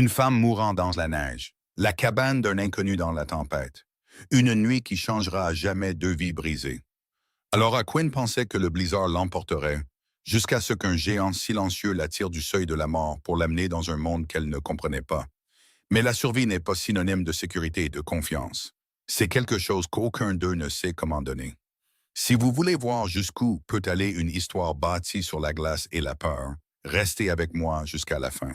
Une femme mourant dans la neige. La cabane d'un inconnu dans la tempête. Une nuit qui changera à jamais deux vies brisées. Alors Quinn pensait que le blizzard l'emporterait, jusqu'à ce qu'un géant silencieux la tire du seuil de la mort pour l'amener dans un monde qu'elle ne comprenait pas. Mais la survie n'est pas synonyme de sécurité et de confiance. C'est quelque chose qu'aucun d'eux ne sait comment donner. Si vous voulez voir jusqu'où peut aller une histoire bâtie sur la glace et la peur, restez avec moi jusqu'à la fin.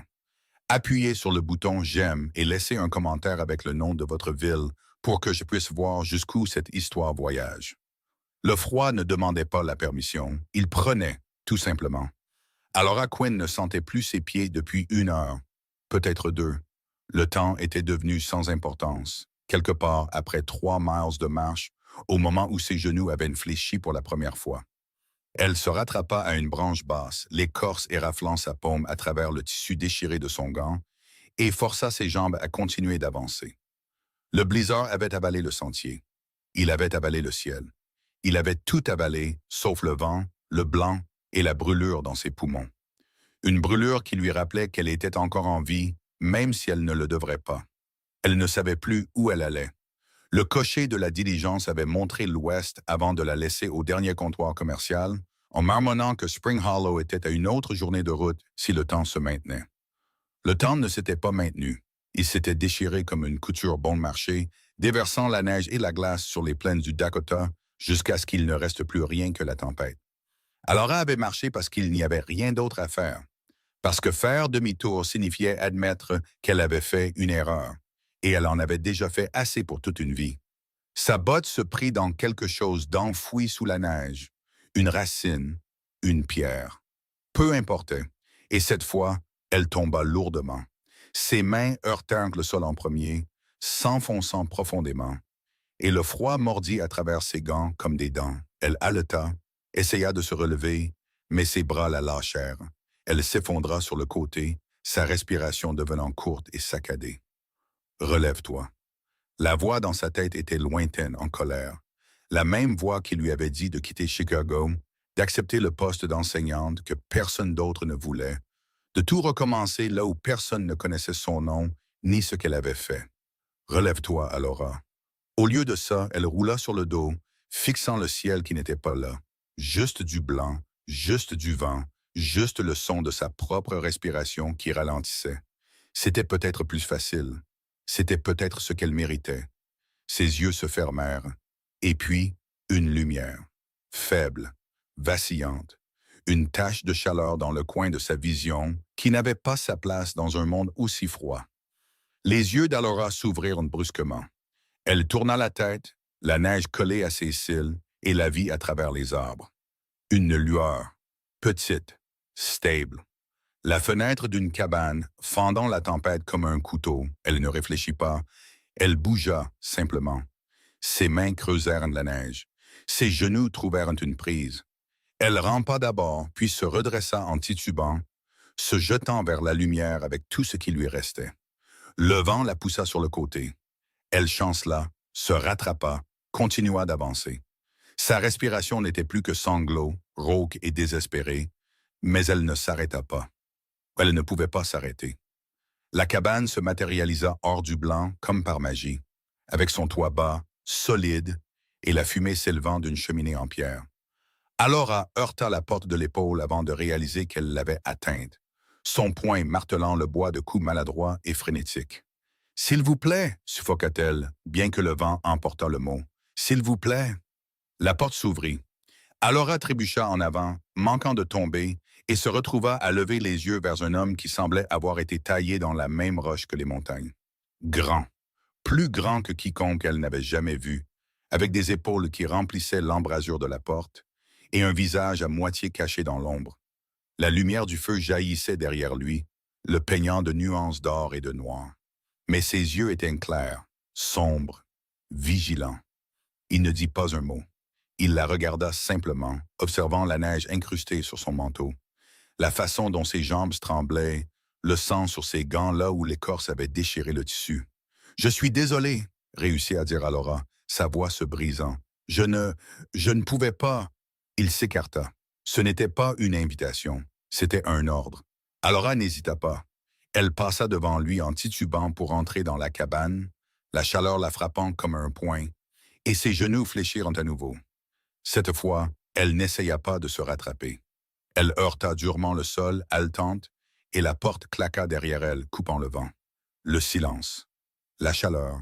Appuyez sur le bouton «J'aime» et laissez un commentaire avec le nom de votre ville pour que je puisse voir jusqu'où cette histoire voyage. Le froid ne demandait pas la permission, il prenait, tout simplement. Alors Quinn ne sentait plus ses pieds depuis 1 heure, peut-être 2. Le temps était devenu sans importance, quelque part après 3 miles de marche, au moment où ses genoux avaient fléchi pour la première fois. Elle se rattrapa à une branche basse, l'écorce éraflant sa paume à travers le tissu déchiré de son gant, et força ses jambes à continuer d'avancer. Le blizzard avait avalé le sentier. Il avait avalé le ciel. Il avait tout avalé, sauf le vent, le blanc et la brûlure dans ses poumons. Une brûlure qui lui rappelait qu'elle était encore en vie, même si elle ne le devrait pas. Elle ne savait plus où elle allait. Le cocher de la diligence avait montré l'ouest avant de la laisser au dernier comptoir commercial, en marmonnant que Spring Hollow était à une autre journée de route si le temps se maintenait. Le temps ne s'était pas maintenu. Il s'était déchiré comme une couture bon marché, déversant la neige et la glace sur les plaines du Dakota jusqu'à ce qu'il ne reste plus rien que la tempête. Laura avait marché parce qu'il n'y avait rien d'autre à faire. Parce que faire demi-tour signifiait admettre qu'elle avait fait une erreur, et elle en avait déjà fait assez pour toute une vie. Sa botte se prit dans quelque chose d'enfoui sous la neige, une racine, une pierre. Peu importait, et cette fois, elle tomba lourdement. Ses mains heurtèrent le sol en premier, s'enfonçant profondément, et le froid mordit à travers ses gants comme des dents. Elle haleta, essaya de se relever, mais ses bras la lâchèrent. Elle s'effondra sur le côté, sa respiration devenant courte et saccadée. « Relève-toi. » La voix dans sa tête était lointaine, en colère. La même voix qui lui avait dit de quitter Chicago, d'accepter le poste d'enseignante que personne d'autre ne voulait, de tout recommencer là où personne ne connaissait son nom ni ce qu'elle avait fait. « Relève-toi, Alora. » Au lieu de ça, elle roula sur le dos, fixant le ciel qui n'était pas là. Juste du blanc, juste du vent, juste le son de sa propre respiration qui ralentissait. C'était peut-être plus facile. C'était peut-être ce qu'elle méritait. Ses yeux se fermèrent. Et puis, une lumière. Faible, vacillante. Une tache de chaleur dans le coin de sa vision qui n'avait pas sa place dans un monde aussi froid. Les yeux d'Alora s'ouvrirent brusquement. Elle tourna la tête, la neige collée à ses cils et la vit à travers les arbres. Une lueur, petite, stable. La fenêtre d'une cabane, fendant la tempête comme un couteau, elle ne réfléchit pas. Elle bougea, simplement. Ses mains creusèrent la neige. Ses genoux trouvèrent une prise. Elle rampa d'abord, puis se redressa en titubant, se jetant vers la lumière avec tout ce qui lui restait. Le vent la poussa sur le côté. Elle chancela, se rattrapa, continua d'avancer. Sa respiration n'était plus que sanglots, rauque et désespérée, mais elle ne s'arrêta pas. Elle ne pouvait pas s'arrêter. La cabane se matérialisa hors du blanc comme par magie, avec son toit bas, solide, et la fumée s'élevant d'une cheminée en pierre. Alora heurta la porte de l'épaule avant de réaliser qu'elle l'avait atteinte, son poing martelant le bois de coups maladroits et frénétiques. « S'il vous plaît » suffoqua-t-elle, bien que le vent emportât le mot. « S'il vous plaît » La porte s'ouvrit. Alora trébucha en avant, manquant de tomber, et se retrouva à lever les yeux vers un homme qui semblait avoir été taillé dans la même roche que les montagnes. Grand, plus grand que quiconque elle n'avait jamais vu, avec des épaules qui remplissaient l'embrasure de la porte, et un visage à moitié caché dans l'ombre. La lumière du feu jaillissait derrière lui, le peignant de nuances d'or et de noir. Mais ses yeux étaient clairs, sombres, vigilants. Il ne dit pas un mot. Il la regarda simplement, observant la neige incrustée sur son manteau, la façon dont ses jambes tremblaient, le sang sur ses gants là où l'écorce avait déchiré le tissu. « Je suis désolé » réussit à dire Alora, sa voix se brisant. « Je ne pouvais pas. » Il s'écarta. Ce n'était pas une invitation, c'était un ordre. Alora n'hésita pas. Elle passa devant lui en titubant pour entrer dans la cabane, la chaleur la frappant comme un poing, et ses genoux fléchirent à nouveau. Cette fois, elle n'essaya pas de se rattraper. Elle heurta durement le sol, haletante, et la porte claqua derrière elle, coupant le vent. Le silence, la chaleur,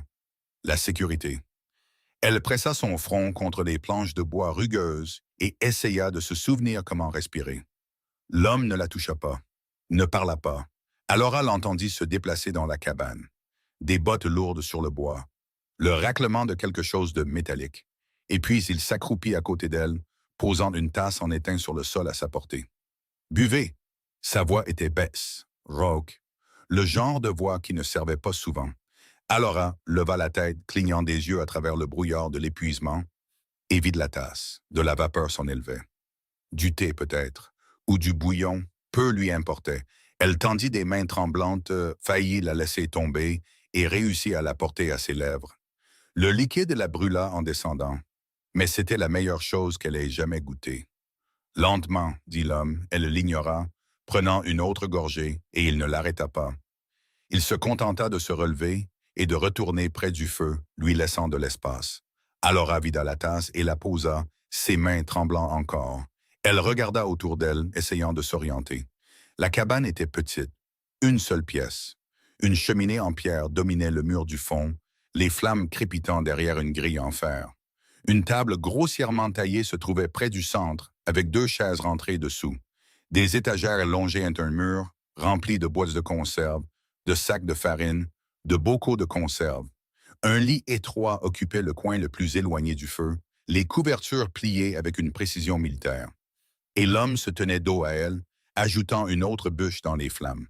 la sécurité. Elle pressa son front contre des planches de bois rugueuses et essaya de se souvenir comment respirer. L'homme ne la toucha pas, ne parla pas. Alors elle l'entendit se déplacer dans la cabane. Des bottes lourdes sur le bois, le raclement de quelque chose de métallique. Et puis il s'accroupit à côté d'elle, posant une tasse en étain sur le sol à sa portée. « Buvez !» Sa voix était baisse, rauque, le genre de voix qui ne servait pas souvent. Alora leva la tête, clignant des yeux à travers le brouillard de l'épuisement, et vide la tasse. De la vapeur s'en élevait. Du thé peut-être, ou du bouillon, peu lui importait. Elle tendit des mains tremblantes, faillit la laisser tomber et réussit à la porter à ses lèvres. Le liquide la brûla en descendant, mais c'était la meilleure chose qu'elle ait jamais goûtée. Lentement, dit l'homme, elle l'ignora, prenant une autre gorgée, et il ne l'arrêta pas. Il se contenta de se relever et de retourner près du feu, lui laissant de l'espace. Alora vida la tasse et la posa, ses mains tremblant encore. Elle regarda autour d'elle, essayant de s'orienter. La cabane était petite, une seule pièce. Une cheminée en pierre dominait le mur du fond, les flammes crépitant derrière une grille en fer. Une table grossièrement taillée se trouvait près du centre, avec 2 chaises rentrées dessous. Des étagères longeaient un mur, remplis de boîtes de conserve, de sacs de farine, de bocaux de conserve. Un lit étroit occupait le coin le plus éloigné du feu, les couvertures pliées avec une précision militaire. Et l'homme se tenait dos à elle, ajoutant une autre bûche dans les flammes.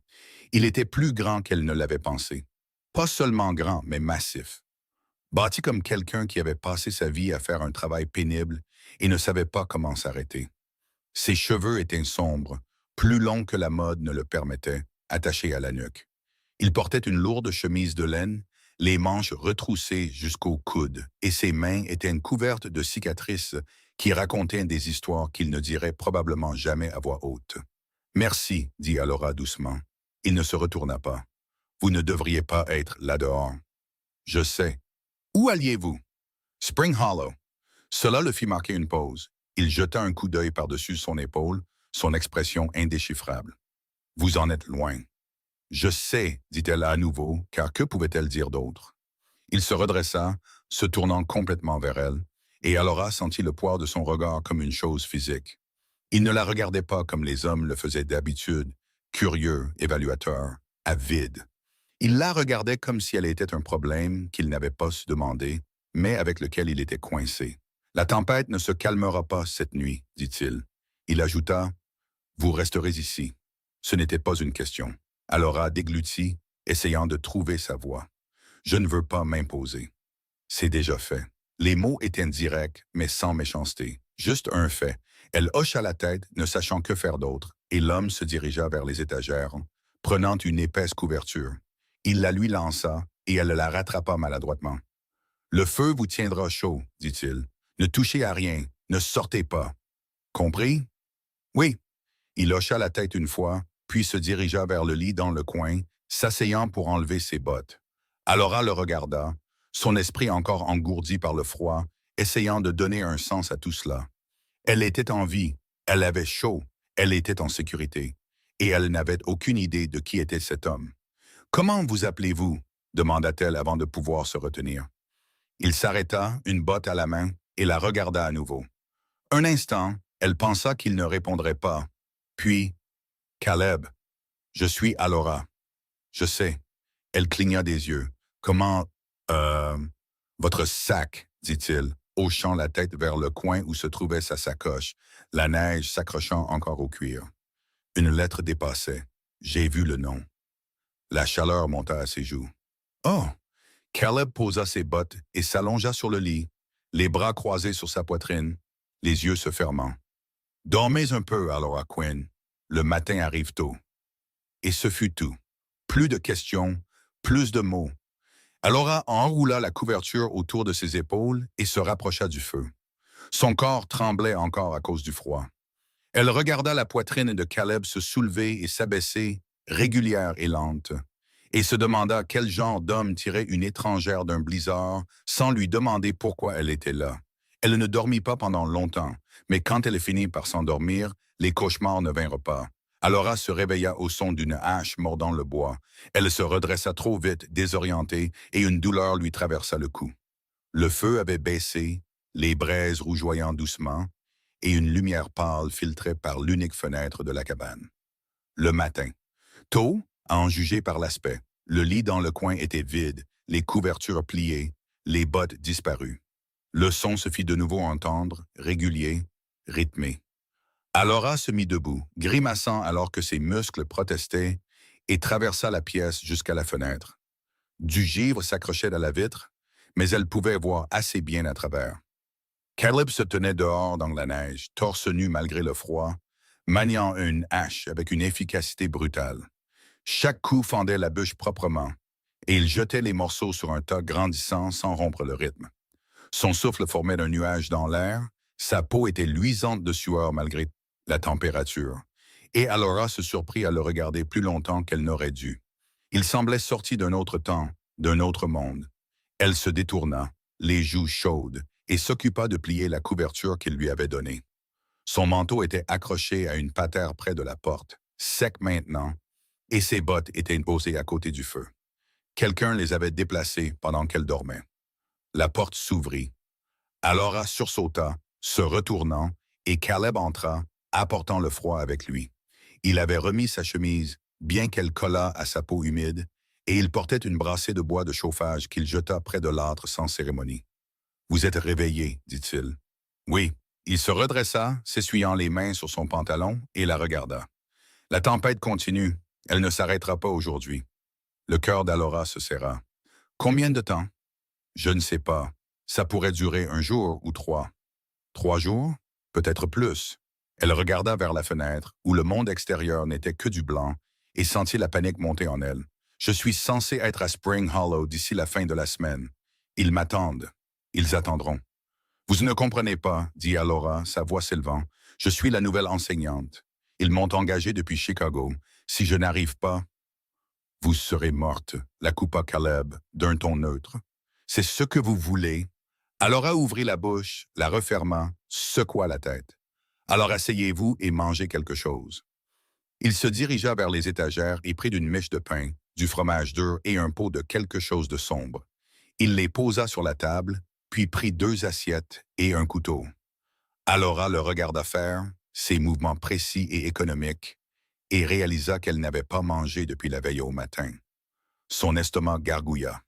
Il était plus grand qu'elle ne l'avait pensé. Pas seulement grand, mais massif. Bâti comme quelqu'un qui avait passé sa vie à faire un travail pénible et ne savait pas comment s'arrêter. Ses cheveux étaient sombres, plus longs que la mode ne le permettait, attachés à la nuque. Il portait une lourde chemise de laine, les manches retroussées jusqu'aux coudes, et ses mains étaient couvertes de cicatrices qui racontaient des histoires qu'il ne dirait probablement jamais à voix haute. « Merci, dit Alora doucement. Il ne se retourna pas. Vous ne devriez pas être là-dehors. Je sais. Où alliez-vous? Spring Hollow. Cela le fit marquer une pause. Il jeta un coup d'œil par-dessus son épaule, son expression indéchiffrable. Vous en êtes loin. Je sais, dit-elle à nouveau, car que pouvait-elle dire d'autre? Il se redressa, se tournant complètement vers elle, et Alora sentit le poids de son regard comme une chose physique. Il ne la regardait pas comme les hommes le faisaient d'habitude, curieux, évaluateur, avide. Il la regardait comme si elle était un problème qu'il n'avait pas su demander, mais avec lequel il était coincé. « La tempête ne se calmera pas cette nuit, dit-il. Il ajouta, « Vous resterez ici. » Ce n'était pas une question. Alora déglutit, essayant de trouver sa voix. « Je ne veux pas m'imposer. » C'est déjà fait. Les mots étaient directs, mais sans méchanceté. Juste un fait. Elle hocha la tête, ne sachant que faire d'autre, et l'homme se dirigea vers les étagères, prenant une épaisse couverture. Il la lui lança, et elle la rattrapa maladroitement. « Le feu vous tiendra chaud, dit-il. Ne touchez à rien, ne sortez pas. Compris? » « Oui. » Il hocha la tête une fois, puis se dirigea vers le lit dans le coin, s'asseyant pour enlever ses bottes. Alora le regarda, son esprit encore engourdi par le froid, essayant de donner un sens à tout cela. Elle était en vie, elle avait chaud, elle était en sécurité, et elle n'avait aucune idée de qui était cet homme. « Comment vous appelez-vous? » demanda-t-elle avant de pouvoir se retenir. Il s'arrêta, une botte à la main, et la regarda à nouveau. Un instant, elle pensa qu'il ne répondrait pas. Puis, « Caleb, je suis Alora. »« Je sais. » Elle cligna des yeux. « Comment, votre sac, dit-il, hochant la tête vers le coin où se trouvait sa sacoche, la neige s'accrochant encore au cuir. Une lettre dépassait. J'ai vu le nom. La chaleur monta à ses joues. « Oh! » Caleb posa ses bottes et s'allongea sur le lit, les bras croisés sur sa poitrine, les yeux se fermant. « Dormez un peu, Alora Quinn. Le matin arrive tôt. » Et ce fut tout. Plus de questions, plus de mots. Alora enroula la couverture autour de ses épaules et se rapprocha du feu. Son corps tremblait encore à cause du froid. Elle regarda la poitrine de Caleb se soulever et s'abaisser régulière et lente, et se demanda quel genre d'homme tirait une étrangère d'un blizzard sans lui demander pourquoi elle était là. Elle ne dormit pas pendant longtemps, mais quand elle finit par s'endormir, les cauchemars ne vinrent pas. Alora se réveilla au son d'une hache mordant le bois. Elle se redressa trop vite, désorientée, et une douleur lui traversa le cou. Le feu avait baissé, les braises rougeoyant doucement, et une lumière pâle filtrait par l'unique fenêtre de la cabane. Le matin. Tôt, à en juger par l'aspect, le lit dans le coin était vide, les couvertures pliées, les bottes disparues. Le son se fit de nouveau entendre, régulier, rythmé. Alora se mit debout, grimaçant alors que ses muscles protestaient, et traversa la pièce jusqu'à la fenêtre. Du givre s'accrochait à la vitre, mais elle pouvait voir assez bien à travers. Caleb se tenait dehors dans la neige, torse nu malgré le froid, maniant une hache avec une efficacité brutale. Chaque coup fendait la bûche proprement, et il jetait les morceaux sur un tas grandissant sans rompre le rythme. Son souffle formait un nuage dans l'air, sa peau était luisante de sueur malgré la température, et Alora se surprit à le regarder plus longtemps qu'elle n'aurait dû. Il semblait sorti d'un autre temps, d'un autre monde. Elle se détourna, les joues chaudes, et s'occupa de plier la couverture qu'il lui avait donnée. Son manteau était accroché à une patère près de la porte, sec maintenant, et ses bottes étaient posées à côté du feu. Quelqu'un les avait déplacées pendant qu'elle dormait. La porte s'ouvrit. Alora sursauta, se retournant, et Caleb entra, apportant le froid avec lui. Il avait remis sa chemise, bien qu'elle collât à sa peau humide, et il portait une brassée de bois de chauffage qu'il jeta près de l'âtre sans cérémonie. « Vous êtes réveillé, dit-il. »« Oui. » Il se redressa, s'essuyant les mains sur son pantalon, et la regarda. « La tempête continue. Elle ne s'arrêtera pas aujourd'hui. » Le cœur d'Alora se serra. « Combien de temps? »« Je ne sais pas. Ça pourrait durer 1 jour ou 3. »« 3 jours? Peut-être plus. » Elle regarda vers la fenêtre, où le monde extérieur n'était que du blanc, et sentit la panique monter en elle. « Je suis censé être à Spring Hollow d'ici la fin de la semaine. Ils m'attendent. Ils attendront. »« Vous ne comprenez pas, » dit Alora, sa voix s'élevant. « Je suis la nouvelle enseignante. Ils m'ont engagée depuis Chicago. Si je n'arrive pas, vous serez morte, » la coupa Caleb, d'un ton neutre. « C'est ce que vous voulez. » Alora ouvrit la bouche, la referma, secoua la tête. « Alors asseyez-vous et mangez quelque chose. » Il se dirigea vers les étagères et prit une miche de pain, du fromage dur et un pot de quelque chose de sombre. Il les posa sur la table, puis prit 2 assiettes et un couteau. Alora le regarda faire, ses mouvements précis et économiques, et réalisa qu'elle n'avait pas mangé depuis la veille au matin. Son estomac gargouilla.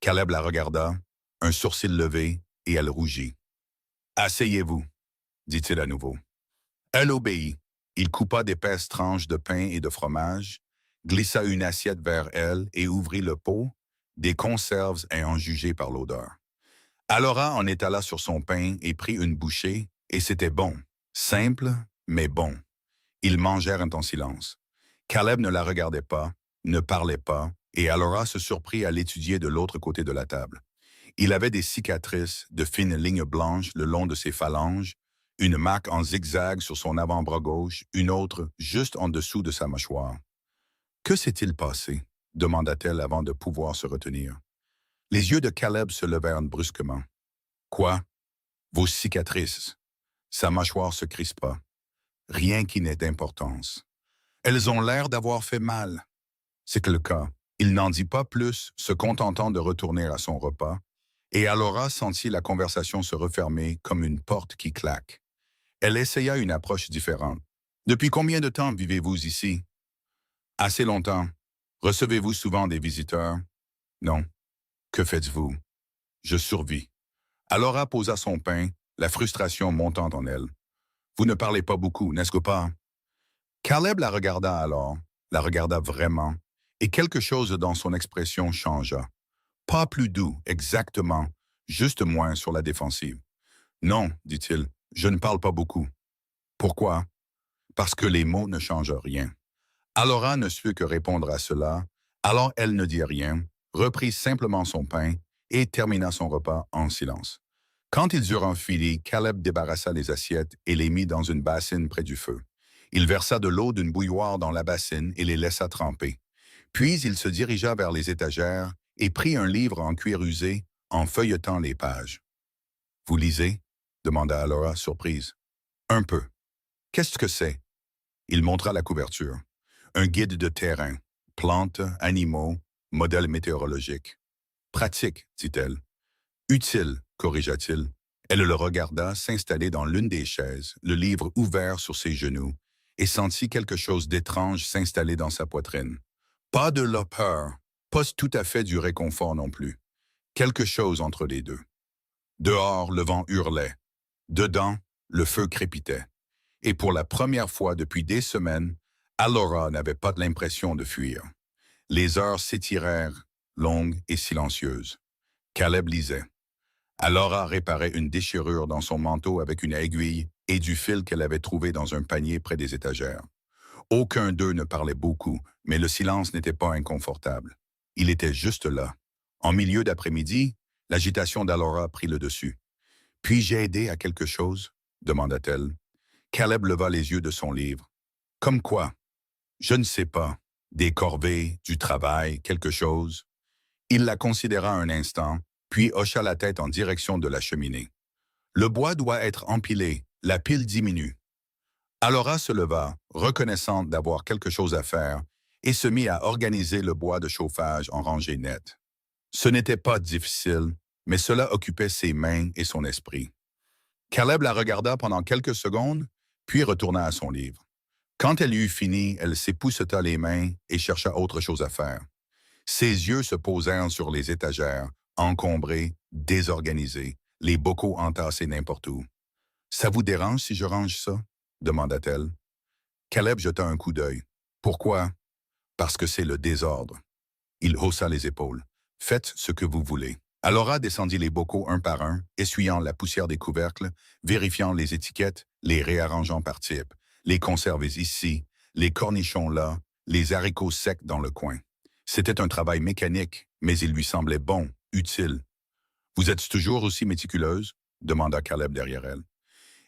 Caleb la regarda, un sourcil levé, et elle rougit. « Asseyez-vous, » dit-il à nouveau. Elle obéit. Il coupa d'épaisses tranches de pain et de fromage, glissa une assiette vers elle et ouvrit le pot, des conserves ayant jugé par l'odeur. Alora en étala sur son pain et prit une bouchée, et c'était bon, simple, mais bon. Ils mangèrent en silence. Caleb ne la regardait pas, ne parlait pas, et Alora se surprit à l'étudier de l'autre côté de la table. Il avait des cicatrices, de fines lignes blanches le long de ses phalanges, une marque en zigzag sur son avant-bras gauche, une autre juste en dessous de sa mâchoire. « Que s'est-il passé? » demanda-t-elle avant de pouvoir se retenir. Les yeux de Caleb se levèrent brusquement. « Quoi? Vos cicatrices. » Sa mâchoire se crispa. Rien qui n'ait d'importance. Elles ont l'air d'avoir fait mal. C'est le cas. Il n'en dit pas plus, se contentant de retourner à son repas, et Alora sentit la conversation se refermer comme une porte qui claque. Elle essaya une approche différente. « Depuis combien de temps vivez-vous ici? »« Assez longtemps. Recevez-vous souvent des visiteurs? »« Non. »« Que faites-vous? »« Je survis. » Alora posa son pain, la frustration montant en elle. « Vous ne parlez pas beaucoup, n'est-ce pas? » Caleb la regarda alors, la regarda vraiment, et quelque chose dans son expression changea. Pas plus doux, exactement, juste moins sur la défensive. « Non, dit-il, je ne parle pas beaucoup. »« Pourquoi? » »« Parce que les mots ne changent rien. » Alora ne sut que répondre à cela, alors elle ne dit rien, reprit simplement son pain et termina son repas en silence. Quand ils eurent fini, Caleb débarrassa les assiettes et les mit dans une bassine près du feu. Il versa de l'eau d'une bouilloire dans la bassine et les laissa tremper. Puis il se dirigea vers les étagères et prit un livre en cuir usé en feuilletant les pages. « Vous lisez ?» demanda Alora, surprise. « Un peu. Qu'est-ce que c'est ?» Il montra la couverture. Un guide de terrain. Plantes, animaux, modèles météorologiques. « Pratique, dit-elle. »« Utile, corrigea-t-il. » Elle le regarda s'installer dans l'une des chaises, le livre ouvert sur ses genoux, et sentit quelque chose d'étrange s'installer dans sa poitrine. Pas de la peur, pas tout à fait du réconfort non plus. Quelque chose entre les deux. Dehors, le vent hurlait. Dedans, le feu crépitait. Et pour la première fois depuis des semaines, Alora n'avait pas l'impression de fuir. Les heures s'étirèrent, longues et silencieuses. Caleb lisait. Alora réparait une déchirure dans son manteau avec une aiguille et du fil qu'elle avait trouvé dans un panier près des étagères. Aucun d'eux ne parlait beaucoup, mais le silence n'était pas inconfortable. Il était juste là. En milieu d'après-midi, l'agitation d'Alora prit le dessus. « Puis-je aider à quelque chose ?» demanda-t-elle. Caleb leva les yeux de son livre. « Comme quoi? »« Je ne sais pas. Des corvées, du travail, quelque chose. » Il la considéra un instant, puis hocha la tête en direction de la cheminée. « Le bois doit être empilé, la pile diminue. » Alora se leva, reconnaissante d'avoir quelque chose à faire, et se mit à organiser le bois de chauffage en rangées nettes. Ce n'était pas difficile, mais cela occupait ses mains et son esprit. Caleb la regarda pendant quelques secondes, puis retourna à son livre. Quand elle eut fini, elle s'épousseta les mains et chercha autre chose à faire. Ses yeux se posèrent sur les étagères, encombrées, désorganisées, les bocaux entassés n'importe où. « Ça vous dérange si je range ça ?» demanda-t-elle. Caleb jeta un coup d'œil. « Pourquoi? » »« Parce que c'est le désordre. » Il haussa les épaules. « Faites ce que vous voulez. » Alora descendit les bocaux un par un, essuyant la poussière des couvercles, vérifiant les étiquettes, les réarrangeant par type, les conserves ici, les cornichons là, les haricots secs dans le coin. C'était un travail mécanique, mais il lui semblait bon, utile. « Vous êtes toujours aussi méticuleuse ?» demanda Caleb derrière elle.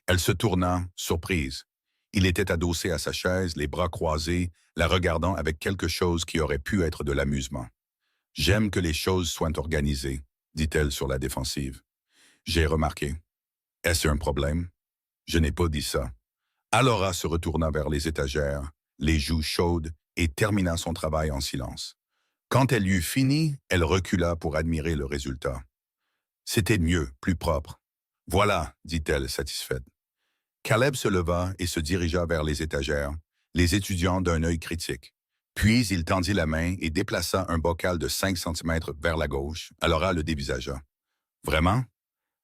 Elle se tourna, surprise. Il était adossé à sa chaise, les bras croisés, la regardant avec quelque chose qui aurait pu être de l'amusement. « J'aime que les choses soient organisées, » dit-elle sur la défensive. « J'ai remarqué. Est-ce un problème? » Je n'ai pas dit ça. Alora se retourna vers les étagères, les joues chaudes, et termina son travail en silence. Quand elle eut fini, elle recula pour admirer le résultat. C'était mieux, plus propre. « Voilà, » dit-elle, satisfaite. Caleb se leva et se dirigea vers les étagères, les étudiant d'un œil critique. Puis il tendit la main et déplaça un bocal de 5 centimètres vers la gauche. Alora le dévisagea. « Vraiment? » »«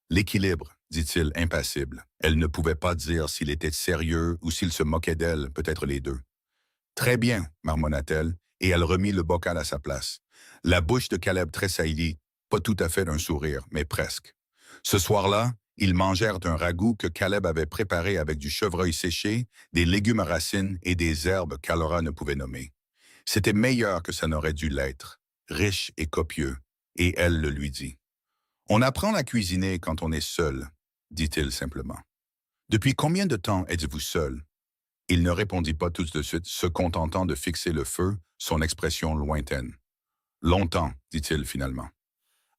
L'équilibre, » dit-il, impassible. Elle ne pouvait pas dire s'il était sérieux ou s'il se moquait d'elle, peut-être les deux. « Très bien, » marmonna-t-elle, et elle remit le bocal à sa place. La bouche de Caleb tressaillit, pas tout à fait d'un sourire, mais presque. Ce soir-là, ils mangèrent un ragoût que Caleb avait préparé avec du chevreuil séché, des légumes à racines et des herbes qu'Alora ne pouvait nommer. C'était meilleur que ça n'aurait dû l'être, riche et copieux, et elle le lui dit. « On apprend à cuisiner quand on est seul, » dit-il simplement. « Depuis combien de temps êtes-vous seul ?» Il ne répondit pas tout de suite, se contentant de fixer le feu, son expression lointaine. « Longtemps, » dit-il finalement.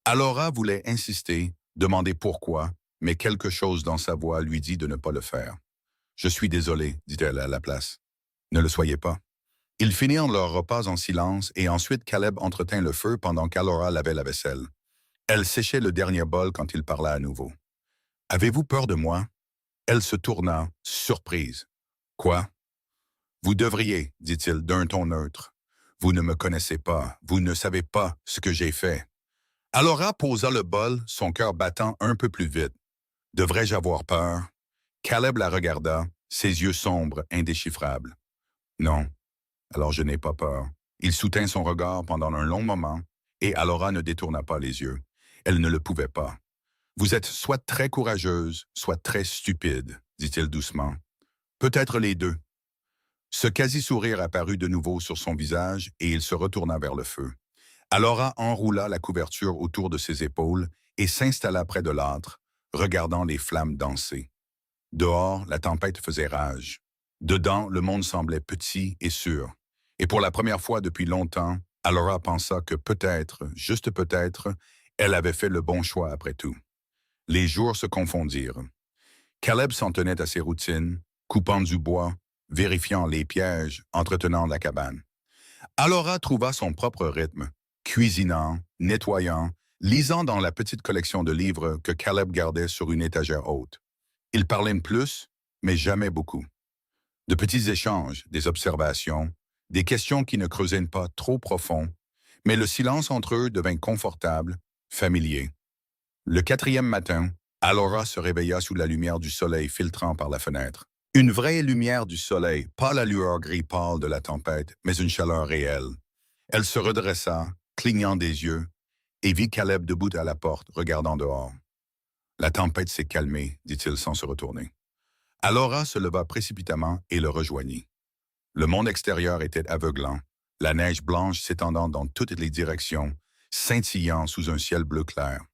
Alora voulait insister, demander pourquoi, mais quelque chose dans sa voix lui dit de ne pas le faire. « Je suis désolé, » dit-elle à la place. « Ne le soyez pas. » Ils finirent leur repas en silence et ensuite Caleb entretint le feu pendant qu'Alora lavait la vaisselle. Elle séchait le dernier bol quand il parla à nouveau. « Avez-vous peur de moi? » Elle se tourna, surprise. « Quoi? »« Vous devriez, dit-il d'un ton neutre. Vous ne me connaissez pas, vous ne savez pas ce que j'ai fait. » Alora posa le bol, son cœur battant un peu plus vite. « Devrais-je avoir peur? » Caleb la regarda, ses yeux sombres, indéchiffrables. « Non. Alors je n'ai pas peur. » Il soutint son regard pendant un long moment, et Alora ne détourna pas les yeux. Elle ne le pouvait pas. « Vous êtes soit très courageuse, soit très stupide, » dit-il doucement. « Peut-être les deux. » Ce quasi-sourire apparut de nouveau sur son visage, et il se retourna vers le feu. Alora enroula la couverture autour de ses épaules et s'installa près de l'âtre, regardant les flammes danser. Dehors, la tempête faisait rage. Dedans, le monde semblait petit et sûr. Et pour la première fois depuis longtemps, Alora pensa que peut-être, juste peut-être, elle avait fait le bon choix après tout. Les jours se confondirent. Caleb s'en tenait à ses routines, coupant du bois, vérifiant les pièges, entretenant la cabane. Alora trouva son propre rythme, cuisinant, nettoyant, lisant dans la petite collection de livres que Caleb gardait sur une étagère haute. Ils parlaient plus, mais jamais beaucoup. De petits échanges, des observations, des questions qui ne creusaient pas trop profond, mais le silence entre eux devint confortable, familier. Le quatrième matin, Alora se réveilla sous la lumière du soleil filtrant par la fenêtre. Une vraie lumière du soleil, pas la lueur gris pâle de la tempête, mais une chaleur réelle. Elle se redressa, clignant des yeux, et vit Caleb debout à la porte, regardant dehors. La tempête s'est calmée, dit-il sans se retourner. Alora se leva précipitamment et le rejoignit. Le monde extérieur était aveuglant, la neige blanche s'étendant dans toutes les directions, scintillant sous un ciel bleu clair.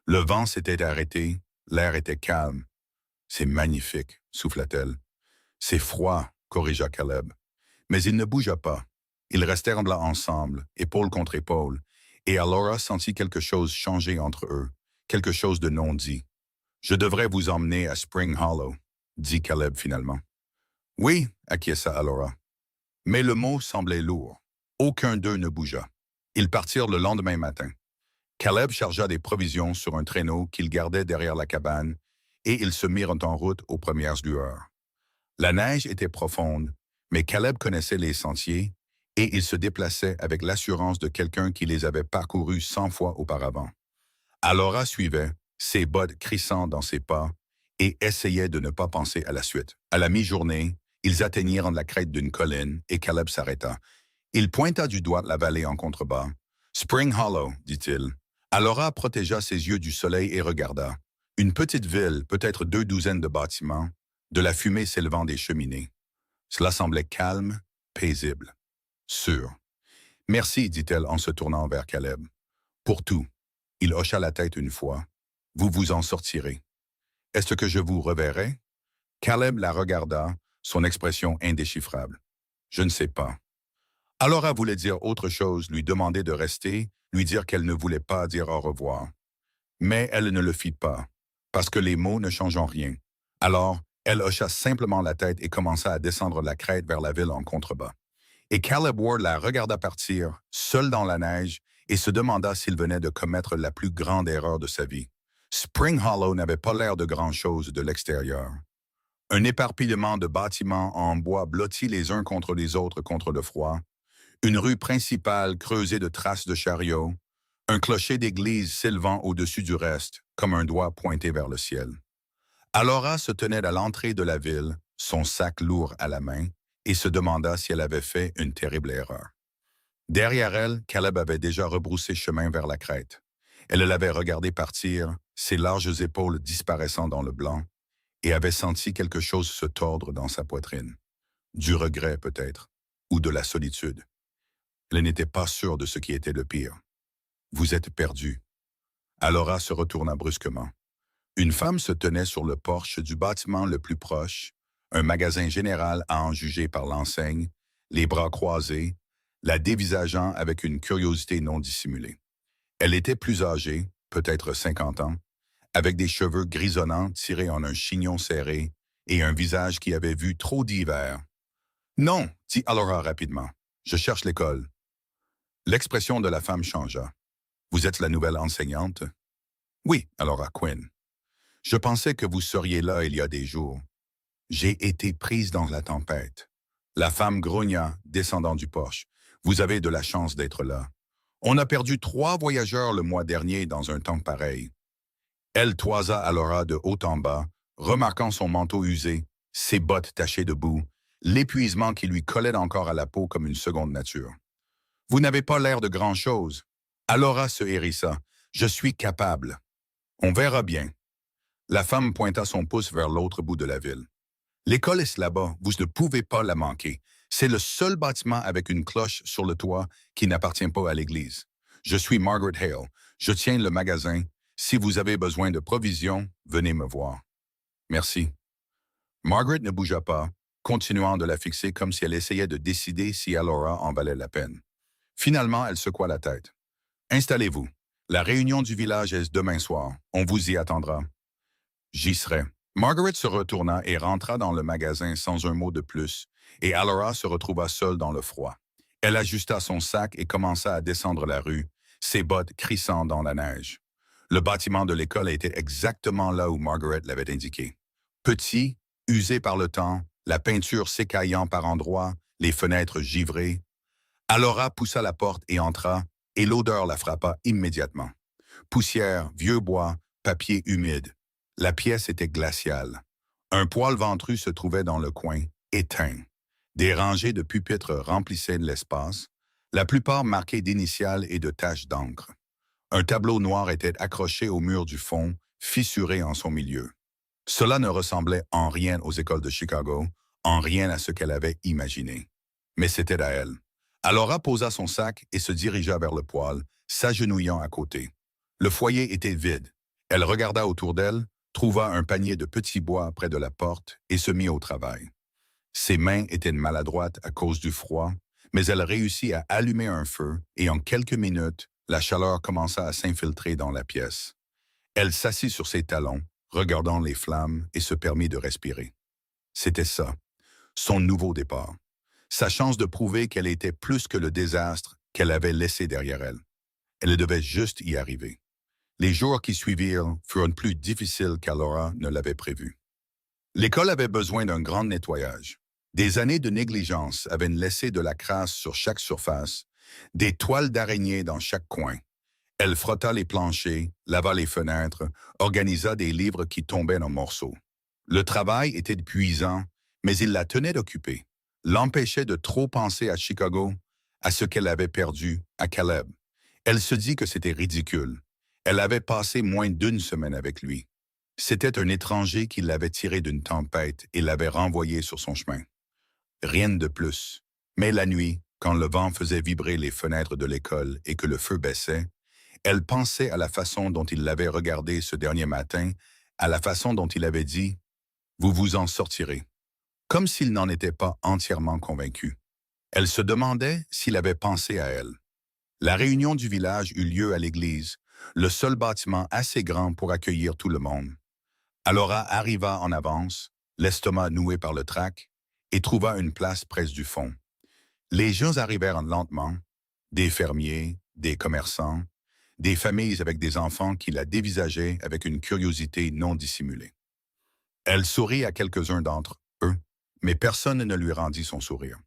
Le vent s'était arrêté, l'air était calme. C'est magnifique, souffla-t-elle. C'est froid, corrigea Caleb. Mais il ne bougea pas. Ils restèrent là ensemble, épaule contre épaule, et Alora sentit quelque chose changer entre eux, quelque chose de non dit. Je devrais vous emmener à Spring Hollow, dit Caleb finalement. Oui, acquiesça Alora. Mais le mot semblait lourd. Aucun d'eux ne bougea. Ils partirent le lendemain matin. Caleb chargea des provisions sur un traîneau qu'il gardait derrière la cabane, et ils se mirent en route aux premières lueurs. La neige était profonde, mais Caleb connaissait les sentiers, et il se déplaçait avec l'assurance de quelqu'un qui les avait parcourus 100 fois auparavant. Alora suivait, ses bottes crissant dans ses pas, et essayait de ne pas penser à la suite. À la mi-journée, ils atteignirent la crête d'une colline, et Caleb s'arrêta. Il pointa du doigt la vallée en contrebas. « Spring Hollow », dit-il. Alora protégea ses yeux du soleil et regarda. Une petite ville, peut-être 2 douzaines de bâtiments, de la fumée s'élevant des cheminées. Cela semblait calme, paisible, sûr. « Merci, dit-elle en se tournant vers Caleb. Pour tout. » Il hocha la tête une fois. « Vous vous en sortirez. » « Est-ce que je vous reverrai? » Caleb la regarda, son expression indéchiffrable. « Je ne sais pas. » Alora voulait dire autre chose, lui demander de rester, lui dire qu'elle ne voulait pas dire au revoir. Mais elle ne le fit pas, parce que les mots ne changent rien. Alors, elle hocha simplement la tête et commença à descendre la crête vers la ville en contrebas. Et Caleb Ward la regarda partir, seul dans la neige, et se demanda s'il venait de commettre la plus grande erreur de sa vie. Spring Hollow n'avait pas l'air de grand-chose de l'extérieur. Un éparpillement de bâtiments en bois blottis les uns contre les autres contre le froid, une rue principale creusée de traces de chariots, un clocher d'église s'élevant au-dessus du reste, comme un doigt pointé vers le ciel. Alora se tenait à l'entrée de la ville, son sac lourd à la main, et se demanda si elle avait fait une terrible erreur. Derrière elle, Caleb avait déjà rebroussé chemin vers la crête. Elle l'avait regardé partir, ses larges épaules disparaissant dans le blanc, et avait senti quelque chose se tordre dans sa poitrine. Du regret peut-être, ou de la solitude. Elle n'était pas sûre de ce qui était le pire. « Vous êtes perdu. » Alora se retourna brusquement. Une femme se tenait sur le porche du bâtiment le plus proche, un magasin général à en juger par l'enseigne, les bras croisés, la dévisageant avec une curiosité non dissimulée. Elle était plus âgée, peut-être 50 ans, avec des cheveux grisonnants tirés en un chignon serré et un visage qui avait vu trop d'hiver. « Non, dit Alora rapidement. Je cherche l'école. » L'expression de la femme changea. « Vous êtes la nouvelle enseignante? »« Oui, Alora Quinn. Je pensais que vous seriez là il y a des jours. J'ai été prise dans la tempête. » La femme grogna, descendant du porche. « Vous avez de la chance d'être là. On a perdu 3 voyageurs le mois dernier dans un temps pareil. » Elle toisa Alora de haut en bas, remarquant son manteau usé, ses bottes tachées de boue, l'épuisement qui lui collait encore à la peau comme une seconde nature. « Vous n'avez pas l'air de grand-chose. » Alora se hérissa. « Je suis capable. On verra bien. » La femme pointa son pouce vers l'autre bout de la ville. « L'école est là-bas, vous ne pouvez pas la manquer. C'est le seul bâtiment avec une cloche sur le toit qui n'appartient pas à l'église. Je suis Margaret Hale. Je tiens le magasin. Si vous avez besoin de provisions, venez me voir. » « Merci. » Margaret ne bougea pas, continuant de la fixer comme si elle essayait de décider si Alora en valait la peine. Finalement, elle secoua la tête. Installez-vous. La réunion du village est demain soir. On vous y attendra. J'y serai. Margaret se retourna et rentra dans le magasin sans un mot de plus, et Alora se retrouva seule dans le froid. Elle ajusta son sac et commença à descendre la rue, ses bottes crissant dans la neige. Le bâtiment de l'école était exactement là où Margaret l'avait indiqué. Petit, usé par le temps, la peinture s'écaillant par endroits, les fenêtres givrées. Alora poussa la porte et entra, et l'odeur la frappa immédiatement. Poussière, vieux bois, papier humide. La pièce était glaciale. Un poêle ventru se trouvait dans le coin, éteint. Des rangées de pupitres remplissaient l'espace, la plupart marqués d'initiales et de taches d'encre. Un tableau noir était accroché au mur du fond, fissuré en son milieu. Cela ne ressemblait en rien aux écoles de Chicago, en rien à ce qu'elle avait imaginé. Mais c'était à elle. Alora posa son sac et se dirigea vers le poêle, s'agenouillant à côté. Le foyer était vide. Elle regarda autour d'elle, trouva un panier de petits bois près de la porte et se mit au travail. Ses mains étaient maladroites à cause du froid, mais elle réussit à allumer un feu et en quelques minutes, la chaleur commença à s'infiltrer dans la pièce. Elle s'assit sur ses talons, regardant les flammes et se permit de respirer. C'était ça, son nouveau départ. Sa chance de prouver qu'elle était plus que le désastre qu'elle avait laissé derrière elle. Elle devait juste y arriver. Les jours qui suivirent furent plus difficiles qu'Alora ne l'avait prévu. L'école avait besoin d'un grand nettoyage. Des années de négligence avaient laissé de la crasse sur chaque surface, des toiles d'araignée dans chaque coin. Elle frotta les planchers, lava les fenêtres, organisa des livres qui tombaient en morceaux. Le travail était épuisant, mais il la tenait occupée, l'empêchait de trop penser à Chicago, à ce qu'elle avait perdu, à Caleb. Elle se dit que c'était ridicule. Elle avait passé moins d'une semaine avec lui. C'était un étranger qui l'avait tiré d'une tempête et l'avait renvoyé sur son chemin. Rien de plus. Mais la nuit, quand le vent faisait vibrer les fenêtres de l'école et que le feu baissait, elle pensait à la façon dont il l'avait regardé ce dernier matin, à la façon dont il avait dit « Vous vous en sortirez », comme s'il n'en était pas entièrement convaincu. Elle se demandait s'il avait pensé à elle. La réunion du village eut lieu à l'église, le seul bâtiment assez grand pour accueillir tout le monde. Alora arriva en avance, l'estomac noué par le trac, et trouva une place près du fond. Les gens arrivèrent lentement, des fermiers, des commerçants, des familles avec des enfants qui la dévisageaient avec une curiosité non dissimulée. Elle sourit à quelques-uns d'entre eux, mais personne ne lui rendit son sourire.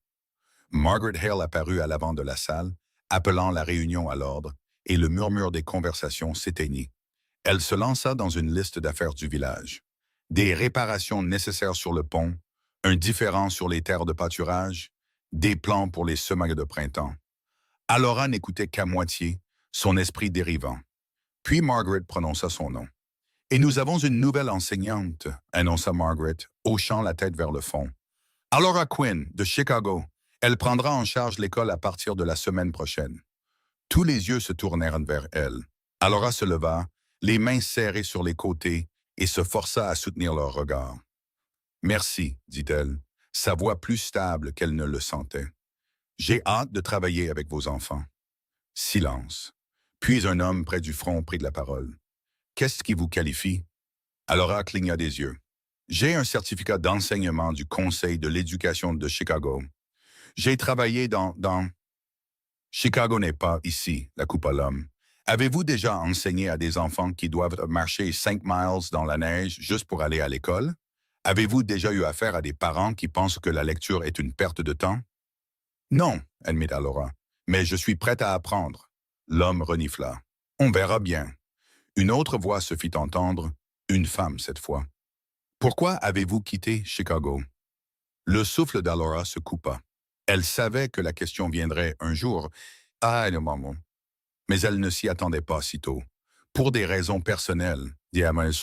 Margaret Hale apparut à l'avant de la salle, appelant la réunion à l'ordre, et le murmure des conversations s'éteignit. Elle se lança dans une liste d'affaires du village. Des réparations nécessaires sur le pont, un différend sur les terres de pâturage, des plans pour les semailles de printemps. Alora n'écoutait qu'à moitié, son esprit dérivant. Puis Margaret prononça son nom. « Et nous avons une nouvelle enseignante », annonça Margaret, hochant la tête vers le fond. « Alora Quinn, de Chicago. Elle prendra en charge l'école à partir de la semaine prochaine. » Tous les yeux se tournèrent vers elle. Alora se leva, les mains serrées sur les côtés, et se força à soutenir leur regard. « Merci, dit-elle, sa voix plus stable qu'elle ne le sentait. J'ai hâte de travailler avec vos enfants. » Silence. Puis un homme près du front prit la parole. « Qu'est-ce qui vous qualifie? » Alora cligna des yeux. « J'ai un certificat d'enseignement du Conseil de l'éducation de Chicago. J'ai travaillé dans... Chicago n'est pas ici, la coupa l'homme. Avez-vous déjà enseigné à des enfants qui doivent marcher 5 miles dans la neige juste pour aller à l'école? Avez-vous déjà eu affaire à des parents qui pensent que la lecture est une perte de temps? Non, admit Alora, mais je suis prête à apprendre. L'homme renifla. On verra bien. Une autre voix se fit entendre, une femme cette fois. Pourquoi avez-vous quitté Chicago? Le souffle d'Alora se coupa. Elle savait que la question viendrait un jour. Ah, le maman. Mais elle ne s'y attendait pas si tôt. Pour des raisons personnelles, dit Amalie.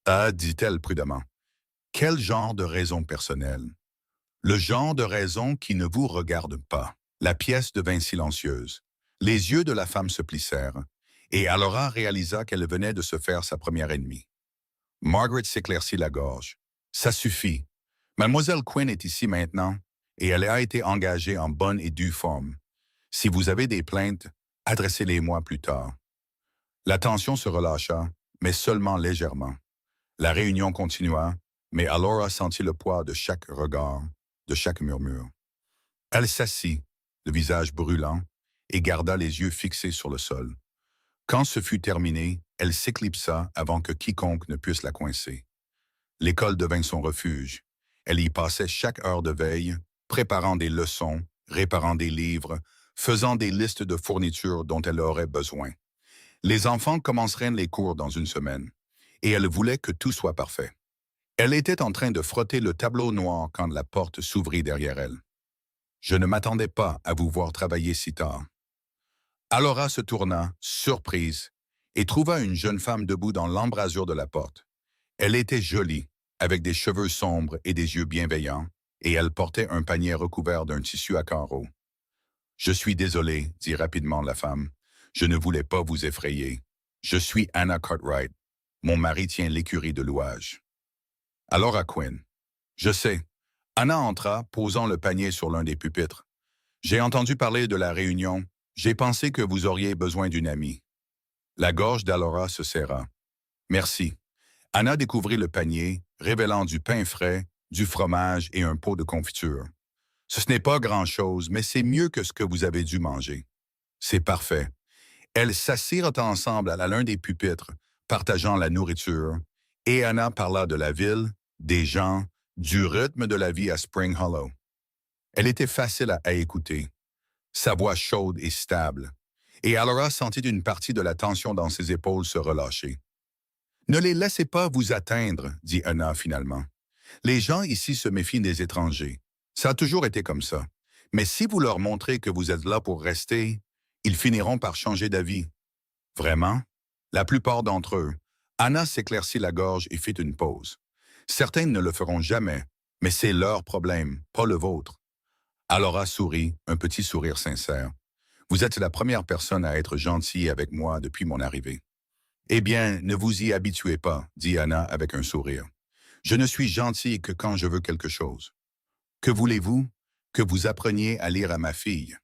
Ah, dit-elle prudemment. Quel genre de raisons personnelles? Le genre de raison qui ne vous regarde pas. La pièce devint silencieuse. Les yeux de la femme se plissèrent, et Alora réalisa qu'elle venait de se faire sa première ennemie. Margaret s'éclaircit la gorge. Ça suffit. Mademoiselle Quinn est ici maintenant et elle a été engagée en bonne et due forme. Si vous avez des plaintes, adressez-les-moi plus tard. La tension se relâcha, mais seulement légèrement. La réunion continua, mais Alora sentit le poids de chaque regard, de chaque murmure. Elle s'assit, le visage brûlant, et garda les yeux fixés sur le sol. Quand ce fut terminé, elle s'éclipsa avant que quiconque ne puisse la coincer. L'école devint son refuge. Elle y passait chaque heure de veille, préparant des leçons, réparant des livres, faisant des listes de fournitures dont elle aurait besoin. Les enfants commenceraient les cours dans une semaine, et elle voulait que tout soit parfait. Elle était en train de frotter le tableau noir quand la porte s'ouvrit derrière elle. « Je ne m'attendais pas à vous voir travailler si tard. » Alora se tourna, surprise, et trouva une jeune femme debout dans l'embrasure de la porte. Elle était jolie, avec des cheveux sombres et des yeux bienveillants, et elle portait un panier recouvert d'un tissu à carreaux. « Je suis désolé, dit rapidement la femme. Je ne voulais pas vous effrayer. Je suis Anna Cartwright. Mon mari tient l'écurie de louage. » Alora Quinn. « Je sais. » Anna entra, posant le panier sur l'un des pupitres. « J'ai entendu parler de la réunion. J'ai pensé que vous auriez besoin d'une amie. » La gorge d'Alora se serra. « Merci. » Anna découvrit le panier, révélant du pain frais, du fromage et un pot de confiture. « Ce n'est pas grand-chose, mais c'est mieux que ce que vous avez dû manger. »« C'est parfait. » Elles s'assirent ensemble à l'un des pupitres, partageant la nourriture, et Anna parla de la ville, des gens, du rythme de la vie à Spring Hollow. Elle était facile à écouter, sa voix chaude et stable, et Alora sentit une partie de la tension dans ses épaules se relâcher. « Ne les laissez pas vous atteindre, dit Anna finalement. Les gens ici se méfient des étrangers. Ça a toujours été comme ça. Mais si vous leur montrez que vous êtes là pour rester, ils finiront par changer d'avis. » Vraiment? La plupart d'entre eux. Anna s'éclaircit la gorge et fit une pause. Certains ne le feront jamais, mais c'est leur problème, pas le vôtre. Alora sourit, un petit sourire sincère. Vous êtes la première personne à être gentille avec moi depuis mon arrivée. Eh bien, ne vous y habituez pas, dit Anna avec un sourire. Je ne suis gentille que quand je veux quelque chose. Que voulez-vous? Que vous appreniez à lire à ma fille.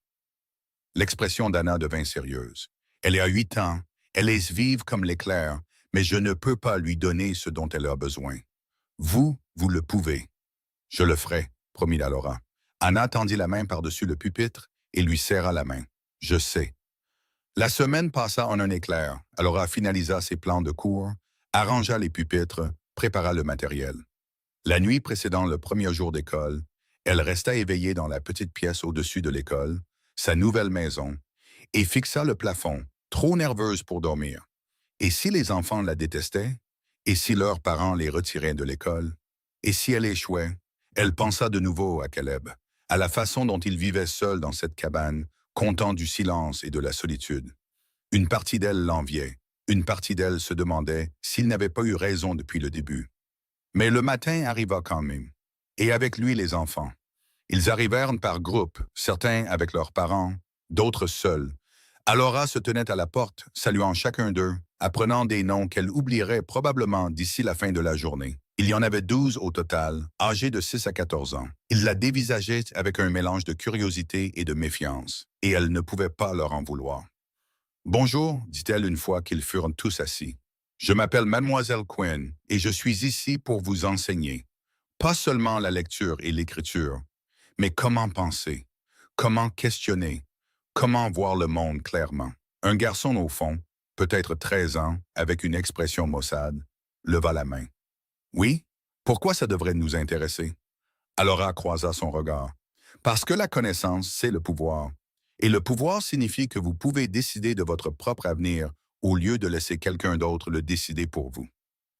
L'expression d'Anna devint sérieuse. Elle a 8 ans, elle est vive comme l'éclair, mais je ne peux pas lui donner ce dont elle a besoin. Vous, vous le pouvez. Je le ferai, promit Alora. Anna tendit la main par-dessus le pupitre et lui serra la main. Je sais. La semaine passa en un éclair. Alora finalisa ses plans de cours, arrangea les pupitres, prépara le matériel. La nuit précédant le premier jour d'école, elle resta éveillée dans la petite pièce au-dessus de l'école, sa nouvelle maison, et fixa le plafond, trop nerveuse pour dormir. Et si les enfants la détestaient? Et si leurs parents les retiraient de l'école? Et si elle échouait? Elle pensa de nouveau à Caleb, à la façon dont il vivait seul dans cette cabane, content du silence et de la solitude. Une partie d'elle l'enviait, une partie d'elle se demandait s'il n'avait pas eu raison depuis le début. Mais le matin arriva quand même, et avec lui les enfants. Ils arrivèrent par groupes, certains avec leurs parents, d'autres seuls. Alora se tenait à la porte, saluant chacun d'eux, apprenant des noms qu'elle oublierait probablement d'ici la fin de la journée. Il y en avait 12 au total, âgés de 6 à 14 ans. Ils la dévisageaient avec un mélange de curiosité et de méfiance, et elle ne pouvait pas leur en vouloir. « Bonjour, dit-elle une fois qu'ils furent tous assis. Je m'appelle Mademoiselle Quinn, et je suis ici pour vous enseigner. Pas seulement la lecture et l'écriture, mais comment penser, comment questionner, comment voir le monde clairement. » Un garçon au fond, peut-être 13 ans, avec une expression maussade, leva la main. « Oui? Pourquoi ça devrait nous intéresser? » Alora croisa son regard. « Parce que la connaissance, c'est le pouvoir. Et le pouvoir signifie que vous pouvez décider de votre propre avenir au lieu de laisser quelqu'un d'autre le décider pour vous. »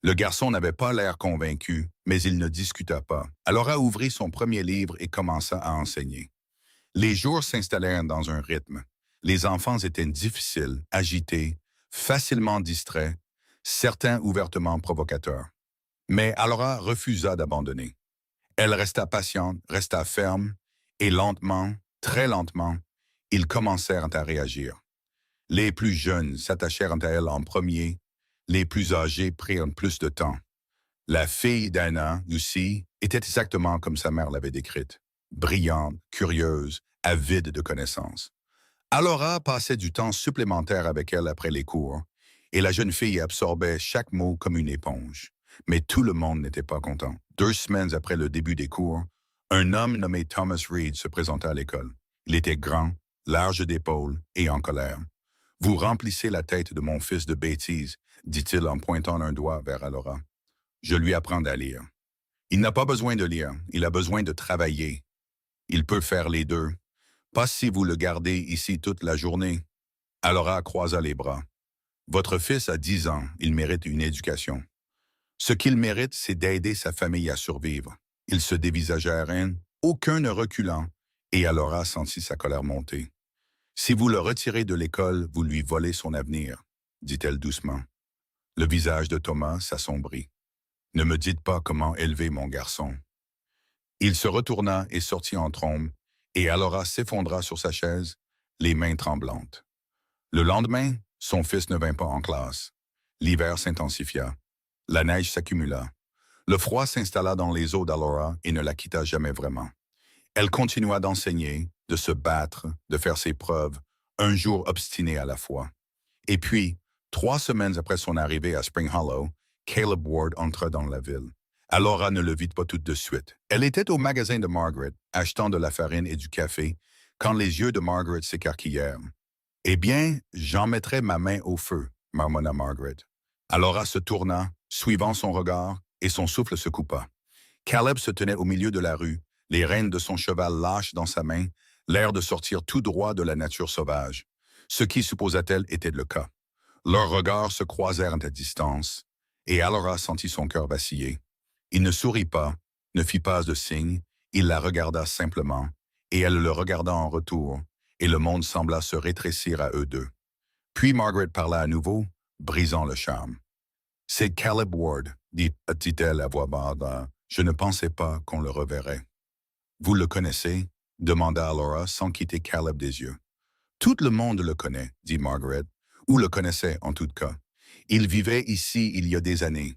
Le garçon n'avait pas l'air convaincu, mais il ne discuta pas. Alora ouvrit son premier livre et commença à enseigner. Les jours s'installèrent dans un rythme. Les enfants étaient difficiles, agités, facilement distraits, certains ouvertement provocateurs. Mais Alora refusa d'abandonner. Elle resta patiente, resta ferme, et lentement, très lentement, ils commencèrent à réagir. Les plus jeunes s'attachèrent à elle en premier, les plus âgés prirent plus de temps. La fille d'Anna, Lucie, était exactement comme sa mère l'avait décrite. Brillante, curieuse, avide de connaissances. Alora passait du temps supplémentaire avec elle après les cours, et la jeune fille absorbait chaque mot comme une éponge. Mais tout le monde n'était pas content. 2 semaines après le début des cours, un homme nommé Thomas Reed se présenta à l'école. Il était grand, large d'épaules et en colère. « Vous remplissez la tête de mon fils de bêtises, dit-il en pointant un doigt vers Alora. Je lui apprends à lire. Il n'a pas besoin de lire, il a besoin de travailler. Il peut faire les deux. Pas si vous le gardez ici toute la journée. » Alora croisa les bras. Votre fils a 10 ans, il mérite une éducation. Ce qu'il mérite, c'est d'aider sa famille à survivre. Ils se dévisagèrent, aucun ne reculant, et Alora sentit sa colère monter. Si vous le retirez de l'école, vous lui volez son avenir, dit-elle doucement. Le visage de Thomas s'assombrit. Ne me dites pas comment élever mon garçon. Il se retourna et sortit en trombe, et Alora s'effondra sur sa chaise, les mains tremblantes. Le lendemain, son fils ne vint pas en classe. L'hiver s'intensifia. La neige s'accumula. Le froid s'installa dans les os d'Alora et ne la quitta jamais vraiment. Elle continua d'enseigner, de se battre, de faire ses preuves, un jour obstiné à la fois. Et puis, 3 semaines après son arrivée à Spring Hollow, Caleb Ward entra dans la ville. Alora ne le vit pas tout de suite. Elle était au magasin de Margaret, achetant de la farine et du café, quand les yeux de Margaret s'écarquillèrent. « Eh bien, j'en mettrai ma main au feu, » marmonna Margaret. Alora se tourna, suivant son regard, et son souffle se coupa. Caleb se tenait au milieu de la rue, les rênes de son cheval lâches dans sa main, l'air de sortir tout droit de la nature sauvage. Ce qui, supposa-t-elle, était le cas. Leurs regards se croisèrent à distance, et Alora sentit son cœur vaciller. Il ne sourit pas, ne fit pas de signe, il la regarda simplement, et elle le regarda en retour, et le monde sembla se rétrécir à eux deux. Puis Margaret parla à nouveau, brisant le charme. « C'est Caleb Ward, dit-elle à voix basse. Je ne pensais pas qu'on le reverrait. »« Vous le connaissez ?» demanda Alora sans quitter Caleb des yeux. « Tout le monde le connaît, » dit Margaret, ou le connaissait en tout cas. Il vivait ici il y a des années.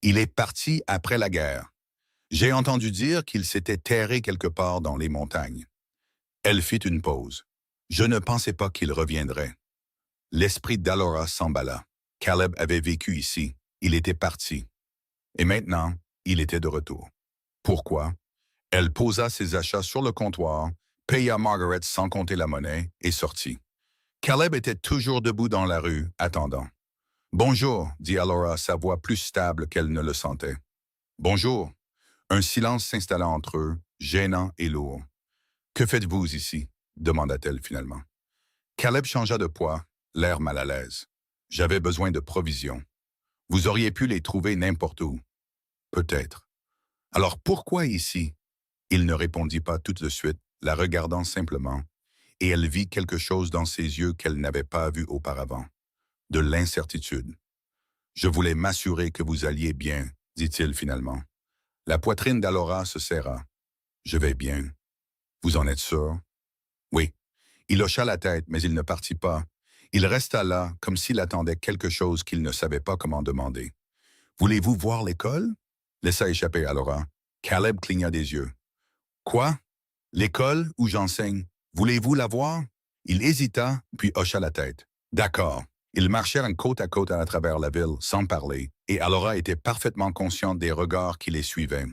Il est parti après la guerre. J'ai entendu dire qu'il s'était terré quelque part dans les montagnes. Elle fit une pause. Je ne pensais pas qu'il reviendrait. L'esprit d'Alora s'emballa. Caleb avait vécu ici. Il était parti. Et maintenant, il était de retour. Pourquoi? Elle posa ses achats sur le comptoir, paya Margaret sans compter la monnaie et sortit. Caleb était toujours debout dans la rue, attendant. « Bonjour, » dit Alora, sa voix plus stable qu'elle ne le sentait. « Bonjour. » Un silence s'installa entre eux, gênant et lourd. « Que faites-vous ici? » demanda-t-elle finalement. Caleb changea de poids, l'air mal à l'aise. « J'avais besoin de provisions. Vous auriez pu les trouver n'importe où. »« Peut-être. »« Alors pourquoi ici? » Il ne répondit pas tout de suite, la regardant simplement, et elle vit quelque chose dans ses yeux qu'elle n'avait pas vu auparavant. De l'incertitude. « Je voulais m'assurer que vous alliez bien, » dit-il finalement. La poitrine d'Alora se serra. « Je vais bien. Vous en êtes sûr? » « Oui. » Il hocha la tête, mais il ne partit pas. Il resta là, comme s'il attendait quelque chose qu'il ne savait pas comment demander. « Voulez-vous voir l'école? » laissa échapper Alora. Caleb cligna des yeux. « Quoi? L'école où j'enseigne? Voulez-vous la voir? » Il hésita, puis hocha la tête. « D'accord. » Ils marchèrent côte à côte à travers la ville, sans parler, et Alora était parfaitement consciente des regards qui les suivaient.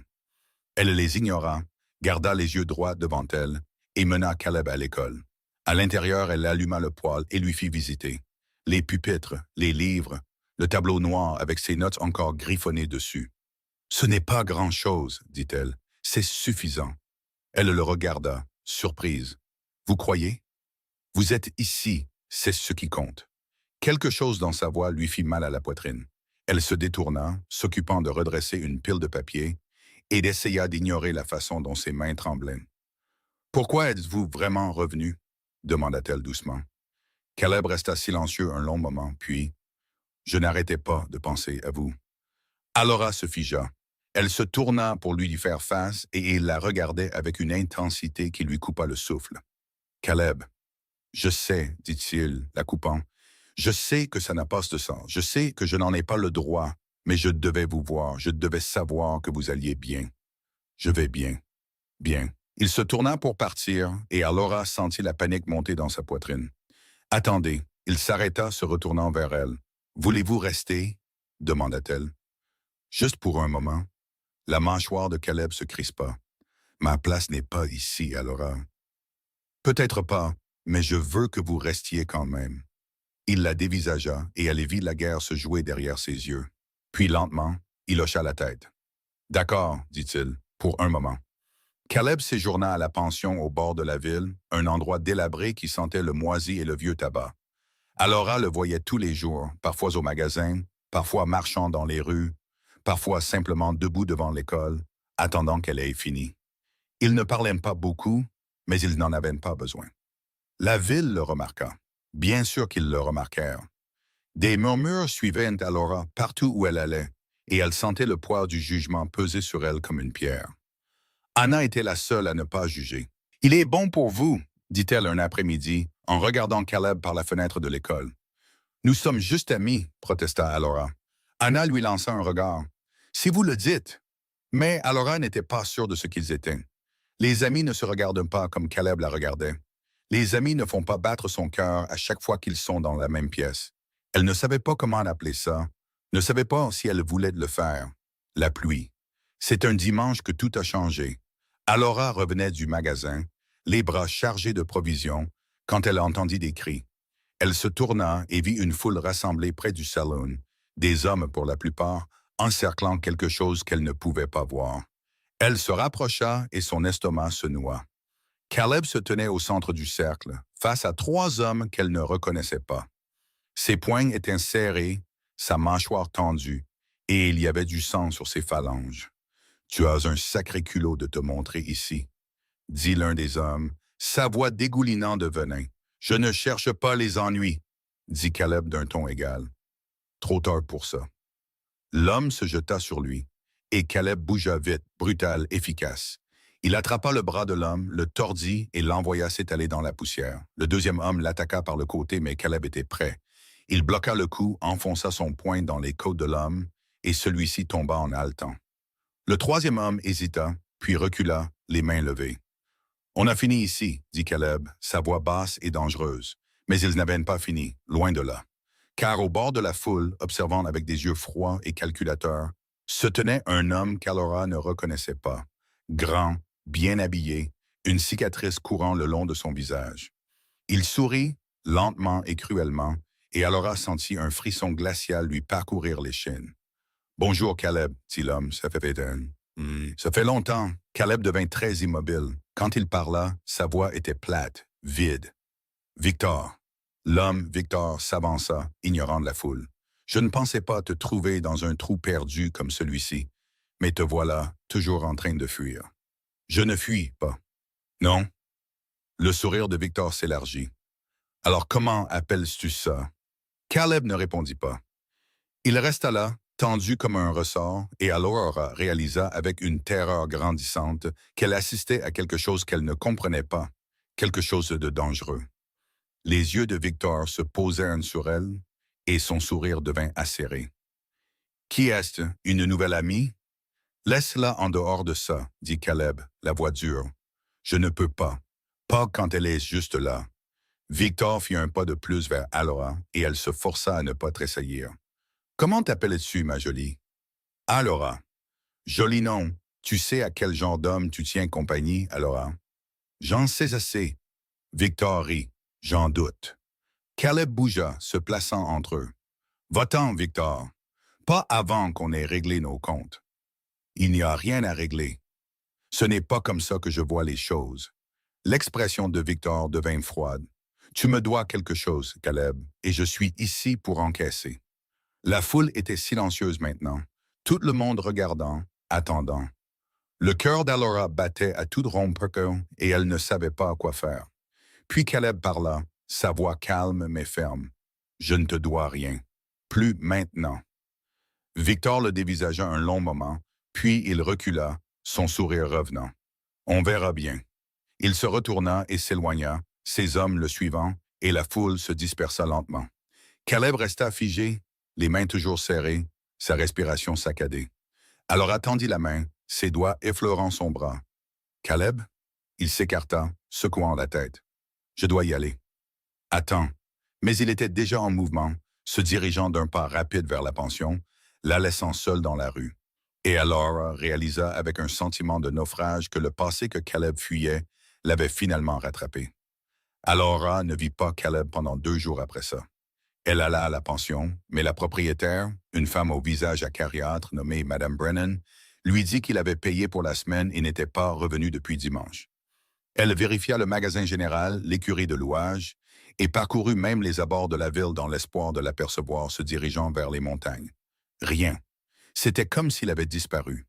Elle les ignora, garda les yeux droits devant elle, et mena Caleb à l'école. À l'intérieur, elle alluma le poêle et lui fit visiter. Les pupitres, les livres, le tableau noir avec ses notes encore griffonnées dessus. « Ce n'est pas grand-chose, » dit-elle. « C'est suffisant. » Elle le regarda, surprise. « Vous croyez? Vous êtes ici, c'est ce qui compte. » Quelque chose dans sa voix lui fit mal à la poitrine. Elle se détourna, s'occupant de redresser une pile de papier, et essaya d'ignorer la façon dont ses mains tremblaient. « Pourquoi êtes-vous vraiment revenu? » demanda-t-elle doucement. Caleb resta silencieux un long moment, puis « Je n'arrêtais pas de penser à vous. » Alora se figea. Elle se tourna pour lui faire face et il la regardait avec une intensité qui lui coupa le souffle. « Caleb, je sais, dit-il, la coupant, je sais que ça n'a pas de sens, je sais que je n'en ai pas le droit, mais je devais vous voir, je devais savoir que vous alliez bien. Je vais bien. Bien. Il se tourna pour partir et Alora sentit la panique monter dans sa poitrine. Attendez. Il s'arrêta, se retournant vers elle. Voulez-vous rester? Demanda-t-elle. Juste pour un moment. La mâchoire de Caleb se crispa. Ma place n'est pas ici, Alora. Peut-être pas, mais je veux que vous restiez quand même. Il la dévisagea et elle vit la guerre se jouer derrière ses yeux. Puis lentement, il hocha la tête. D'accord, dit-il, pour un moment. Caleb séjourna à la pension au bord de la ville, un endroit délabré qui sentait le moisi et le vieux tabac. Alora le voyait tous les jours, parfois au magasin, parfois marchant dans les rues, parfois simplement debout devant l'école, attendant qu'elle ait fini. Il ne parlait pas beaucoup, mais il n'en avait pas besoin. La ville le remarqua. Bien sûr qu'ils le remarquèrent. Des murmures suivaient Alora partout où elle allait, et elle sentait le poids du jugement peser sur elle comme une pierre. Anna était la seule à ne pas juger. « Il est bon pour vous, dit-elle un après-midi, en regardant Caleb par la fenêtre de l'école. « Nous sommes juste amis, protesta Alora. Anna lui lança un regard. « Si vous le dites. » Mais Alora n'était pas sûre de ce qu'ils étaient. Les amis ne se regardent pas comme Caleb la regardait. Les amis ne font pas battre son cœur à chaque fois qu'ils sont dans la même pièce. Elle ne savait pas comment appeler ça, ne savait pas si elle voulait le faire. La pluie. C'est un dimanche que tout a changé. Alora revenait du magasin, les bras chargés de provisions, quand elle entendit des cris. Elle se tourna et vit une foule rassemblée près du saloon, des hommes pour la plupart, encerclant quelque chose qu'elle ne pouvait pas voir. Elle se rapprocha et son estomac se noua. Caleb se tenait au centre du cercle, face à 3 hommes qu'elle ne reconnaissait pas. Ses poings étaient serrés, sa mâchoire tendue, et il y avait du sang sur ses phalanges. « Tu as un sacré culot de te montrer ici, » dit l'un des hommes, sa voix dégoulinant de venin. « Je ne cherche pas les ennuis, » dit Caleb d'un ton égal. Trop tard pour ça. L'homme se jeta sur lui, et Caleb bougea vite, brutal, efficace. Il attrapa le bras de l'homme, le tordit et l'envoya s'étaler dans la poussière. Le deuxième homme l'attaqua par le côté, mais Caleb était prêt. Il bloqua le coup, enfonça son poing dans les côtes de l'homme, et celui-ci tomba en haletant. Le troisième homme hésita, puis recula, les mains levées. « On a fini ici, » dit Caleb, sa voix basse et dangereuse. Mais ils n'avaient pas fini, loin de là. Car au bord de la foule, observant avec des yeux froids et calculateurs, se tenait un homme qu'Alora ne reconnaissait pas. Grand, bien habillé, une cicatrice courant le long de son visage. Il sourit, lentement et cruellement, et Alora sentit un frisson glacial lui parcourir l'échine. « Bonjour, Caleb, » dit l'homme, ça fait Ça fait longtemps. Caleb devint très immobile. Quand il parla, sa voix était plate, vide. « Victor. » L'homme, Victor, s'avança, ignorant de la foule. « Je ne pensais pas te trouver dans un trou perdu comme celui-ci, mais te voilà, toujours en train de fuir. »« Je ne fuis pas. »« Non. » Le sourire de Victor s'élargit. « Alors comment appelles-tu ça? » Caleb ne répondit pas. Il resta là, tendu comme un ressort, et Alora réalisa avec une terreur grandissante qu'elle assistait à quelque chose qu'elle ne comprenait pas, quelque chose de dangereux. Les yeux de Victor se posèrent sur elle, et son sourire devint acéré. « Qui est-ce? Une nouvelle amie? »« Laisse-la en dehors de ça, » dit Caleb, la voix dure. « Je ne peux pas. Pas quand elle est juste là. » Victor fit un pas de plus vers Alora, et elle se força à ne pas tressaillir. « Comment t'appelles-tu, ma jolie? »« Alora. »« Joli nom. Tu sais à quel genre d'homme tu tiens compagnie, Alora? »« J'en sais assez. » Victor rit. « J'en doute. » Caleb bougea, se plaçant entre eux. « Va-t'en, Victor. Pas avant qu'on ait réglé nos comptes. » « Il n'y a rien à régler. Ce n'est pas comme ça que je vois les choses. » L'expression de Victor devint froide. « Tu me dois quelque chose, Caleb, et je suis ici pour encaisser. » La foule était silencieuse maintenant, tout le monde regardant, attendant. Le cœur d'Alora battait à toute rompre et elle ne savait pas quoi faire. Puis Caleb parla, sa voix calme mais ferme. « Je ne te dois rien. Plus maintenant. » Victor le dévisagea un long moment, puis il recula, son sourire revenant. « On verra bien. » Il se retourna et s'éloigna, ses hommes le suivant, et la foule se dispersa lentement. Caleb resta figé, les mains toujours serrées, sa respiration saccadée. Alors tendit la main, ses doigts effleurant son bras. Caleb? Il s'écarta, secouant la tête. Je dois y aller. Attends. Mais il était déjà en mouvement, se dirigeant d'un pas rapide vers la pension, la laissant seule dans la rue. Et alors réalisa avec un sentiment de naufrage que le passé que Caleb fuyait l'avait finalement rattrapé. Alora ne vit pas Caleb pendant 2 jours après ça. Elle alla à la pension, mais la propriétaire, une femme au visage acariâtre nommée Madame Brennan, lui dit qu'il avait payé pour la semaine et n'était pas revenu depuis dimanche. Elle vérifia le magasin général, l'écurie de louage, et parcourut même les abords de la ville dans l'espoir de l'apercevoir se dirigeant vers les montagnes. Rien. C'était comme s'il avait disparu.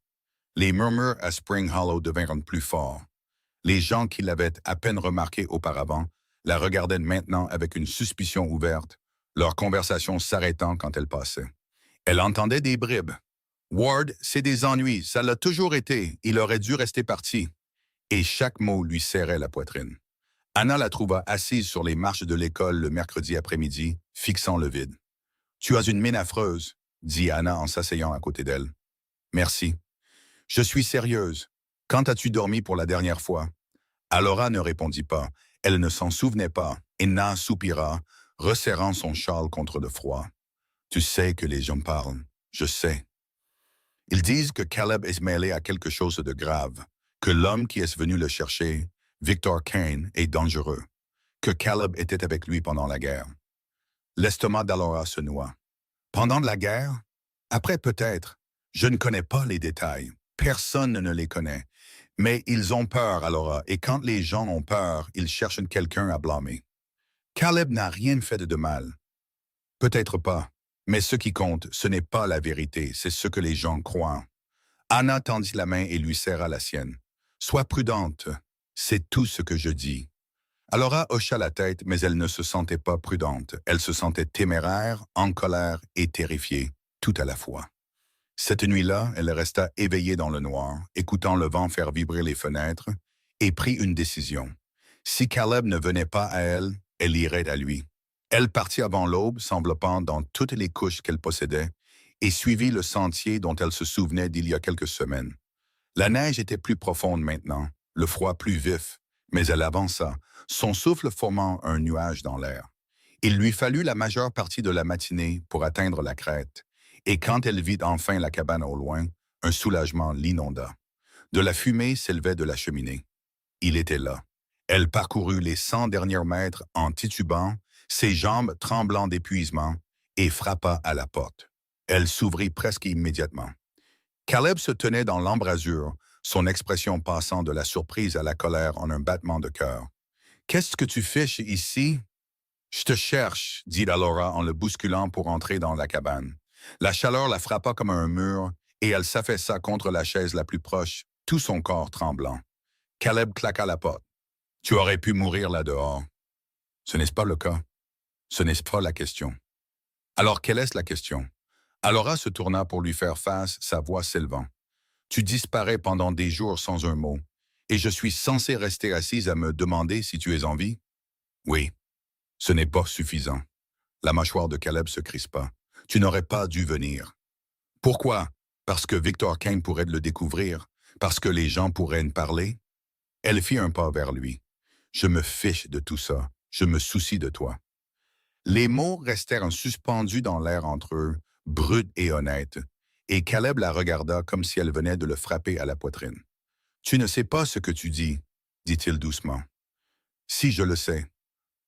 Les murmures à Spring Hollow devinrent plus forts. Les gens qui l'avaient à peine remarqué auparavant la regardaient maintenant avec une suspicion ouverte, leur conversation s'arrêtant quand elle passait. Elle entendait des bribes. « Ward, c'est des ennuis, ça l'a toujours été, il aurait dû rester parti. » Et chaque mot lui serrait la poitrine. Anna la trouva assise sur les marches de l'école le mercredi après-midi, fixant le vide. « Tu as une mine affreuse, » dit Anna en s'asseyant à côté d'elle. « Merci. Je suis sérieuse. Quand as-tu dormi pour la dernière fois? » Alora ne répondit pas. Elle ne s'en souvenait pas, et Na soupira, resserrant son châle contre le froid. « Tu sais que les gens parlent. Je sais. Ils disent que Caleb est mêlé à quelque chose de grave, que l'homme qui est venu le chercher, Victor Kane, est dangereux, que Caleb était avec lui pendant la guerre. » L'estomac d'Alora se noua. « Pendant la guerre? Après peut-être. Je ne connais pas les détails. Personne ne les connaît. Mais ils ont peur, Alora, et quand les gens ont peur, ils cherchent quelqu'un à blâmer. Caleb n'a rien fait de mal. Peut-être pas. Mais ce qui compte, ce n'est pas la vérité, c'est ce que les gens croient. » Anna tendit la main et lui serra la sienne. « Sois prudente. C'est tout ce que je dis. » Alora hocha la tête, mais elle ne se sentait pas prudente. Elle se sentait téméraire, en colère et terrifiée, tout à la fois. Cette nuit-là, elle resta éveillée dans le noir, écoutant le vent faire vibrer les fenêtres, et prit une décision. Si Caleb ne venait pas à elle, elle irait à lui. Elle partit avant l'aube, s'enveloppant dans toutes les couches qu'elle possédait, et suivit le sentier dont elle se souvenait d'il y a quelques semaines. La neige était plus profonde maintenant, le froid plus vif, mais elle avança, son souffle formant un nuage dans l'air. Il lui fallut la majeure partie de la matinée pour atteindre la crête, et quand elle vit enfin la cabane au loin, un soulagement l'inonda. De la fumée s'élevait de la cheminée. Il était là. Elle parcourut les 100 derniers mètres en titubant, ses jambes tremblant d'épuisement, et frappa à la porte. Elle s'ouvrit presque immédiatement. Caleb se tenait dans l'embrasure, son expression passant de la surprise à la colère en un battement de cœur. « Qu'est-ce que tu fais ici? »« Je te cherche, » dit Alora en le bousculant pour entrer dans la cabane. La chaleur la frappa comme un mur, et elle s'affaissa contre la chaise la plus proche, tout son corps tremblant. Caleb claqua la porte. « Tu aurais pu mourir là-dehors. » « Ce n'est pas le cas. Ce n'est pas la question. » « Alors quelle est la question? » Alora se tourna pour lui faire face, sa voix s'élevant. « Tu disparais pendant des jours sans un mot, et je suis censé rester assise à me demander si tu es en vie? »« Oui. Ce n'est pas suffisant. » La mâchoire de Caleb se crispa. « Tu n'aurais pas dû venir. »« Pourquoi? Parce que Victor Kane pourrait le découvrir? Parce que les gens pourraient en parler? » Elle fit un pas vers lui. « Je me fiche de tout ça. Je me soucie de toi. » Les mots restèrent suspendus dans l'air entre eux, bruts et honnêtes, et Caleb la regarda comme si elle venait de le frapper à la poitrine. « Tu ne sais pas ce que tu dis, » dit-il doucement. « Si, je le sais. »«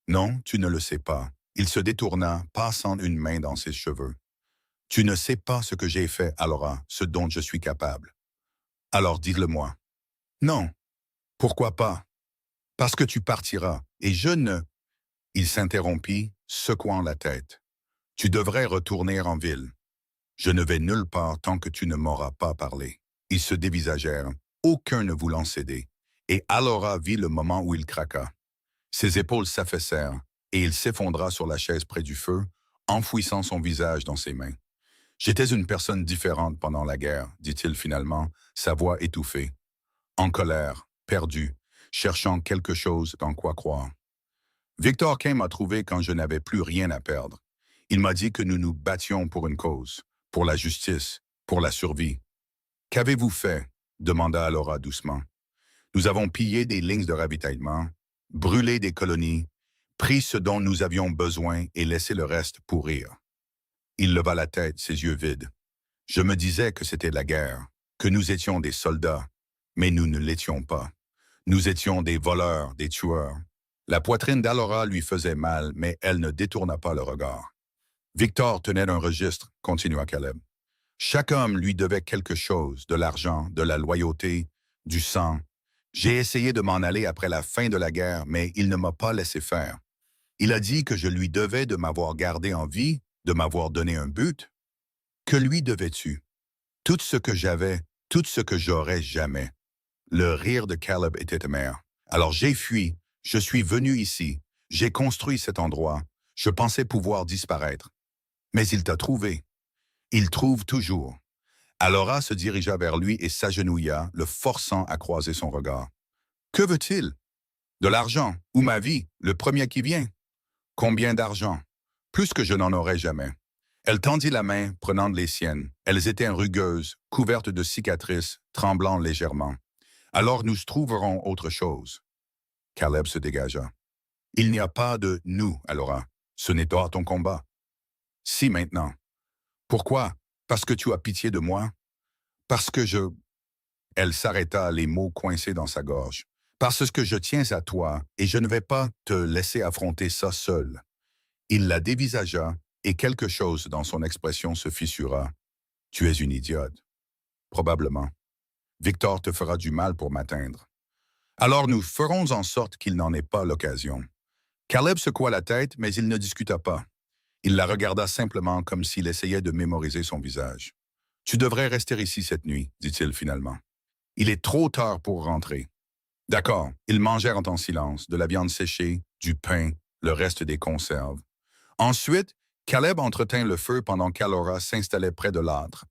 Non, tu ne le sais pas. » Il se détourna, passant une main dans ses cheveux. « Tu ne sais pas ce que j'ai fait, Alora, ce dont je suis capable. »« Alors dis-le-moi. »« Non. »« Pourquoi pas? »« Parce que tu partiras, et je ne... » Il s'interrompit, secouant la tête. « Tu devrais retourner en ville. »« Je ne vais nulle part tant que tu ne m'auras pas parlé. » Ils se dévisagèrent, aucun ne voulant céder, et Alora vit le moment où il craqua. Ses épaules s'affaissèrent, et il s'effondra sur la chaise près du feu, enfouissant son visage dans ses mains. « J'étais une personne différente pendant la guerre, » dit-il finalement, sa voix étouffée. En colère, perdu, cherchant quelque chose dans quoi croire. Victor Kane m'a trouvé quand je n'avais plus rien à perdre. Il m'a dit que nous nous battions pour une cause, pour la justice, pour la survie. Qu'avez-vous fait? demanda Alora doucement. Nous avons pillé des lignes de ravitaillement, brûlé des colonies, pris ce dont nous avions besoin et laissé le reste pourrir. Il leva la tête, ses yeux vides. Je me disais que c'était la guerre, que nous étions des soldats, mais nous ne l'étions pas. Nous étions des voleurs, des tueurs. La poitrine d'Alora lui faisait mal, mais elle ne détourna pas le regard. Victor tenait un registre, continua Caleb. Chaque homme lui devait quelque chose, de l'argent, de la loyauté, du sang. J'ai essayé de m'en aller après la fin de la guerre, mais il ne m'a pas laissé faire. Il a dit que je lui devais de m'avoir gardé en vie, de m'avoir donné un but. Que lui devais-tu? Tout ce que j'avais, tout ce que j'aurais jamais. Le rire de Caleb était amer. Alors j'ai fui, je suis venu ici, j'ai construit cet endroit, je pensais pouvoir disparaître. Mais il t'a trouvé. Il trouve toujours. Alora se dirigea vers lui et s'agenouilla, le forçant à croiser son regard. Que veut-il? De l'argent, ou ma vie, le premier qui vient. Combien d'argent? Plus que je n'en aurai jamais. Elle tendit la main, prenant les siennes. Elles étaient rugueuses, couvertes de cicatrices, tremblant légèrement. Alors nous trouverons autre chose. Caleb se dégagea. Il n'y a pas de « nous », Alora. Ce n'est pas ton combat. Si maintenant. Pourquoi? Parce que tu as pitié de moi? Parce que je... Elle s'arrêta, les mots coincés dans sa gorge. Parce que je tiens à toi et je ne vais pas te laisser affronter ça seul. Il la dévisagea et quelque chose dans son expression se fissura. Tu es une idiote. Probablement. Victor te fera du mal pour m'atteindre. Alors nous ferons en sorte qu'il n'en ait pas l'occasion. Caleb secoua la tête, mais il ne discuta pas. Il la regarda simplement comme s'il essayait de mémoriser son visage. « Tu devrais rester ici cette nuit, dit-il finalement. Il est trop tard pour rentrer. » D'accord, ils mangèrent en silence, de la viande séchée, du pain, le reste des conserves. Ensuite, Caleb entretint le feu pendant qu'Alora s'installait près de l'âtre,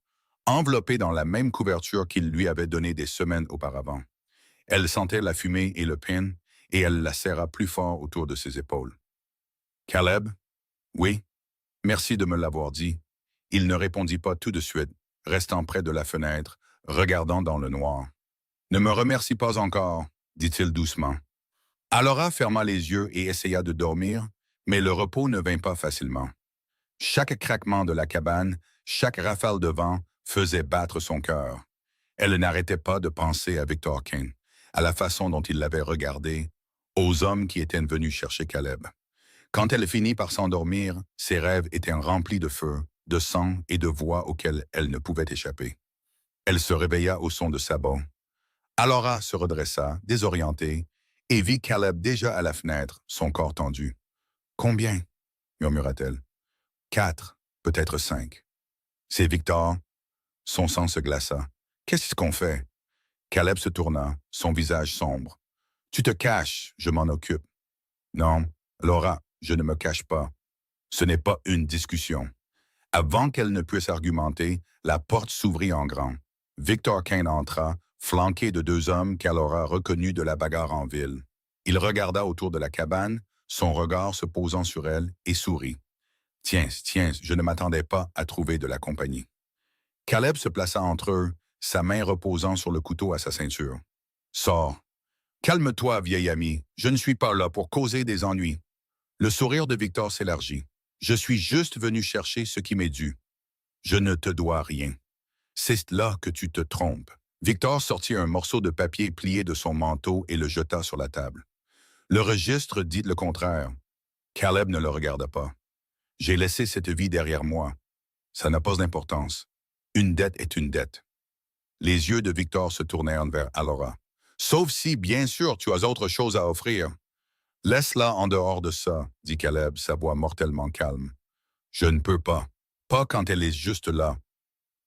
enveloppée dans la même couverture qu'il lui avait donnée des semaines auparavant. Elle sentait la fumée et le pin, et elle la serra plus fort autour de ses épaules. « Caleb? Oui. Merci de me l'avoir dit. » Il ne répondit pas tout de suite, restant près de la fenêtre, regardant dans le noir. « Ne me remercie pas encore, » dit-il doucement. Alora ferma les yeux et essaya de dormir, mais le repos ne vint pas facilement. Chaque craquement de la cabane, chaque rafale de vent faisait battre son cœur. Elle n'arrêtait pas de penser à Victor Kane, à la façon dont il l'avait regardé, aux hommes qui étaient venus chercher Caleb. Quand elle finit par s'endormir, ses rêves étaient remplis de feu, de sang et de voix auxquelles elle ne pouvait échapper. Elle se réveilla au son de sabots. Alora se redressa, désorientée, et vit Caleb déjà à la fenêtre, son corps tendu. « Combien? » murmura-t-elle. « 4, peut-être 5. »« C'est Victor. » Son sang se glaça. « Qu'est-ce qu'on fait? » Caleb se tourna, son visage sombre. « Tu te caches, je m'en occupe. »« Non, Laura, je ne me cache pas. Ce n'est pas une discussion. » Avant qu'elle ne puisse argumenter, la porte s'ouvrit en grand. Victor Kane entra, flanqué de 2 hommes qu'Alora reconnut de la bagarre en ville. Il regarda autour de la cabane, son regard se posant sur elle, et sourit. « Tiens, je ne m'attendais pas à trouver de la compagnie. » Caleb se plaça entre eux, sa main reposant sur le couteau à sa ceinture. « Sors. Calme-toi, vieil ami, je ne suis pas là pour causer des ennuis. » Le sourire de Victor s'élargit. « Je suis juste venu chercher ce qui m'est dû. Je ne te dois rien. » C'est là que tu te trompes. Victor sortit un morceau de papier plié de son manteau et le jeta sur la table. Le registre dit le contraire. Caleb ne le regarda pas. « J'ai laissé cette vie derrière moi. Ça n'a pas d'importance. Une dette est une dette. » Les yeux de Victor se tournèrent vers Alora. « Sauf si, bien sûr, tu as autre chose à offrir. »« Laisse-la en dehors de ça, » dit Caleb, sa voix mortellement calme. « Je ne peux pas. Pas quand elle est juste là. »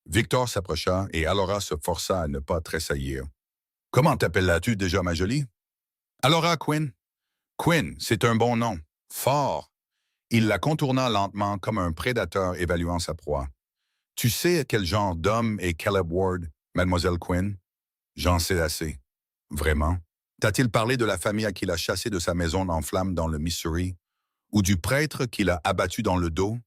Victor s'approcha et Alora se força à ne pas tressaillir. « Comment t'appelles-tu déjà, ma jolie? »« Alora Quinn. »« Quinn, c'est un bon nom. Fort. » Il la contourna lentement comme un prédateur évaluant sa proie. « Tu sais quel genre d'homme est Caleb Ward, mademoiselle Quinn? »« J'en sais assez. »« Vraiment? T'a-t-il parlé de la famille à qui l'a chassé de sa maison en flammes dans le Missouri? Ou du prêtre qui l'a abattu dans le dos? »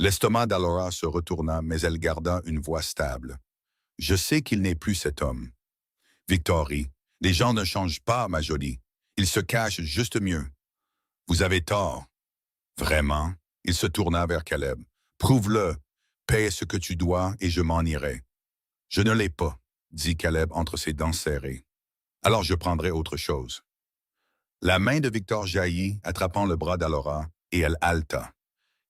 L'estomac d'Alora se retourna, mais elle garda une voix stable. « Je sais qu'il n'est plus cet homme. Victor rit. Les gens ne changent pas, ma jolie. Ils se cachent juste mieux. Vous avez tort. Vraiment? Il se tourna vers Caleb. Prouve-le. Paie ce que tu dois et je m'en irai. Je ne l'ai pas, dit Caleb entre ses dents serrées. Alors je prendrai autre chose. La main de Victor jaillit, attrapant le bras d'Alora, et elle haleta.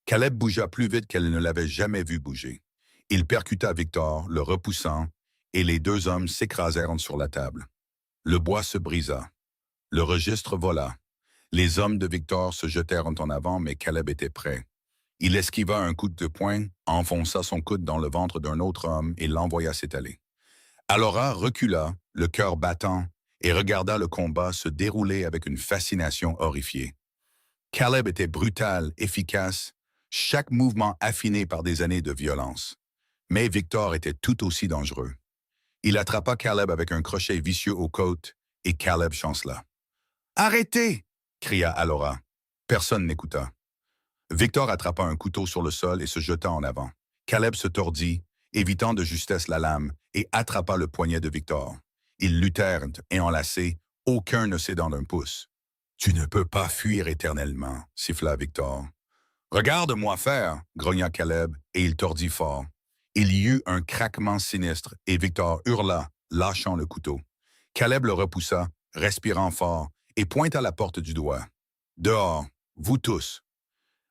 Caleb bougea plus vite qu'elle ne l'avait jamais vu bouger. Il percuta Victor, le repoussant, et les deux hommes s'écrasèrent sur la table. Le bois se brisa. Le registre vola. Les hommes de Victor se jetèrent en avant, mais Caleb était prêt. Il esquiva un coup de poing, enfonça son coude dans le ventre d'un autre homme et l'envoya s'étaler. Alora recula, le cœur battant, et regarda le combat se dérouler avec une fascination horrifiée. Caleb était brutal, efficace, chaque mouvement affiné par des années de violence. Mais Victor était tout aussi dangereux. Il attrapa Caleb avec un crochet vicieux aux côtes, et Caleb chancela. « Arrêtez !» cria Alora. Personne n'écouta. Victor attrapa un couteau sur le sol et se jeta en avant. Caleb se tordit, évitant de justesse la lame, et attrapa le poignet de Victor. Ils luttèrent, et enlacés, aucun ne cédant d'un pouce. « Tu ne peux pas fuir éternellement, » siffla Victor. « Regarde-moi faire, » grogna Caleb, et il tordit fort. Il y eut un craquement sinistre, et Victor hurla, lâchant le couteau. Caleb le repoussa, respirant fort, et pointa la porte du doigt. « Dehors, vous tous !»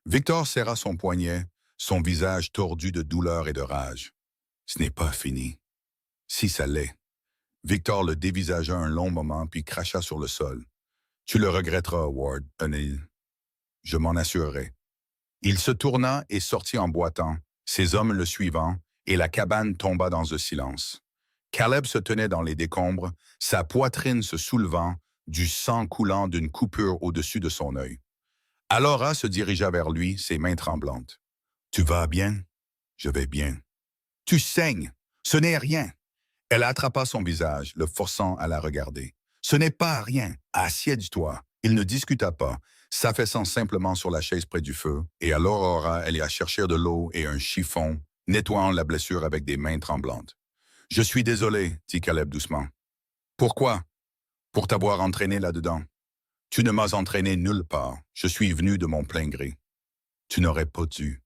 Victor serra son poignet, son visage tordu de douleur et de rage. « Ce n'est pas fini. » « Si ça l'est. » Victor le dévisagea un long moment, puis cracha sur le sol. « Tu le regretteras, Ward, O'Neill. Je m'en assurerai. » Il se tourna et sortit en boitant, ses hommes le suivant, et la cabane tomba dans le silence. Caleb se tenait dans les décombres, sa poitrine se soulevant, du sang coulant d'une coupure au-dessus de son œil. Alora se dirigea vers lui, ses mains tremblantes. « Tu vas bien? »« Je vais bien. »« Tu saignes. Ce n'est rien. » Elle attrapa son visage, le forçant à la regarder. « Ce n'est pas rien. Assieds-toi. » Il ne discuta pas, s'affaissant simplement sur la chaise près du feu, et à l'aurora, elle ira chercher de l'eau et un chiffon, nettoyant la blessure avec des mains tremblantes. « Je suis désolé, » dit Caleb doucement. « Pourquoi? »« Pour t'avoir entraîné là-dedans. »« Tu ne m'as entraîné nulle part. Je suis venu de mon plein gré. »« Tu n'aurais pas dû. »«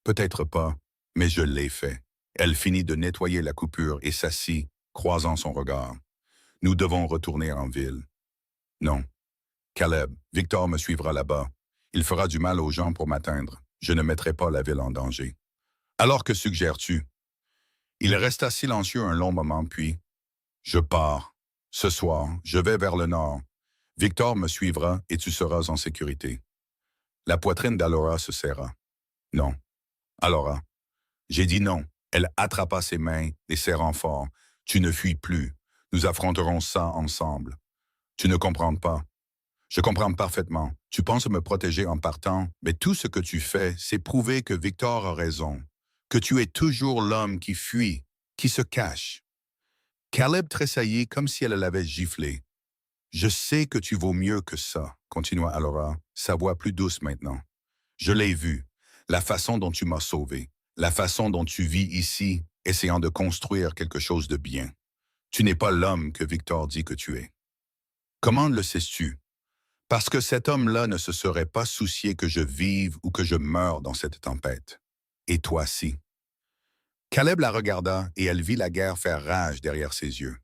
Peut-être pas, mais je l'ai fait. » Elle finit de nettoyer la coupure et s'assit, croisant son regard. « Nous devons retourner en ville. »« Non. »« Caleb, Victor me suivra là-bas. Il fera du mal aux gens pour m'atteindre. Je ne mettrai pas la ville en danger. »« Alors que suggères-tu? » Il resta silencieux un long moment, puis « Je pars. Ce soir, je vais vers le nord. Victor me suivra et tu seras en sécurité. » La poitrine d'Alora se serra. « Non. »« Alora. » J'ai dit non. Elle attrapa ses mains, les serrant fort. « Tu ne fuis plus. Nous affronterons ça ensemble. »« Tu ne comprends pas. »« Je comprends parfaitement. Tu penses me protéger en partant, mais tout ce que tu fais, c'est prouver que Victor a raison, que tu es toujours l'homme qui fuit, qui se cache. » Caleb tressaillit comme si elle l'avait giflé. « Je sais que tu vaux mieux que ça, » continua Alora, sa voix plus douce maintenant. « Je l'ai vu, la façon dont tu m'as sauvé. La façon dont tu vis ici, essayant de construire quelque chose de bien. Tu n'es pas l'homme que Victor dit que tu es. Comment le sais-tu? Parce que cet homme-là ne se serait pas soucié que je vive ou que je meure dans cette tempête. Et toi si. » Caleb la regarda et elle vit la guerre faire rage derrière ses yeux.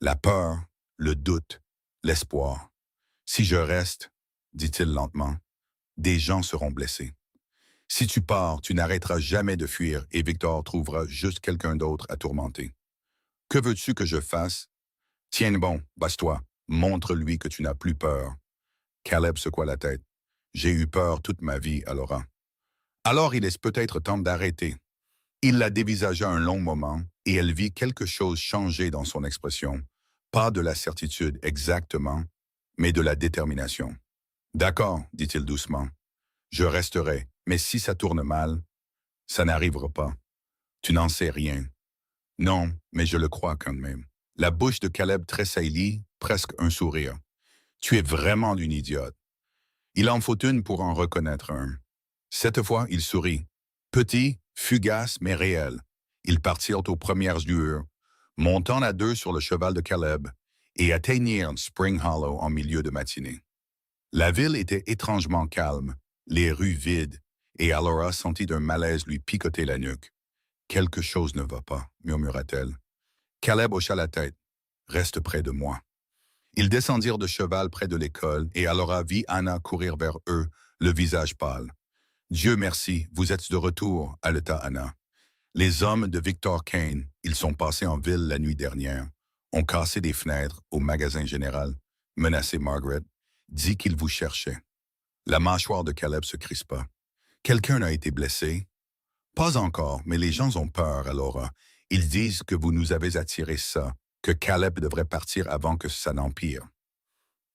La peur, le doute, l'espoir. « Si je reste, dit-il lentement, des gens seront blessés. Si tu pars, tu n'arrêteras jamais de fuir et Victor trouvera juste quelqu'un d'autre à tourmenter. Que veux-tu que je fasse? Tiens bon, basse-toi, montre-lui que tu n'as plus peur. » Caleb secoua la tête. « J'ai eu peur toute ma vie, Alora. » Alors il est peut-être temps d'arrêter. Il la dévisagea un long moment et elle vit quelque chose changer dans son expression. Pas de la certitude exactement, mais de la détermination. « D'accord, dit-il doucement. Je resterai. Mais si ça tourne mal, ça n'arrivera pas. Tu n'en sais rien. » « Non, mais je le crois quand même. » La bouche de Caleb tressaillit, presque un sourire. « Tu es vraiment une idiote. » Il en faut une pour en reconnaître un. Cette fois, il sourit. Petit, fugace, mais réel. Ils partirent aux premières lueurs, montant à deux sur le cheval de Caleb et atteignirent Spring Hollow en milieu de matinée. La ville était étrangement calme, les rues vides, et Alora sentit un malaise lui picoter la nuque. « Quelque chose ne va pas, » murmura-t-elle. Caleb hocha la tête. « Reste près de moi. » Ils descendirent de cheval près de l'école et Alora vit Anna courir vers eux, le visage pâle. « Dieu merci, vous êtes de retour, » haleta Anna. Les hommes de Victor Kane, ils sont passés en ville la nuit dernière, ont cassé des fenêtres au magasin général, menacé Margaret, dit qu'ils vous cherchaient. La mâchoire de Caleb se crispa. Quelqu'un a été blessé? Pas encore, mais les gens ont peur, Alora. Ils disent que vous nous avez attiré ça, que Caleb devrait partir avant que ça n'empire.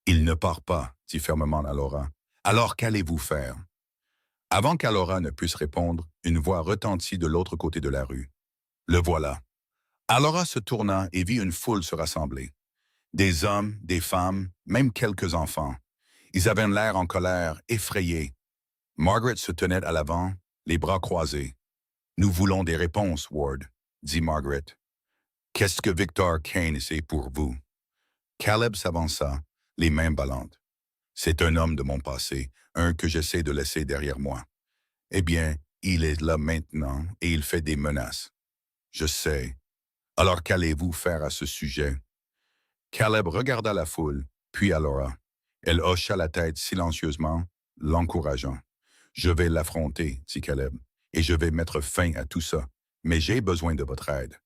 Il ne part pas, dit fermement Alora. Alors qu'allez-vous faire? Avant qu'Alora ne puisse répondre, une voix retentit de l'autre côté de la rue. Le voilà. Alora se tourna et vit une foule se rassembler. Des hommes, des femmes, même quelques enfants. Ils avaient l'air en colère, effrayés. Margaret se tenait à l'avant, les bras croisés. « Nous voulons des réponses, Ward, » dit Margaret. « Qu'est-ce que Victor Kane sait pour vous? » Caleb s'avança, les mains ballantes. « C'est un homme de mon passé, un que j'essaie de laisser derrière moi. Eh bien, il est là maintenant et il fait des menaces. Je sais. Alors qu'allez-vous faire à ce sujet? » Caleb regarda la foule, puis Alora. Elle hocha la tête silencieusement, l'encourageant. « Je vais l'affronter, » dit Caleb, « et je vais mettre fin à tout ça. Mais j'ai besoin de votre aide. »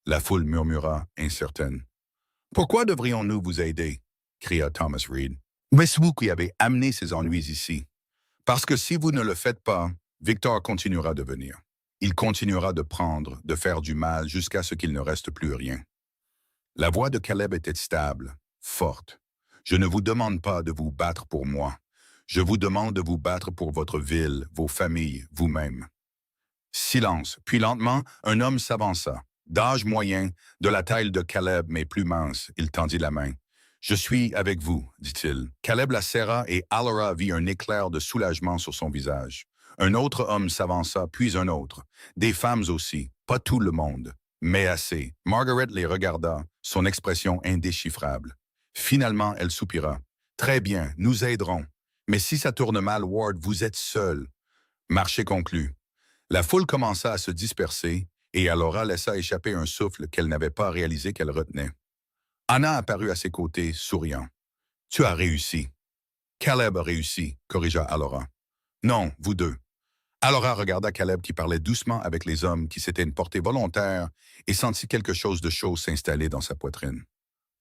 La foule murmura, incertaine. « Pourquoi devrions-nous vous aider? » cria Thomas Reed. « Est-ce vous qui avez amené ces ennuis ici? Parce que si vous ne le faites pas, Victor continuera de venir. Il continuera de prendre, de faire du mal jusqu'à ce qu'il ne reste plus rien. » La voix de Caleb était stable, forte. « Je ne vous demande pas de vous battre pour moi. Je vous demande de vous battre pour votre ville, vos familles, vous-même. » Silence, puis lentement, un homme s'avança. D'âge moyen, de la taille de Caleb, mais plus mince, il tendit la main. « Je suis avec vous, » dit-il. Caleb la serra et Alora vit un éclair de soulagement sur son visage. Un autre homme s'avança, puis un autre. Des femmes aussi, pas tout le monde, mais assez. Margaret les regarda, son expression indéchiffrable. Finalement, elle soupira. « Très bien, nous aiderons. Mais si ça tourne mal, Ward, vous êtes seul. » Marché conclu. La foule commença à se disperser et Alora laissa échapper un souffle qu'elle n'avait pas réalisé qu'elle retenait. Anna apparut à ses côtés, souriant. « Tu as réussi. »« Caleb a réussi, » corrigea Alora. « Non, vous deux. » Alora regarda Caleb qui parlait doucement avec les hommes qui s'étaient portés volontaires et sentit quelque chose de chaud s'installer dans sa poitrine.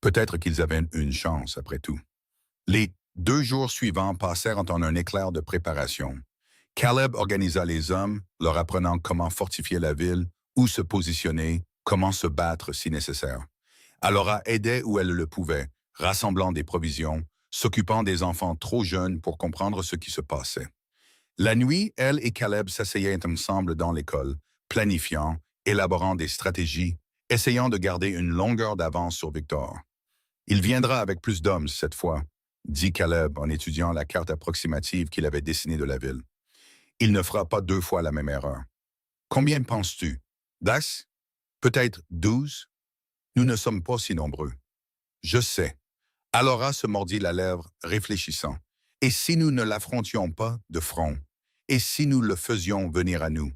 Peut-être qu'ils avaient une chance, après tout. Les 2 jours suivants passèrent en un éclair de préparation. Caleb organisa les hommes, leur apprenant comment fortifier la ville, où se positionner, comment se battre si nécessaire. Alora aidait où elle le pouvait, rassemblant des provisions, s'occupant des enfants trop jeunes pour comprendre ce qui se passait. La nuit, elle et Caleb s'asseyaient ensemble dans l'école, planifiant, élaborant des stratégies, essayant de garder une longueur d'avance sur Victor. « Il viendra avec plus d'hommes cette fois, » dit Caleb en étudiant la carte approximative qu'il avait dessinée de la ville. « Il ne fera pas 2 fois la même erreur. » « Combien penses-tu? 10? Peut-être 12? Nous ne sommes pas si nombreux. »« Je sais. » Alora se mordit la lèvre, réfléchissant. « Et si nous ne l'affrontions pas de front? Et si nous le faisions venir à nous? »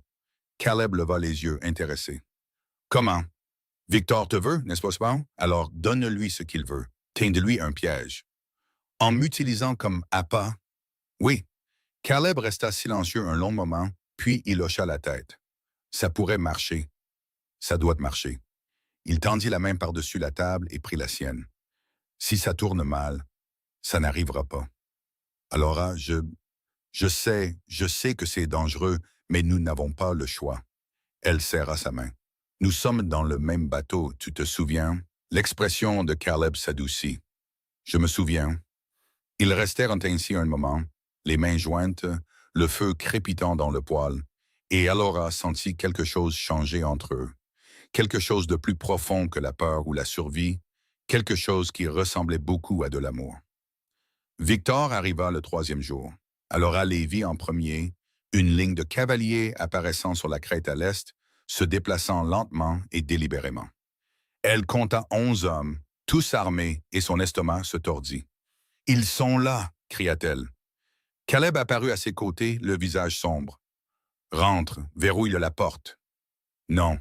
Caleb leva les yeux, intéressé. « Comment? Victor te veut, n'est-ce pas? Alors donne-lui ce qu'il veut. Tends-lui un piège. » « En m'utilisant comme appât? » « Oui. » Caleb resta silencieux un long moment, puis il hocha la tête. « Ça pourrait marcher. Ça doit marcher. » Il tendit la main par-dessus la table et prit la sienne. « Si ça tourne mal, ça n'arrivera pas. Alora, je sais que c'est dangereux, mais nous n'avons pas le choix. » Elle serra sa main. « Nous sommes dans le même bateau, tu te souviens? » L'expression de Caleb s'adoucit. « Je me souviens. » Ils restèrent ainsi un moment, les mains jointes, le feu crépitant dans le poêle, et Alora sentit quelque chose changer entre eux. Quelque chose de plus profond que la peur ou la survie, quelque chose qui ressemblait beaucoup à de l'amour. Victor arriva le 3e jour. Alora les vit en premier, une ligne de cavaliers apparaissant sur la crête à l'est, se déplaçant lentement et délibérément. Elle compta 11 hommes, tous armés, et son estomac se tordit. « Ils sont là !» cria-t-elle. Caleb apparut à ses côtés, le visage sombre. « Rentre, verrouille la porte. »« Non. »«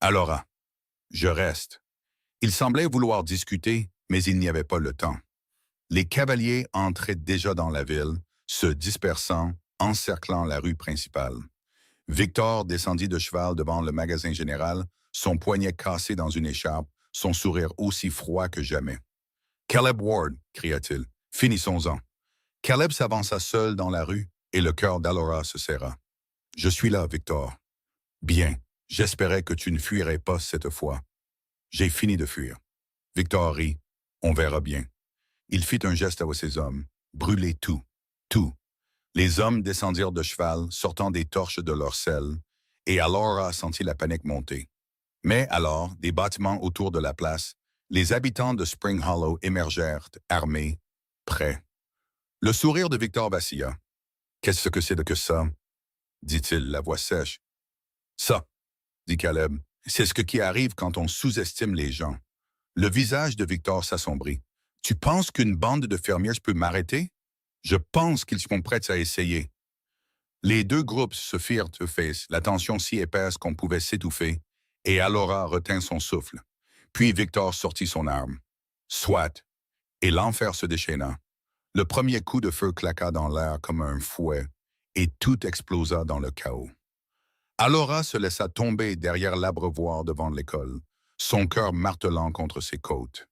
Alors, je reste. » Il semblait vouloir discuter, mais il n'y avait pas le temps. Les cavaliers entraient déjà dans la ville, se dispersant, encerclant la rue principale. Victor descendit de cheval devant le magasin général, son poignet cassé dans une écharpe, son sourire aussi froid que jamais. « Caleb Ward !» cria-t-il. « Finissons-en. » Caleb s'avança seul dans la rue et le cœur d'Alora se serra. « Je suis là, Victor. »« Bien, j'espérais que tu ne fuirais pas cette fois. »« J'ai fini de fuir. » Victor rit. « On verra bien. » Il fit un geste à ses hommes. « Brûlez tout. Tout. » Les hommes descendirent de cheval, sortant des torches de leurs selles, et Alora sentit la panique monter. Mais alors, des bâtiments autour de la place, les habitants de Spring Hollow émergèrent, armés, prêts. Le sourire de Victor vacilla. « Qu'est-ce que c'est que ça? » dit-il, la voix sèche. « Ça, » dit Caleb, « c'est ce qui arrive quand on sous-estime les gens. » Le visage de Victor s'assombrit. « Tu penses qu'une bande de fermiers peut m'arrêter? Je pense qu'ils sont prêts à essayer. » Les deux groupes se firent face, la tension si épaisse qu'on pouvait s'étouffer, et Alora retint son souffle. Puis Victor sortit son arme. Soit, et l'enfer se déchaîna. Le premier coup de feu claqua dans l'air comme un fouet, et tout explosa dans le chaos. Alora se laissa tomber derrière l'abreuvoir devant l'école, son cœur martelant contre ses côtes.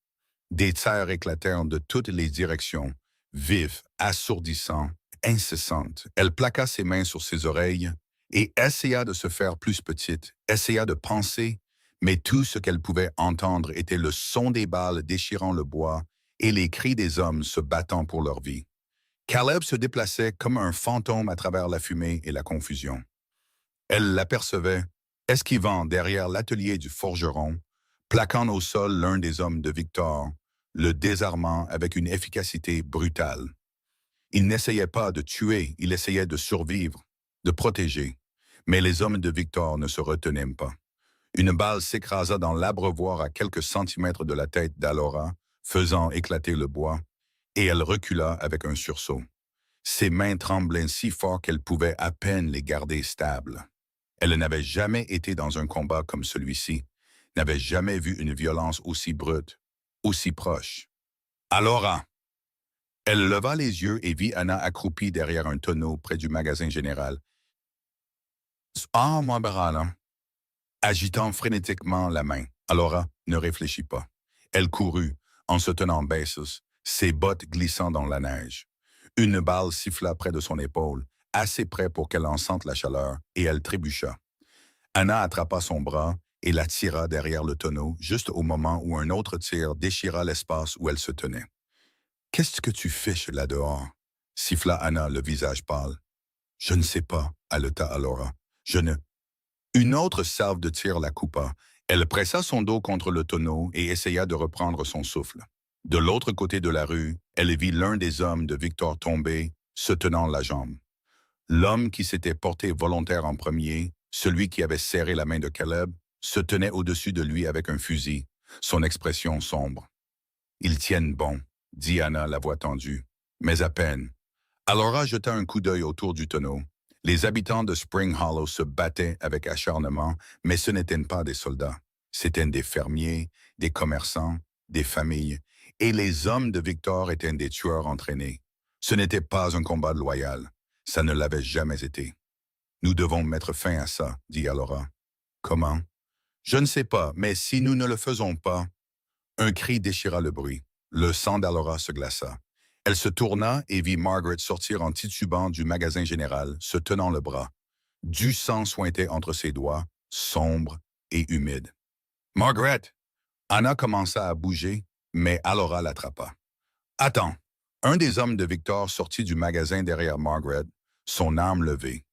Des tirs éclatèrent de toutes les directions, vifs, assourdissants, incessantes. Elle plaqua ses mains sur ses oreilles et essaya de se faire plus petite, essaya de penser, mais tout ce qu'elle pouvait entendre était le son des balles déchirant le bois et les cris des hommes se battant pour leur vie. Caleb se déplaçait comme un fantôme à travers la fumée et la confusion. Elle l'apercevait, esquivant derrière l'atelier du forgeron, plaquant au sol l'un des hommes de Victor, le désarmant avec une efficacité brutale. Il n'essayait pas de tuer, il essayait de survivre, de protéger. Mais les hommes de Victor ne se retenaient pas. Une balle s'écrasa dans l'abreuvoir à quelques centimètres de la tête d'Alora, faisant éclater le bois, et elle recula avec un sursaut. Ses mains tremblaient si fort qu'elle pouvait à peine les garder stables. Elle n'avait jamais été dans un combat comme celui-ci, n'avait jamais vu une violence aussi brute, aussi proche. Alora! Elle leva les yeux et vit Anna accroupie derrière un tonneau près du magasin général. Ah, moi, Barala! Agitant frénétiquement la main, Alora ne réfléchit pas. Elle courut, en se tenant baisse, ses bottes glissant dans la neige. Une balle siffla près de son épaule, assez près pour qu'elle en sente la chaleur, et elle trébucha. Anna attrapa son bras et la tira derrière le tonneau, juste au moment où un autre tir déchira l'espace où elle se tenait. « Qu'est-ce que tu fiches là-dehors » siffla Anna, le visage pâle. « Je ne sais pas, » haleta Alora. « Je ne... » Une autre salve de tir la coupa. Elle pressa son dos contre le tonneau et essaya de reprendre son souffle. De l'autre côté de la rue, elle vit l'un des hommes de Victor tomber, se tenant la jambe. L'homme qui s'était porté volontaire en premier, celui qui avait serré la main de Caleb, se tenait au-dessus de lui avec un fusil, son expression sombre. « Ils tiennent bon », dit Anna, la voix tendue, mais à peine. Alora jeta un coup d'œil autour du tonneau. Les habitants de Spring Hollow se battaient avec acharnement, mais ce n'étaient pas des soldats. C'étaient des fermiers, des commerçants, des familles, et les hommes de Victor étaient des tueurs entraînés. Ce n'était pas un combat loyal. Ça ne l'avait jamais été. « Nous devons mettre fin à ça, » dit Alora. « Comment? »« Je ne sais pas, mais si nous ne le faisons pas... » Un cri déchira le bruit. Le sang d'Alora se glaça. Elle se tourna et vit Margaret sortir en titubant du magasin général, se tenant le bras. Du sang suintait entre ses doigts, sombre et humide. « Margaret! » Anna commença à bouger, mais Alora l'attrapa. « Attends! » Un des hommes de Victor sortit du magasin derrière Margaret, son arme levée.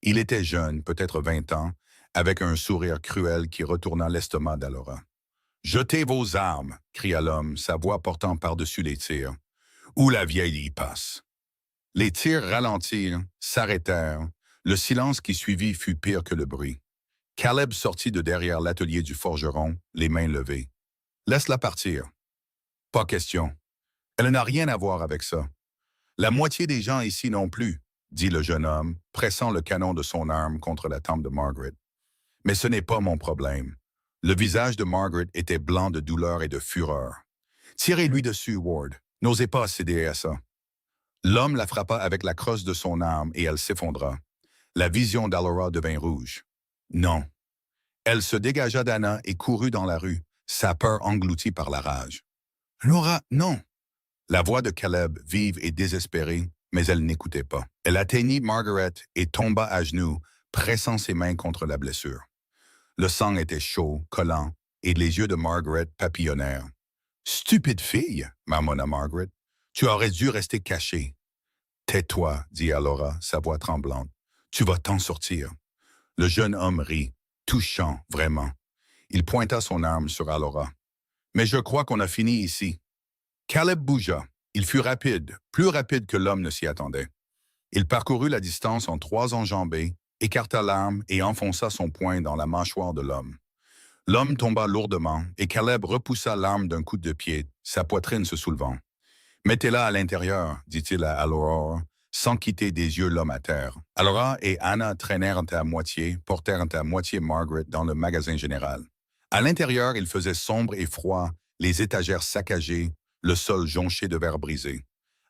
Il était jeune, peut-être 20 ans, avec un sourire cruel qui retourna l'estomac d'Alora. « Jetez vos armes » cria l'homme, sa voix portant par-dessus les tirs. « Où la vieille y passe ?» Les tirs ralentirent, s'arrêtèrent. Le silence qui suivit fut pire que le bruit. Caleb sortit de derrière l'atelier du forgeron, les mains levées. Laisse-la partir. Pas question. Elle n'a rien à voir avec ça. La moitié des gens ici non plus, dit le jeune homme, pressant le canon de son arme contre la tempe de Margaret. Mais ce n'est pas mon problème. Le visage de Margaret était blanc de douleur et de fureur. Tirez-lui dessus, Ward. N'osez pas céder à ça. L'homme la frappa avec la crosse de son arme et elle s'effondra. La vision d'Alora devint rouge. Non. Elle se dégagea d'Anna et courut dans la rue, sa peur engloutie par la rage. Laura, non. La voix de Caleb, vive et désespérée, mais elle n'écoutait pas. Elle atteignit Margaret et tomba à genoux, pressant ses mains contre la blessure. Le sang était chaud, collant, et les yeux de Margaret papillonnèrent. « Stupide fille, marmonna Margaret. Tu aurais dû rester cachée. »« Tais-toi, dit Alora, sa voix tremblante. Tu vas t'en sortir. » Le jeune homme rit, touchant, vraiment. Il pointa son arme sur Alora. « Mais je crois qu'on a fini ici. » Caleb bougea. Il fut rapide, plus rapide que l'homme ne s'y attendait. Il parcourut la distance en 3 enjambées, écarta l'arme et enfonça son poing dans la mâchoire de l'homme. L'homme tomba lourdement et Caleb repoussa l'arme d'un coup de pied, sa poitrine se soulevant. « Mettez-la à l'intérieur, dit-il à Alora, sans quitter des yeux l'homme à terre. Alora et Anna portèrent à moitié Margaret dans le magasin général. À l'intérieur, il faisait sombre et froid, les étagères saccagées, le sol jonché de verres brisés.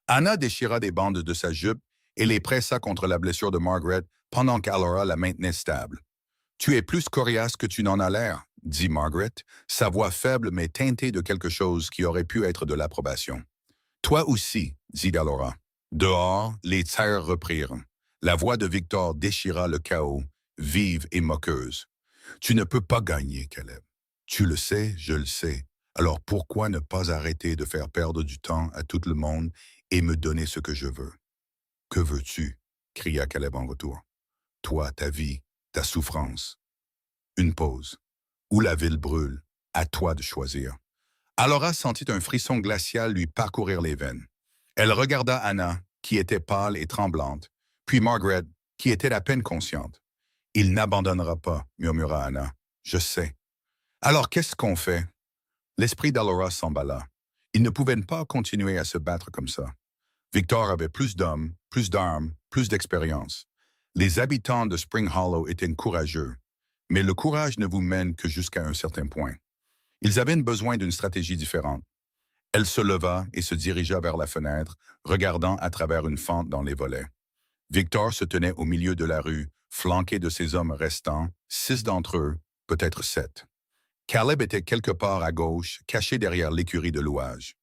Anna déchira des bandes de sa jupe et les pressa contre la blessure de Margaret pendant qu'Alora la maintenait stable. « Tu es plus coriace que tu n'en as l'air, » dit Margaret, sa voix faible mais teintée de quelque chose qui aurait pu être de l'approbation. « Toi aussi, » dit Alora. Dehors, les tirs reprirent. La voix de Victor déchira le chaos, vive et moqueuse. « Tu ne peux pas gagner, Caleb. Tu le sais, je le sais. Alors pourquoi ne pas arrêter de faire perdre du temps à tout le monde et me donner ce que je veux? »« Que veux-tu? » cria Caleb en retour. « Toi, ta vie, ta souffrance. » Une pause. Où la ville brûle, à toi de choisir. Alora sentit un frisson glacial lui parcourir les veines. Elle regarda Anna, qui était pâle et tremblante, puis Margaret, qui était à peine consciente. « Il n'abandonnera pas, » murmura Anna. « Je sais. » « Alors qu'est-ce qu'on fait? » L'esprit d'Alora s'emballa. Ils ne pouvaient pas continuer à se battre comme ça. Victor avait plus d'hommes, plus d'armes, plus d'expérience. Les habitants de Spring Hollow étaient courageux, mais le courage ne vous mène que jusqu'à un certain point. Ils avaient besoin d'une stratégie différente. Elle se leva et se dirigea vers la fenêtre, regardant à travers une fente dans les volets. Victor se tenait au milieu de la rue, flanqué de ses hommes restants, 6 d'entre eux, peut-être 7. Caleb était quelque part à gauche, caché derrière l'écurie de louage.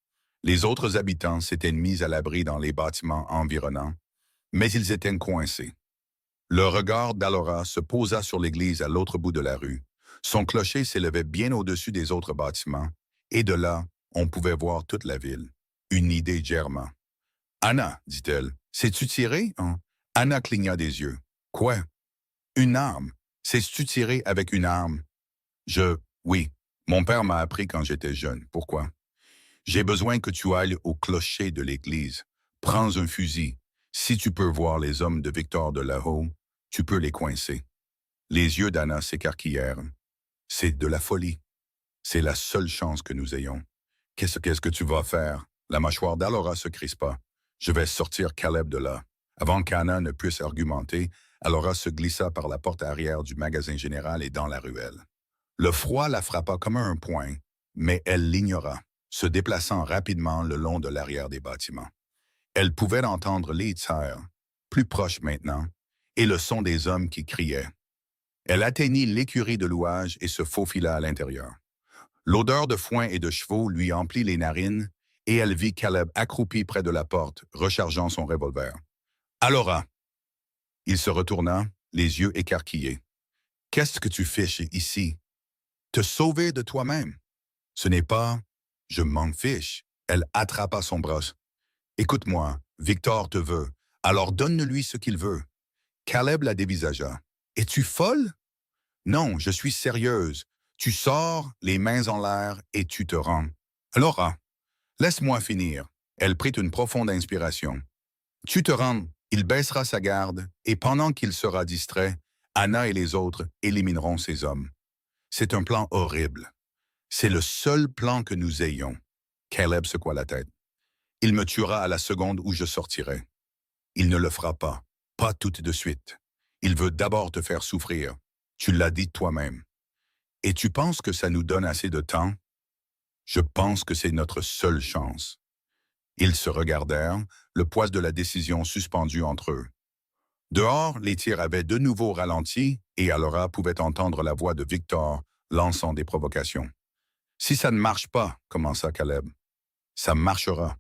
Les autres habitants s'étaient mis à l'abri dans les bâtiments environnants, mais ils étaient coincés. Le regard d'Alora se posa sur l'église à l'autre bout de la rue. Son clocher s'élevait bien au-dessus des autres bâtiments, et de là, on pouvait voir toute la ville. Une idée germa. « Anna, dit-elle, sais-tu tirer, hein? » Anna cligna des yeux. « Quoi? Une arme? Sais-tu tirer avec une arme? » Oui, mon père m'a appris quand j'étais jeune. Pourquoi? J'ai besoin que tu ailles au clocher de l'église. Prends un fusil. Si tu peux voir les hommes de Victor de là-haut, tu peux les coincer. Les yeux d'Anna s'écarquillèrent. C'est de la folie. C'est la seule chance que nous ayons. Qu'est-ce que tu vas faire? La mâchoire d'Alora se crispa. Je vais sortir Caleb de là. Avant qu'Anna ne puisse argumenter, Alora se glissa par la porte arrière du magasin général et dans la ruelle. Le froid la frappa comme un poing, mais elle l'ignora, se déplaçant rapidement le long de l'arrière des bâtiments. Elle pouvait entendre les tirs, plus proches maintenant, et le son des hommes qui criaient. Elle atteignit l'écurie de louage et se faufila à l'intérieur. L'odeur de foin et de chevaux lui emplit les narines, et elle vit Caleb accroupi près de la porte, rechargeant son revolver. « Alora! » Il se retourna, les yeux écarquillés. « Qu'est-ce que tu fais ici? Te sauver de toi-même. Ce n'est pas... Je m'en fiche. » Elle attrapa son bras. « Écoute-moi, Victor te veut, alors donne-lui ce qu'il veut. » Caleb la dévisagea. « Es-tu folle? »« Non, je suis sérieuse. Tu sors, les mains en l'air, et tu te rends. »« Laura, laisse-moi finir. » Elle prit une profonde inspiration. « Tu te rends. » Il baissera sa garde, et pendant qu'il sera distrait, Anna et les autres élimineront ces hommes. C'est un plan horrible. C'est le seul plan que nous ayons. Caleb secoua la tête. Il me tuera à la seconde où je sortirai. Il ne le fera pas. Pas tout de suite. Il veut d'abord te faire souffrir. Tu l'as dit toi-même. Et tu penses que ça nous donne assez de temps? Je pense que c'est notre seule chance. Ils se regardèrent, le poids de la décision suspendu entre eux. Dehors, les tirs avaient de nouveau ralenti et Alora pouvait entendre la voix de Victor lançant des provocations. « Si ça ne marche pas, commença Caleb. Ça marchera.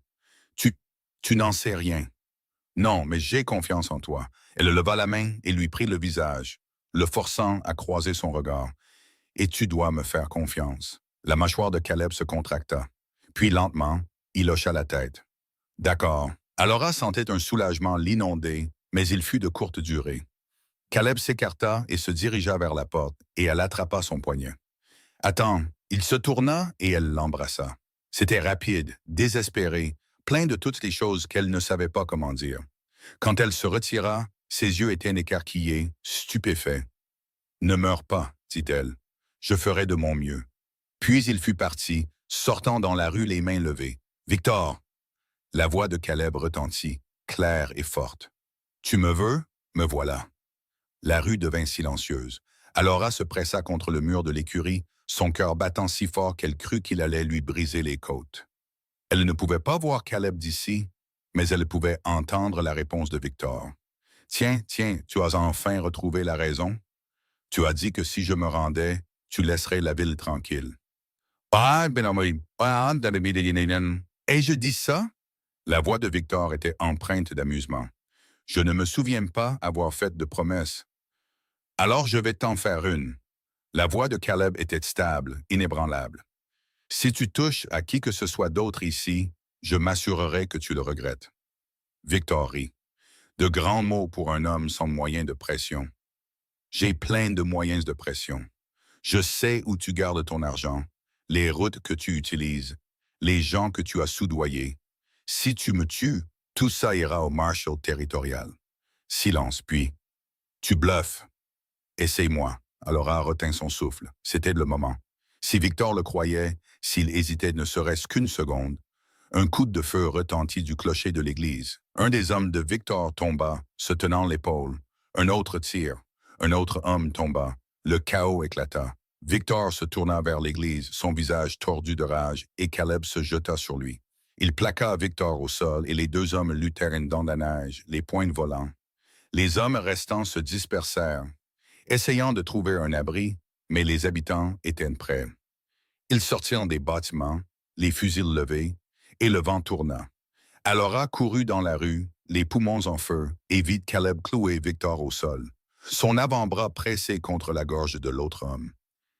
Tu, tu n'en sais rien. Non, mais j'ai confiance en toi. » Elle leva la main et lui prit le visage, le forçant à croiser son regard. « Et tu dois me faire confiance. » La mâchoire de Caleb se contracta. Puis lentement, il hocha la tête. « D'accord. » Alora sentait un soulagement l'inonder, mais il fut de courte durée. Caleb s'écarta et se dirigea vers la porte, et elle attrapa son poignet. « Attends. » Il se tourna et elle l'embrassa. C'était rapide, désespéré, plein de toutes les choses qu'elle ne savait pas comment dire. Quand elle se retira, ses yeux étaient écarquillés, stupéfaits. « Ne meurs pas, dit-elle. Je ferai de mon mieux. » Puis il fut parti, sortant dans la rue les mains levées. « Victor !» La voix de Caleb retentit, claire et forte. « Tu me veux? Me voilà. » La rue devint silencieuse. Alora se pressa contre le mur de l'écurie, son cœur battant si fort qu'elle crut qu'il allait lui briser les côtes. Elle ne pouvait pas voir Caleb d'ici, mais elle pouvait entendre la réponse de Victor. « Tiens, tu as enfin retrouvé la raison? Tu as dit que si je me rendais, tu laisserais la ville tranquille. »« Ai-je dit ça? » La voix de Victor était empreinte d'amusement. « Je ne me souviens pas avoir fait de promesse. Alors je vais t'en faire une. » La voix de Caleb était stable, inébranlable. « Si tu touches à qui que ce soit d'autre ici, je m'assurerai que tu le regrettes. » Victor rit. De grands mots pour un homme sans moyen de pression. « J'ai plein de moyens de pression. Je sais où tu gardes ton argent, les routes que tu utilises, les gens que tu as soudoyés. Si tu me tues, tout ça ira au Marshal territorial. » Silence, puis « Tu bluffes. Essaye-moi. » Alora retint son souffle. C'était le moment. Si Victor le croyait, s'il hésitait ne serait-ce qu'une seconde, un coup de feu retentit du clocher de l'église. Un des hommes de Victor tomba, se tenant l'épaule. Un autre tire. Un autre homme tomba. Le chaos éclata. Victor se tourna vers l'église, son visage tordu de rage, et Caleb se jeta sur lui. Il plaqua Victor au sol et les deux hommes luttèrent une dent de neige, les poings volants. Les hommes restants se dispersèrent, essayant de trouver un abri, mais les habitants étaient prêts. Ils sortirent des bâtiments, les fusils levés, et le vent tourna. Alora courut dans la rue, les poumons en feu, et vit Caleb clouer Victor au sol, son avant-bras pressé contre la gorge de l'autre homme.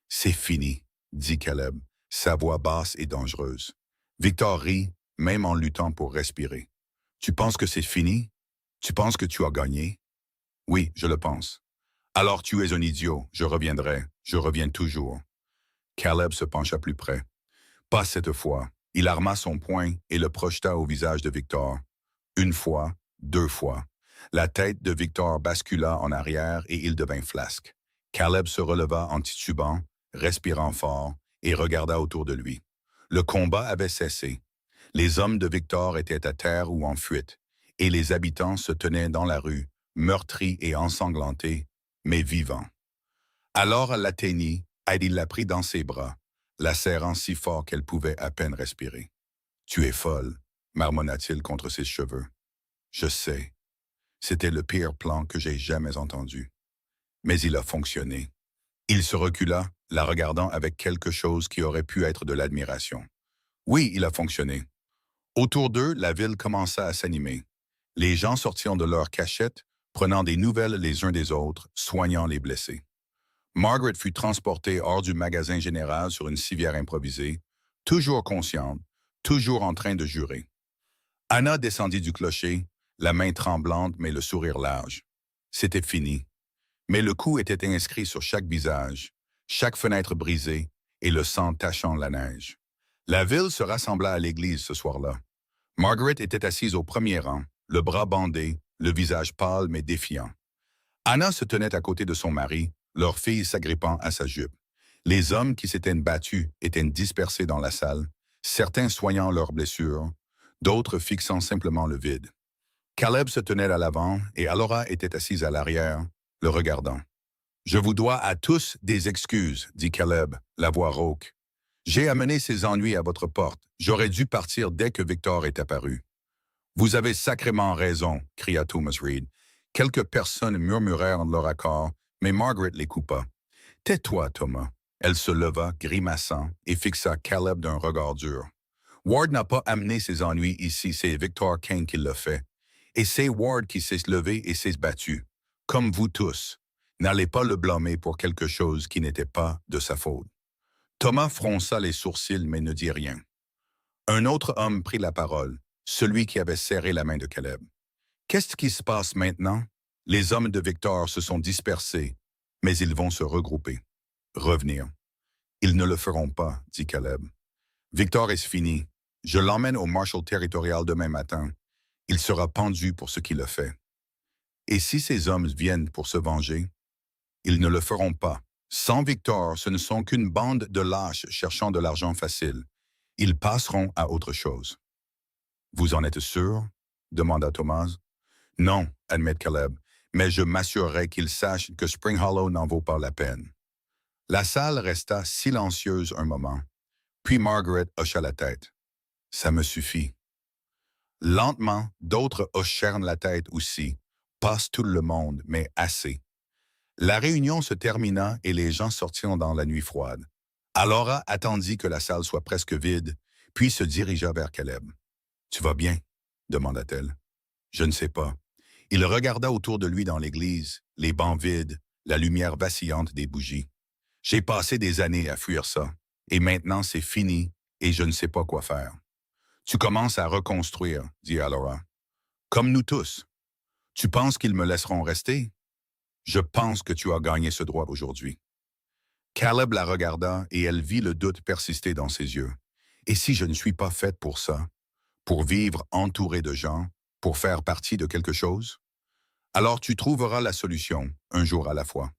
« C'est fini, » dit Caleb, sa voix basse et dangereuse. Victor rit, même en luttant pour respirer. « Tu penses que c'est fini? Tu penses que tu as gagné? »« Oui, je le pense. »« Alors tu es un idiot, je reviendrai, je reviens toujours. » Caleb se pencha plus près. Pas cette fois. Il arma son poing et le projeta au visage de Victor. Une fois, deux fois. La tête de Victor bascula en arrière et il devint flasque. Caleb se releva en titubant, respirant fort, et regarda autour de lui. Le combat avait cessé. Les hommes de Victor étaient à terre ou en fuite, et les habitants se tenaient dans la rue, meurtris et ensanglantés, mais vivants. Alors elle l'atteignit, et il la prit dans ses bras, la serrant si fort qu'elle pouvait à peine respirer. « Tu es folle, » marmonna-t-il contre ses cheveux. « Je sais. C'était le pire plan que j'ai jamais entendu. Mais il a fonctionné. » Il se recula, la regardant avec quelque chose qui aurait pu être de l'admiration. Oui, il a fonctionné. Autour d'eux, la ville commença à s'animer. Les gens sortirent de leurs cachettes, prenant des nouvelles les uns des autres, soignant les blessés. Margaret fut transportée hors du magasin général sur une civière improvisée, toujours consciente, toujours en train de jurer. Anna descendit du clocher, la main tremblante mais le sourire large. C'était fini. Mais le coup était inscrit sur chaque visage, chaque fenêtre brisée et le sang tachant la neige. La ville se rassembla à l'église ce soir-là. Margaret était assise au premier rang, le bras bandé, le visage pâle mais défiant. Anna se tenait à côté de son mari, leur fille s'agrippant à sa jupe. Les hommes qui s'étaient battus étaient dispersés dans la salle, certains soignant leurs blessures, d'autres fixant simplement le vide. Caleb se tenait à l'avant et Alora était assise à l'arrière, le regardant. « Je vous dois à tous des excuses, dit Caleb, la voix rauque. J'ai amené ces ennuis à votre porte. J'aurais dû partir dès que Victor est apparu. Vous avez sacrément raison, cria Thomas Reed. Quelques personnes murmurèrent leur accord, mais Margaret les coupa. Tais-toi, Thomas. Elle se leva, grimaçant, et fixa Caleb d'un regard dur. Ward n'a pas amené ses ennuis ici, c'est Victor Kane qui l'a fait. Et c'est Ward qui s'est levé et s'est battu. Comme vous tous. N'allez pas le blâmer pour quelque chose qui n'était pas de sa faute. Thomas fronça les sourcils mais ne dit rien. Un autre homme prit la parole, celui qui avait serré la main de Caleb. Qu'est-ce qui se passe maintenant? Les hommes de Victor se sont dispersés, mais ils vont se regrouper. Revenir. Ils ne le feront pas, dit Caleb. Victor est fini. Je l'emmène au Marshal territorial demain matin. Il sera pendu pour ce qu'il a fait. Et si ces hommes viennent pour se venger? Ils ne le feront pas. Sans Victor, ce ne sont qu'une bande de lâches cherchant de l'argent facile. Ils passeront à autre chose. Vous en êtes sûr? Demanda Thomas. Non, admet Caleb, mais je m'assurerai qu'ils sachent que Spring Hollow n'en vaut pas la peine. La salle resta silencieuse un moment, puis Margaret hocha la tête. Ça me suffit. Lentement, d'autres hochèrent la tête aussi, pas tout le monde, mais assez. La réunion se termina et les gens sortirent dans la nuit froide. Alora attendit que la salle soit presque vide, puis se dirigea vers Caleb. « Tu vas bien? » demanda-t-elle. « Je ne sais pas. » Il regarda autour de lui dans l'église, les bancs vides, la lumière vacillante des bougies. « J'ai passé des années à fuir ça, et maintenant c'est fini, et je ne sais pas quoi faire. »« Tu commences à reconstruire, » dit Alora. « Comme nous tous. Tu penses qu'ils me laisseront rester? » « Je pense que tu as gagné ce droit aujourd'hui. » Caleb la regarda et elle vit le doute persister dans ses yeux. « Et si je ne suis pas faite pour ça? Pour vivre entourée de gens? Pour faire partie de quelque chose? Alors tu trouveras la solution, un jour à la fois. »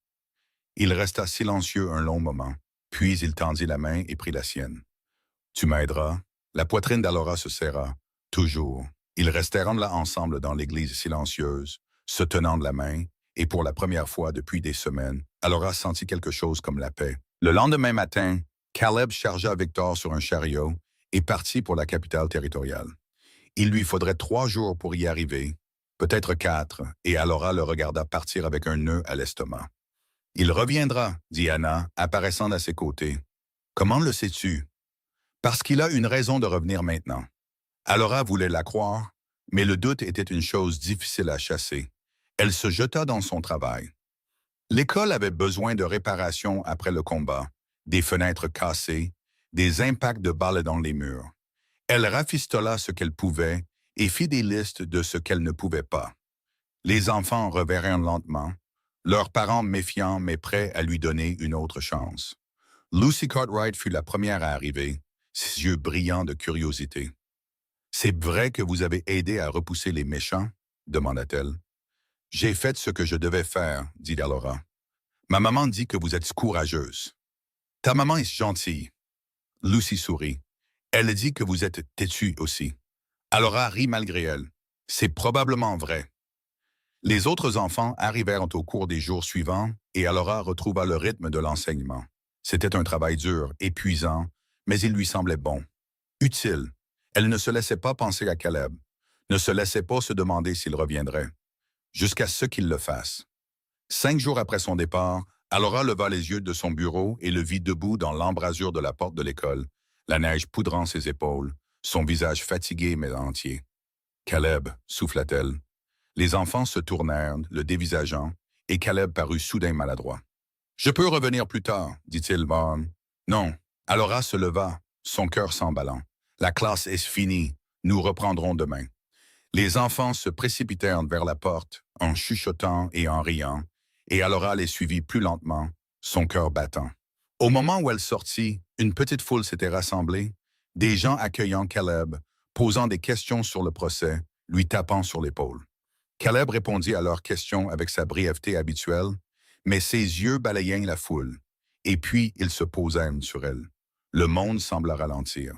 Il resta silencieux un long moment, puis il tendit la main et prit la sienne. « Tu m'aideras? » La poitrine d'Alora se serra. Toujours. Ils restèrent là ensemble dans l'église silencieuse, se tenant de la main, et pour la première fois depuis des semaines, Alora sentit quelque chose comme la paix. Le lendemain matin, Caleb chargea Victor sur un chariot et partit pour la capitale territoriale. Il lui faudrait 3 jours pour y arriver, peut-être 4, et Alora le regarda partir avec un nœud à l'estomac. « Il reviendra, » dit Anna, apparaissant à ses côtés. « Comment le sais-tu? » « Parce qu'il a une raison de revenir maintenant. » Alora voulait la croire, mais le doute était une chose difficile à chasser. Elle se jeta dans son travail. L'école avait besoin de réparations après le combat, des fenêtres cassées, des impacts de balles dans les murs. Elle rafistola ce qu'elle pouvait et fit des listes de ce qu'elle ne pouvait pas. Les enfants revinrent lentement, leurs parents méfiants mais prêts à lui donner une autre chance. Lucy Cartwright fut la première à arriver, ses yeux brillants de curiosité. « C'est vrai que vous avez aidé à repousser les méchants? » demanda-t-elle. « J'ai fait ce que je devais faire, » dit Alora. « Ma maman dit que vous êtes courageuse. »« Ta maman est gentille. » Lucy sourit. « Elle dit que vous êtes têtue aussi. » Alora rit malgré elle. « C'est probablement vrai. » Les autres enfants arrivèrent au cours des jours suivants et Alora retrouva le rythme de l'enseignement. C'était un travail dur, épuisant, mais il lui semblait bon. Utile. Elle ne se laissait pas penser à Caleb, ne se laissait pas se demander s'il reviendrait, jusqu'à ce qu'il le fasse. 5 jours après son départ, Alora leva les yeux de son bureau et le vit debout dans l'embrasure de la porte de l'école, la neige poudrant ses épaules, son visage fatigué mais entier. « Caleb » souffla-t-elle. Les enfants se tournèrent, le dévisageant, et Caleb parut soudain maladroit. « Je peux revenir plus tard, dit-il morne. « Non. » Alora se leva, son cœur s'emballant. « La classe est finie. Nous reprendrons demain. » Les enfants se précipitèrent vers la porte, en chuchotant et en riant, et Alora les suivit plus lentement, son cœur battant. Au moment où elle sortit, une petite foule s'était rassemblée, des gens accueillant Caleb, posant des questions sur le procès, lui tapant sur l'épaule. Caleb répondit à leurs questions avec sa brièveté habituelle, mais ses yeux balayaient la foule. Et puis, il se posa sur elle. Le monde sembla ralentir.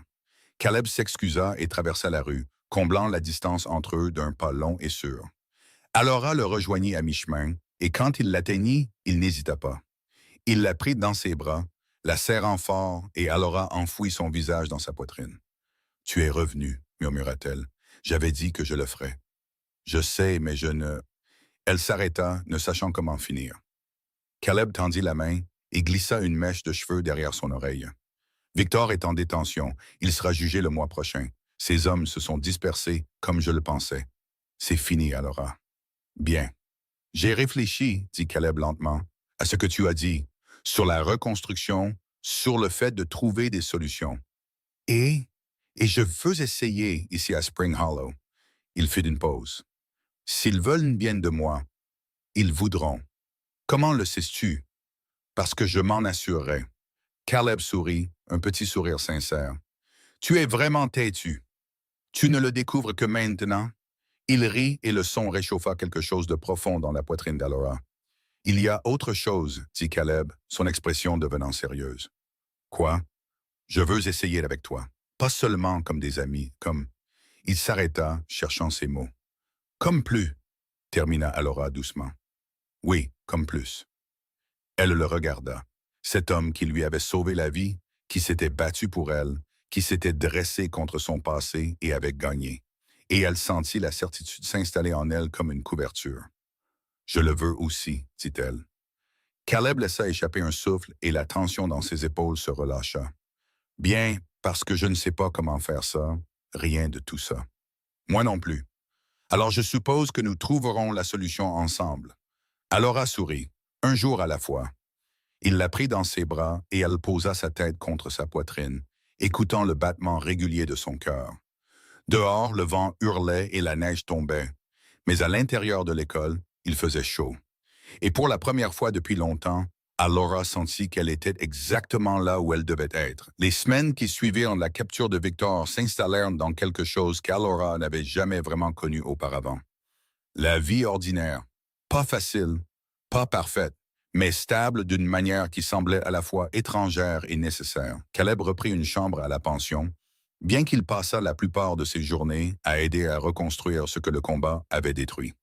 Caleb s'excusa et traversa la rue, comblant la distance entre eux d'un pas long et sûr. Alora le rejoignit à mi-chemin, et quand il l'atteignit, il n'hésita pas. Il la prit dans ses bras, la serrant fort, et Alora enfouit son visage dans sa poitrine. « Tu es revenu, murmura-t-elle. J'avais dit que je le ferais. Je sais, mais je ne... » Elle s'arrêta, ne sachant comment finir. Caleb tendit la main et glissa une mèche de cheveux derrière son oreille. Victor est en détention. Il sera jugé le mois prochain. Ces hommes se sont dispersés comme je le pensais. C'est fini, Alora. Bien. J'ai réfléchi, dit Caleb lentement, à ce que tu as dit, sur la reconstruction, sur le fait de trouver des solutions. Et je veux essayer ici à Spring Hollow. Il fit une pause. S'ils veulent bien de moi, ils voudront. Comment le sais-tu? Parce que je m'en assurerai. Caleb sourit, un petit sourire sincère. Tu es vraiment têtu. Tu ne le découvres que maintenant? Il rit et le son réchauffa quelque chose de profond dans la poitrine d'Alora. Il y a autre chose, dit Caleb, son expression devenant sérieuse. Quoi? Je veux essayer avec toi. Pas seulement comme des amis, comme... Il s'arrêta, cherchant ses mots. Comme plus, termina Alora doucement. Oui, comme plus. Elle le regarda. Cet homme qui lui avait sauvé la vie, qui s'était battu pour elle, qui s'était dressé contre son passé et avait gagné. Et elle sentit la certitude s'installer en elle comme une couverture. « Je le veux aussi, dit-elle. Caleb laissa échapper un souffle et la tension dans ses épaules se relâcha. « Bien, parce que je ne sais pas comment faire ça, rien de tout ça. Moi non plus. Alors je suppose que nous trouverons la solution ensemble. » Alora sourit, un jour à la fois. Il la prit dans ses bras et elle posa sa tête contre sa poitrine, écoutant le battement régulier de son cœur. Dehors, le vent hurlait et la neige tombait, mais à l'intérieur de l'école, il faisait chaud. Et pour la première fois depuis longtemps, Alora sentit qu'elle était exactement là où elle devait être. Les semaines qui suivirent la capture de Victor s'installèrent dans quelque chose qu'Alora n'avait jamais vraiment connu auparavant. La vie ordinaire, pas facile, pas parfaite, mais stable d'une manière qui semblait à la fois étrangère et nécessaire. Caleb reprit une chambre à la pension, bien qu'il passât la plupart de ses journées à aider à reconstruire ce que le combat avait détruit.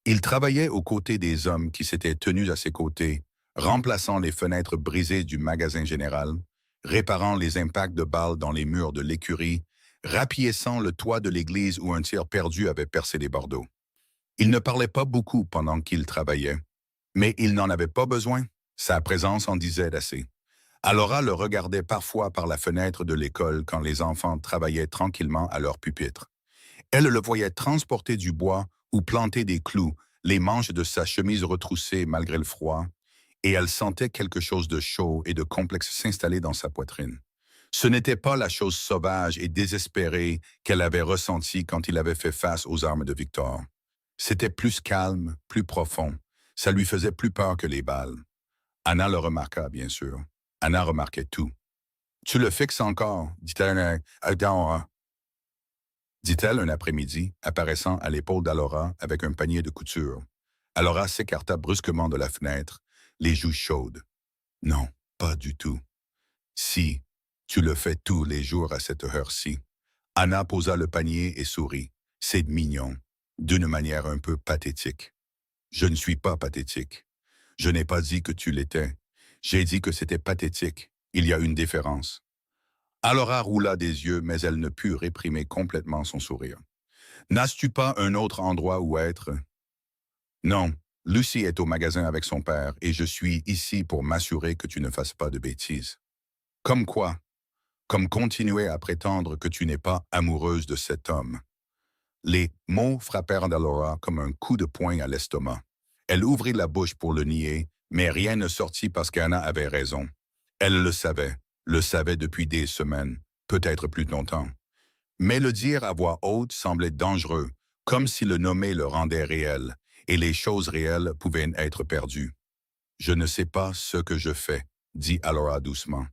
Il travaillait aux côtés des hommes qui s'étaient tenus à ses côtés, remplaçant les fenêtres brisées du magasin général, réparant les impacts de balles dans les murs de l'écurie, rapiéçant le toit de l'église où un tir perdu avait percé les bardeaux. Il ne parlait pas beaucoup pendant qu'il travaillait, mais il n'en avait pas besoin. Sa présence en disait assez. Alora le regardait parfois par la fenêtre de l'école quand les enfants travaillaient tranquillement à leur pupitre. Elle le voyait transporter du bois ou planter des clous, les manches de sa chemise retroussées malgré le froid, et elle sentait quelque chose de chaud et de complexe s'installer dans sa poitrine. Ce n'était pas la chose sauvage et désespérée qu'elle avait ressentie quand il avait fait face aux armes de Victor. C'était plus calme, plus profond. Ça lui faisait plus peur que les balles. Anna le remarqua, bien sûr. Anna remarquait tout. « Tu le fixes encore, dit-elle dit-elle un après-midi, apparaissant à l'épaule d'Alora avec un panier de couture. Alora s'écarta brusquement de la fenêtre, les joues chaudes. « Non, pas du tout. Si, tu le fais tous les jours à cette heure-ci. » Anna posa le panier et sourit. « C'est mignon, d'une manière un peu pathétique. » « Je ne suis pas pathétique. Je n'ai pas dit que tu l'étais. J'ai dit que c'était pathétique. Il y a une différence. » Alora roula des yeux, mais elle ne put réprimer complètement son sourire. « N'as-tu pas un autre endroit où être? » « Non, Lucie est au magasin avec son père et je suis ici pour m'assurer que tu ne fasses pas de bêtises. » « Comme quoi? Comme continuer à prétendre que tu n'es pas amoureuse de cet homme. » Les mots frappèrent d'Alora comme un coup de poing à l'estomac. Elle ouvrit la bouche pour le nier, mais rien ne sortit parce qu'Anna avait raison. Elle le savait depuis des semaines, peut-être plus longtemps. Mais le dire à voix haute semblait dangereux, comme si le nommer le rendait réel, et les choses réelles pouvaient être perdues. « Je ne sais pas ce que je fais, » dit Alora doucement.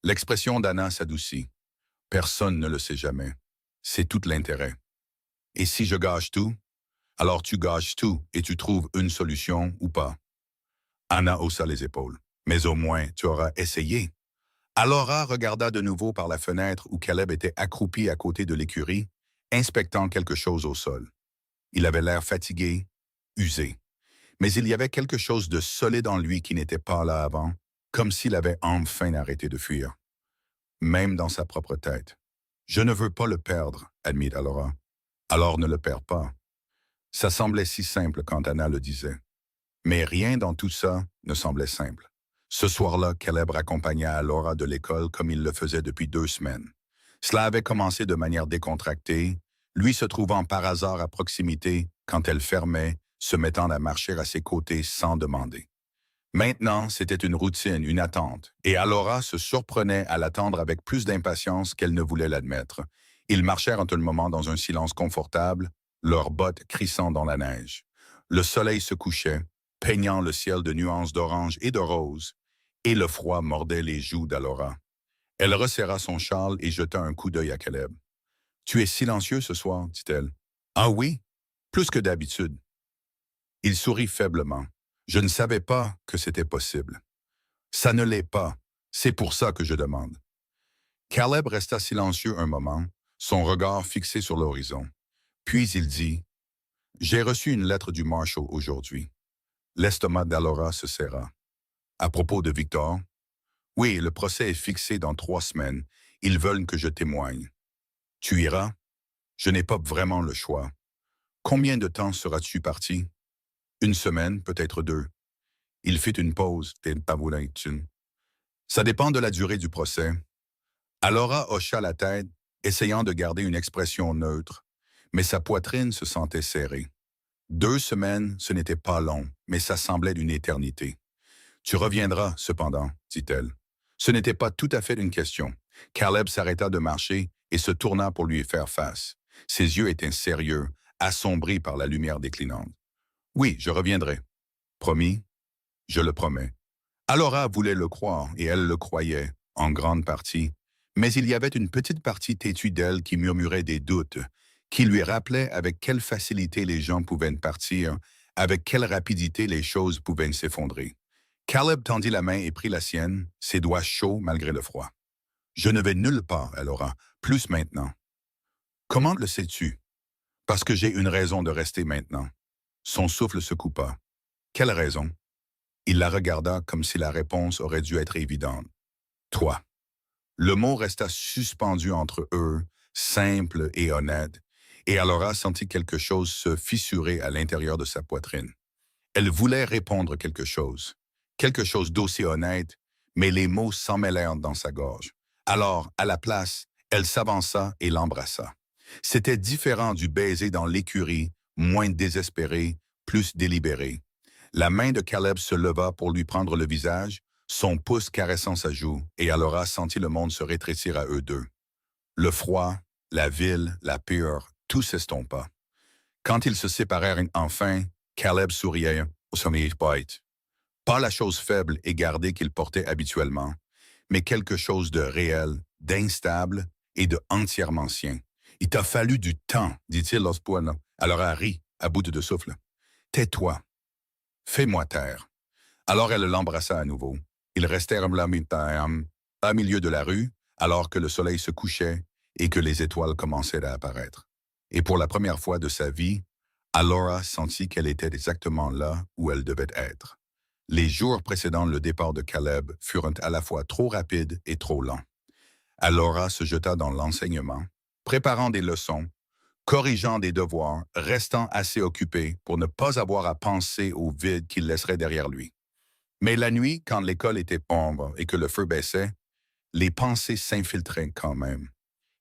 L'expression d'Anna s'adoucit. « Personne ne le sait jamais. C'est tout l'intérêt. Et si je gâche tout? Alors tu gâches tout et tu trouves une solution ou pas. » Anna haussa les épaules. Mais au moins, tu auras essayé. Alora regarda de nouveau par la fenêtre où Caleb était accroupi à côté de l'écurie, inspectant quelque chose au sol. Il avait l'air fatigué, usé. Mais il y avait quelque chose de solide en lui qui n'était pas là avant, comme s'il avait enfin arrêté de fuir, même dans sa propre tête. Je ne veux pas le perdre, admit Alora. Alors ne le perds pas. Ça semblait si simple quand Anna le disait. Mais rien dans tout ça ne semblait simple. Ce soir-là, Caleb raccompagna Alora de l'école comme il le faisait depuis 2 semaines. Cela avait commencé de manière décontractée, lui se trouvant par hasard à proximité quand elle fermait, se mettant à marcher à ses côtés sans demander. Maintenant, c'était une routine, une attente, et Alora se surprenait à l'attendre avec plus d'impatience qu'elle ne voulait l'admettre. Ils marchèrent un moment dans un silence confortable, leurs bottes crissant dans la neige. Le soleil se couchait, peignant le ciel de nuances d'orange et de rose, et le froid mordait les joues d'Alora. Elle resserra son châle et jeta un coup d'œil à Caleb. Tu es silencieux ce soir, dit-elle. Ah oui, plus que d'habitude. Il sourit faiblement. Je ne savais pas que c'était possible. Ça ne l'est pas. C'est pour ça que je demande. Caleb resta silencieux un moment, son regard fixé sur l'horizon. Puis il dit, j'ai reçu une lettre du Marshal aujourd'hui. L'estomac d'Alora se serra. À propos de Victor? Oui, le procès est fixé dans 3 semaines. Ils veulent que je témoigne. Tu iras? Je n'ai pas vraiment le choix. Combien de temps seras-tu parti? 1 semaine, peut-être 2. Il fit une pause. Ça dépend de la durée du procès. Alora hocha la tête, essayant de garder une expression neutre, mais sa poitrine se sentait serrée. 2 semaines, ce n'était pas long, mais ça semblait d'une éternité. Tu reviendras, cependant, dit-elle. Ce n'était pas tout à fait une question. Caleb s'arrêta de marcher et se tourna pour lui faire face. Ses yeux étaient sérieux, assombris par la lumière déclinante. Oui, je reviendrai. Promis? Je le promets. Alora voulait le croire, et elle le croyait, en grande partie, mais il y avait une petite partie têtue d'elle qui murmurait des doutes, qui lui rappelait avec quelle facilité les gens pouvaient partir, avec quelle rapidité les choses pouvaient s'effondrer. Caleb tendit la main et prit la sienne, ses doigts chauds malgré le froid. « Je ne vais nulle part, Alora, plus maintenant. »« Comment le sais-tu? »« Parce que j'ai une raison de rester maintenant. » Son souffle se coupa. « Quelle raison? » Il la regarda comme si la réponse aurait dû être évidente. « Toi. » Le mot resta suspendu entre eux, simple et honnête, et Alora sentit quelque chose se fissurer à l'intérieur de sa poitrine. Elle voulait répondre quelque chose d'aussi honnête, mais les mots s'emmêlèrent dans sa gorge. Alors, à la place, elle s'avança et l'embrassa. C'était différent du baiser dans l'écurie, moins désespéré, plus délibéré. La main de Caleb se leva pour lui prendre le visage, son pouce caressant sa joue, et Alora sentit le monde se rétrécir à eux deux. Le froid, la ville, la peur, tout s'estompa. Quand ils se séparèrent enfin, Caleb souriait au sommet bite. Pas la chose faible et gardée qu'il portait habituellement, mais quelque chose de réel, d'instable et de entièrement sien. « Il t'a fallu du temps, dit-il lorsqu'il Alora rit, à bout de souffle. « Tais-toi. Fais-moi taire. » Alors elle l'embrassa à nouveau. Ils restèrent à milieu de la rue, alors que le soleil se couchait et que les étoiles commençaient à apparaître. Et pour la première fois de sa vie, Alora sentit qu'elle était exactement là où elle devait être. Les jours précédant le départ de Caleb furent à la fois trop rapides et trop lents. Alora se jeta dans l'enseignement, préparant des leçons, corrigeant des devoirs, restant assez occupée pour ne pas avoir à penser au vide qu'il laisserait derrière lui. Mais la nuit, quand l'école était ombre et que le feu baissait, les pensées s'infiltraient quand même.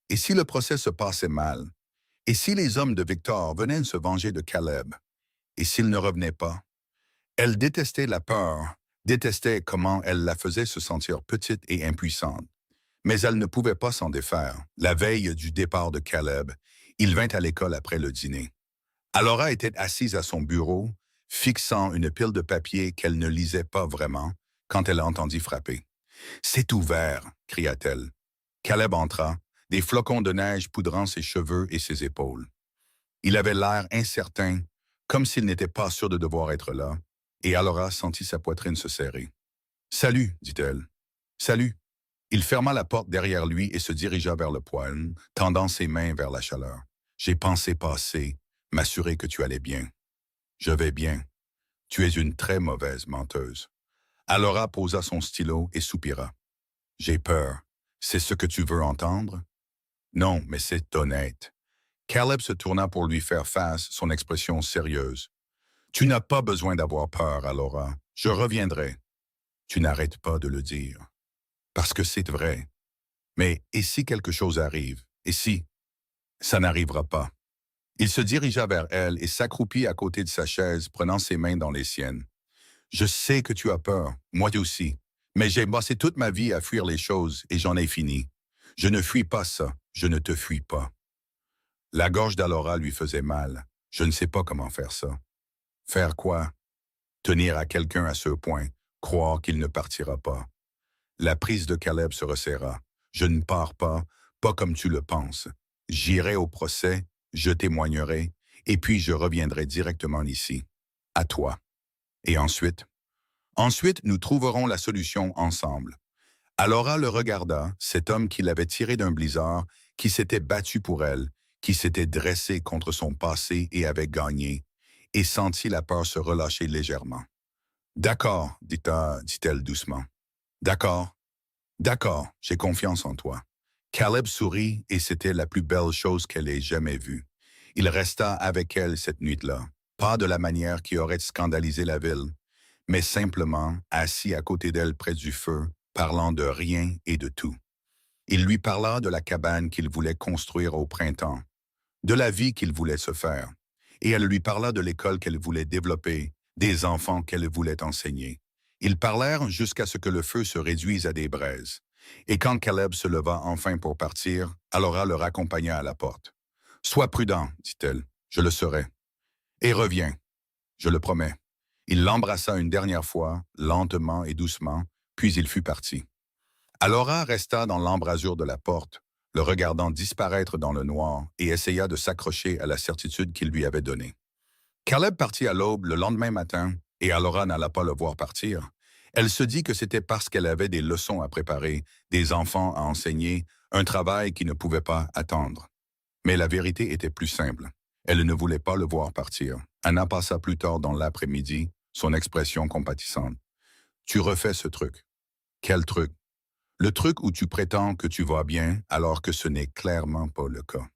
Et si le procès se passait mal? Et si les hommes de Victor venaient se venger de Caleb? Et s'ils ne revenaient pas? Elle détestait la peur, détestait comment elle la faisait se sentir petite et impuissante. Mais elle ne pouvait pas s'en défaire. La veille du départ de Caleb, il vint à l'école après le dîner. Alora était assise à son bureau, fixant une pile de papier qu'elle ne lisait pas vraiment, quand elle entendit frapper. « C'est ouvert !» cria-t-elle. Caleb entra, des flocons de neige poudrant ses cheveux et ses épaules. Il avait l'air incertain, comme s'il n'était pas sûr de devoir être là, et Alora sentit sa poitrine se serrer. Salut, dit-elle. Salut. Il ferma la porte derrière lui et se dirigea vers le poêle, tendant ses mains vers la chaleur. J'ai pensé passer, m'assurer que tu allais bien. Je vais bien. Tu es une très mauvaise menteuse. Alora posa son stylo et soupira. J'ai peur. C'est ce que tu veux entendre? Non, mais c'est honnête. Caleb se tourna pour lui faire face, son expression sérieuse. Tu n'as pas besoin d'avoir peur, Alora. Je reviendrai. Tu n'arrêtes pas de le dire. Parce que c'est vrai. Mais et si quelque chose arrive? Et si? Ça n'arrivera pas. Il se dirigea vers elle et s'accroupit à côté de sa chaise, prenant ses mains dans les siennes. Je sais que tu as peur, moi aussi. Mais j'ai bossé toute ma vie à fuir les choses et j'en ai fini. Je ne fuis pas ça, je ne te fuis pas. La gorge d'Alora lui faisait mal. Je ne sais pas comment faire ça. Faire quoi? Tenir à quelqu'un à ce point, croire qu'il ne partira pas. La prise de Caleb se resserra. Je ne pars pas, pas comme tu le penses. J'irai au procès, je témoignerai, et puis je reviendrai directement ici. À toi. Et ensuite? Ensuite, nous trouverons la solution ensemble. Alora le regarda, cet homme qui l'avait tiré d'un blizzard, qui s'était battu pour elle, qui s'était dressé contre son passé et avait gagné, et sentit la peur se relâcher légèrement. D'accord, dit-elle doucement. D'accord, d'accord, j'ai confiance en toi. Caleb sourit et c'était la plus belle chose qu'elle ait jamais vue. Il resta avec elle cette nuit-là, pas de la manière qui aurait scandalisé la ville, mais simplement assis à côté d'elle près du feu, parlant de rien et de tout. Il lui parla de la cabane qu'il voulait construire au printemps, de la vie qu'il voulait se faire, et elle lui parla de l'école qu'elle voulait développer, des enfants qu'elle voulait enseigner. Ils parlèrent jusqu'à ce que le feu se réduise à des braises. Et quand Caleb se leva enfin pour partir, Alora le raccompagna à la porte. « Sois prudent, dit-elle, je le serai. Et reviens, je le promets. » Il l'embrassa une dernière fois, lentement et doucement, puis il fut parti. Alora resta dans l'embrasure de la porte, le regardant disparaître dans le noir et essaya de s'accrocher à la certitude qu'il lui avait donnée. Caleb partit à l'aube le lendemain matin et Alora n'alla pas le voir partir. Elle se dit que c'était parce qu'elle avait des leçons à préparer, des enfants à enseigner, un travail qui ne pouvait pas attendre. Mais la vérité était plus simple. Elle ne voulait pas le voir partir. Anna passa plus tard dans l'après-midi, son expression compatissante. « Tu refais ce truc. » « Quel truc? » « Le truc où tu prétends que tu vas bien alors que ce n'est clairement pas le cas. »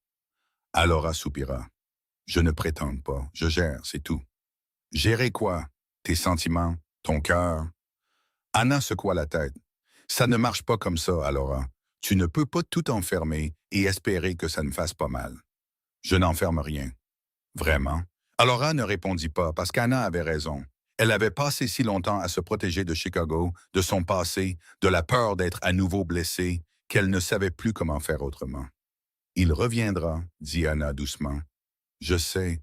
Alora soupira. « Je ne prétends pas, je gère, c'est tout. » « Gérer quoi? Tes sentiments? Ton cœur? » Anna secoua la tête. « Ça ne marche pas comme ça, Alora. Tu ne peux pas tout enfermer et espérer que ça ne fasse pas mal. » « Je n'enferme rien. » « Vraiment? » Alora ne répondit pas parce qu'Anna avait raison. Elle avait passé si longtemps à se protéger de Chicago, de son passé, de la peur d'être à nouveau blessée, qu'elle ne savait plus comment faire autrement. « Il reviendra, dit Anna doucement. Je sais,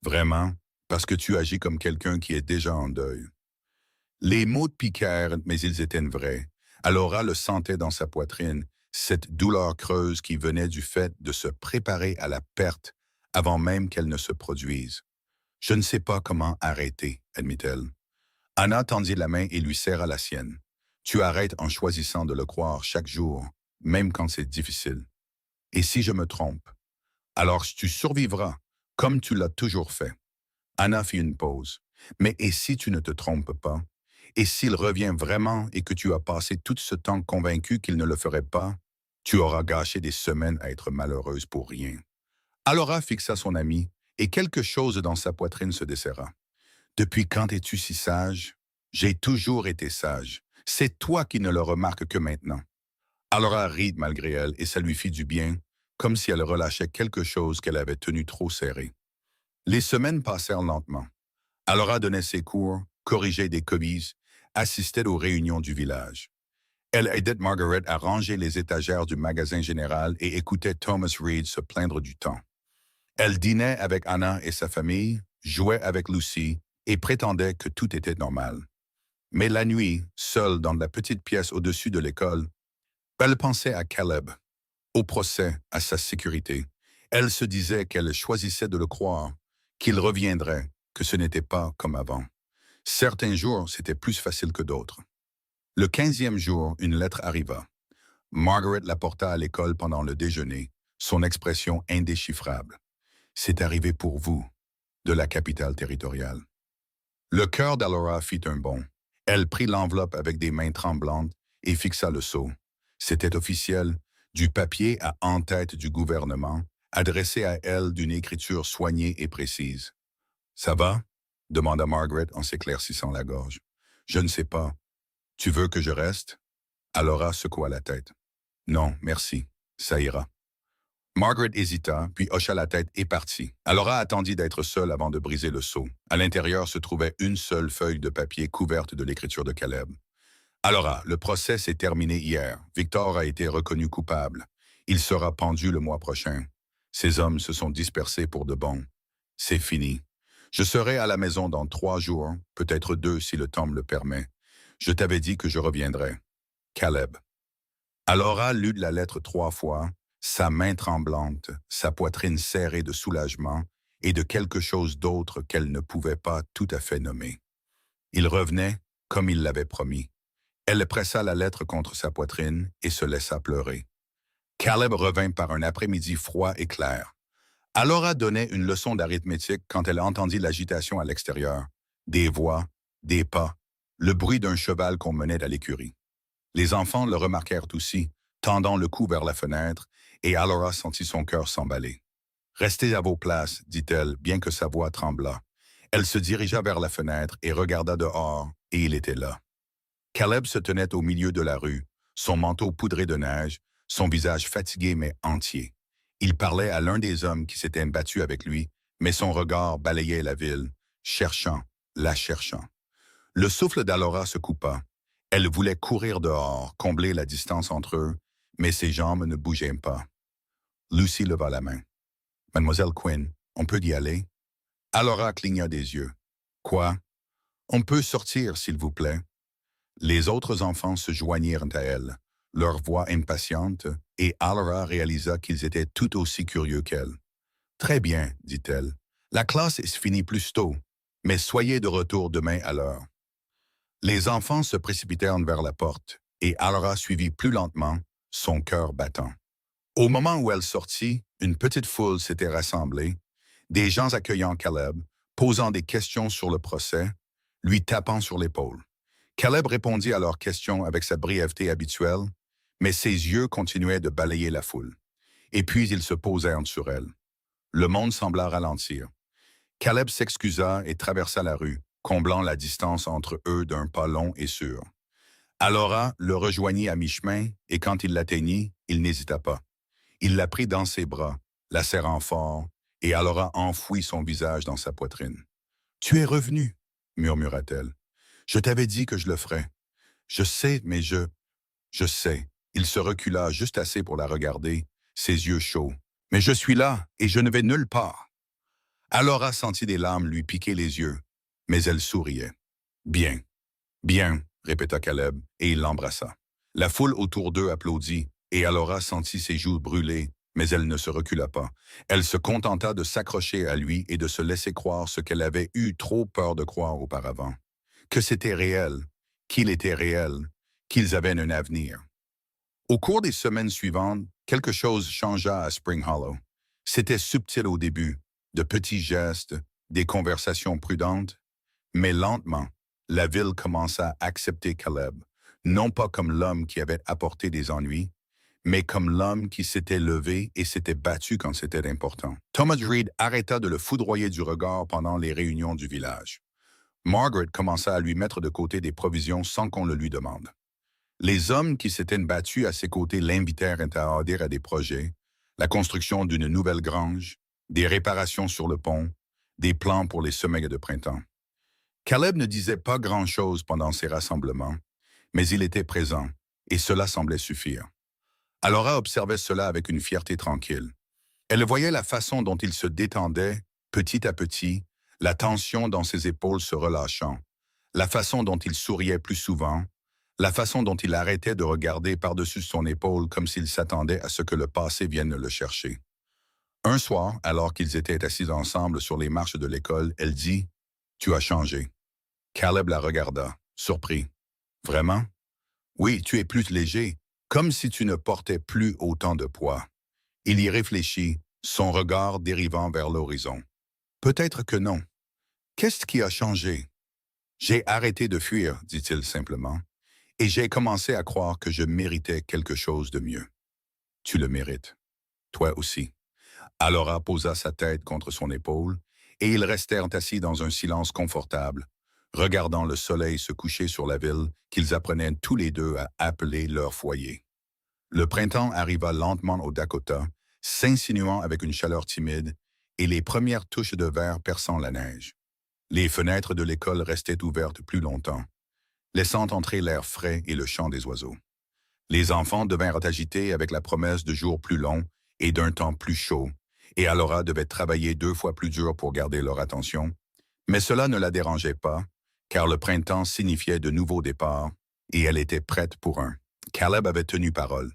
vraiment, parce que tu agis comme quelqu'un qui est déjà en deuil. » Les mots piquèrent, mais ils étaient vrais. Alora le sentait dans sa poitrine, cette douleur creuse qui venait du fait de se préparer à la perte avant même qu'elle ne se produise. « Je ne sais pas comment arrêter, » admit-elle. Anna tendit la main et lui serra la sienne. « Tu arrêtes en choisissant de le croire chaque jour, même quand c'est difficile. Et si je me trompe? Alors tu survivras, comme tu l'as toujours fait. » Anna fit une pause. « Mais et si tu ne te trompes pas? Et s'il revient vraiment et que tu as passé tout ce temps convaincu qu'il ne le ferait pas? Tu auras gâché des semaines à être malheureuse pour rien. » Alora fixa son amie et quelque chose dans sa poitrine se desserra. « Depuis quand es-tu si sage? » »« J'ai toujours été sage. C'est toi qui ne le remarques que maintenant. » Alora rit malgré elle et ça lui fit du bien, comme si elle relâchait quelque chose qu'elle avait tenu trop serré. Les semaines passèrent lentement. Alora donnait ses cours, corrigeait des copies, assistait aux réunions du village. Elle aidait Margaret à ranger les étagères du magasin général et écoutait Thomas Reed se plaindre du temps. Elle dînait avec Anna et sa famille, jouait avec Lucy et prétendait que tout était normal. Mais la nuit, seule dans la petite pièce au-dessus de l'école, elle pensait à Caleb, au procès, à sa sécurité. Elle se disait qu'elle choisissait de le croire, qu'il reviendrait, que ce n'était pas comme avant. Certains jours, c'était plus facile que d'autres. Le 15e jour, une lettre arriva. Margaret la porta à l'école pendant le déjeuner, son expression indéchiffrable. C'est arrivé pour vous, de la capitale territoriale. Le cœur d'Alora fit un bond. Elle prit l'enveloppe avec des mains tremblantes et fixa le sceau. C'était officiel, du papier à en-tête du gouvernement, adressé à elle d'une écriture soignée et précise. « Ça va? » demanda Margaret en s'éclaircissant la gorge. « Je ne sais pas. Tu veux que je reste? » Alora secoua la tête. « Non, merci. Ça ira. » Margaret hésita, puis hocha la tête et partit. Alora attendit d'être seule avant de briser le sceau. À l'intérieur se trouvait une seule feuille de papier couverte de l'écriture de Caleb. Alora, le procès s'est terminé hier. Victor a été reconnu coupable. Il sera pendu le mois prochain. Ces hommes se sont dispersés pour de bon. C'est fini. Je serai à la maison dans 3 jours, peut-être 2 si le temps me le permet. Je t'avais dit que je reviendrais. Caleb. Alora lut la lettre 3 fois, sa main tremblante, sa poitrine serrée de soulagement et de quelque chose d'autre qu'elle ne pouvait pas tout à fait nommer. Il revenait, comme il l'avait promis. Elle pressa la lettre contre sa poitrine et se laissa pleurer. Caleb revint par un après-midi froid et clair. Alora donnait une leçon d'arithmétique quand elle entendit l'agitation à l'extérieur. Des voix, des pas, le bruit d'un cheval qu'on menait à l'écurie. Les enfants le remarquèrent aussi, tendant le cou vers la fenêtre, et Alora sentit son cœur s'emballer. « Restez à vos places, dit-elle, bien que sa voix tremblât. Elle se dirigea vers la fenêtre et regarda dehors, et il était là. Caleb se tenait au milieu de la rue, son manteau poudré de neige, son visage fatigué mais entier. Il parlait à l'un des hommes qui s'étaient battus avec lui, mais son regard balayait la ville, cherchant, la cherchant. Le souffle d'Alora se coupa. Elle voulait courir dehors, combler la distance entre eux, mais ses jambes ne bougeaient pas. Lucy leva la main. « Mademoiselle Quinn, on peut y aller? » Alora cligna des yeux. « Quoi? On peut sortir, s'il vous plaît? » Les autres enfants se joignirent à elle, leur voix impatiente, et Alora réalisa qu'ils étaient tout aussi curieux qu'elle. « Très bien, dit-elle. La classe est finie plus tôt, mais soyez de retour demain à l'heure. » Les enfants se précipitèrent vers la porte, et Alora suivit plus lentement, son cœur battant. Au moment où elle sortit, une petite foule s'était rassemblée, des gens accueillant Caleb, posant des questions sur le procès, lui tapant sur l'épaule. Caleb répondit à leurs questions avec sa brièveté habituelle, mais ses yeux continuaient de balayer la foule. Et puis ils se posèrent sur elle. Le monde sembla ralentir. Caleb s'excusa et traversa la rue, comblant la distance entre eux d'un pas long et sûr. Alora le rejoignit à mi-chemin, et quand il l'atteignit, il n'hésita pas. Il la prit dans ses bras, la serrant fort, et Alora enfouit son visage dans sa poitrine. « Tu es revenu, » murmura-t-elle. « Je t'avais dit que je le ferais. Je sais, mais je... » « Je sais. » Il se recula juste assez pour la regarder, ses yeux chauds. « Mais je suis là, et je ne vais nulle part. » Alora sentit des larmes lui piquer les yeux, mais elle souriait. « Bien, bien, » répéta Caleb, et il l'embrassa. La foule autour d'eux applaudit, et Alora sentit ses joues brûler, mais elle ne se recula pas. Elle se contenta de s'accrocher à lui et de se laisser croire ce qu'elle avait eu trop peur de croire auparavant. Que c'était réel, qu'il était réel, qu'ils avaient un avenir. Au cours des semaines suivantes, quelque chose changea à Spring Hollow. C'était subtil au début, de petits gestes, des conversations prudentes, mais lentement, la ville commença à accepter Caleb, non pas comme l'homme qui avait apporté des ennuis, mais comme l'homme qui s'était levé et s'était battu quand c'était important. Thomas Reed arrêta de le foudroyer du regard pendant les réunions du village. Margaret commença à lui mettre de côté des provisions sans qu'on le lui demande. Les hommes qui s'étaient battus à ses côtés l'invitèrent à adhérer à des projets, la construction d'une nouvelle grange, des réparations sur le pont, des plans pour les semaines de printemps. Caleb ne disait pas grand-chose pendant ces rassemblements, mais il était présent, et cela semblait suffire. Alora observait cela avec une fierté tranquille. Elle voyait la façon dont il se détendait, petit à petit, la tension dans ses épaules se relâchant, la façon dont il souriait plus souvent, la façon dont il arrêtait de regarder par-dessus son épaule comme s'il s'attendait à ce que le passé vienne le chercher. Un soir, alors qu'ils étaient assis ensemble sur les marches de l'école, elle dit « Tu as changé ». Caleb la regarda, surpris. « Vraiment » Oui, tu es plus léger, comme si tu ne portais plus autant de poids. Il y réfléchit, son regard dérivant vers l'horizon. Peut-être que non. Qu'est-ce qui a changé? J'ai arrêté de fuir, dit-il simplement, et j'ai commencé à croire que je méritais quelque chose de mieux. Tu le mérites. Toi aussi. Alora posa sa tête contre son épaule, et ils restèrent assis dans un silence confortable, regardant le soleil se coucher sur la ville qu'ils apprenaient tous les deux à appeler leur foyer. Le printemps arriva lentement au Dakota, s'insinuant avec une chaleur timide, et les premières touches de verre perçant la neige. Les fenêtres de l'école restaient ouvertes plus longtemps, laissant entrer l'air frais et le chant des oiseaux. Les enfants devinrent agités avec la promesse de jours plus longs et d'un temps plus chaud, et Alora devait travailler 2 fois plus dur pour garder leur attention. Mais cela ne la dérangeait pas, car le printemps signifiait de nouveaux départs, et elle était prête pour un. Caleb avait tenu parole.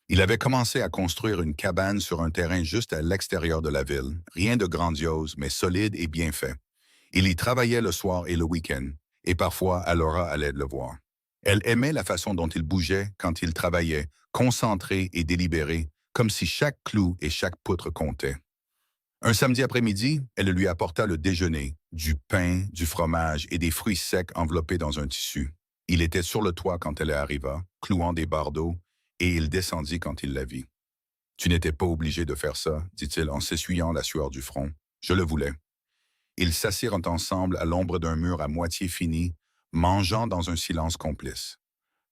Il avait commencé à construire une cabane sur un terrain juste à l'extérieur de la ville, rien de grandiose, mais solide et bien fait. Il y travaillait le soir et le week-end, et parfois Alora allait le voir. Elle aimait la façon dont il bougeait quand il travaillait, concentré et délibéré, comme si chaque clou et chaque poutre comptaient. Un samedi après-midi, elle lui apporta le déjeuner, du pain, du fromage et des fruits secs enveloppés dans un tissu. Il était sur le toit quand elle arriva, clouant des bardeaux, et il descendit quand il la vit. « Tu n'étais pas obligé de faire ça, dit-il en s'essuyant la sueur du front. Je le voulais. » Ils s'assirent ensemble à l'ombre d'un mur à moitié fini, mangeant dans un silence complice.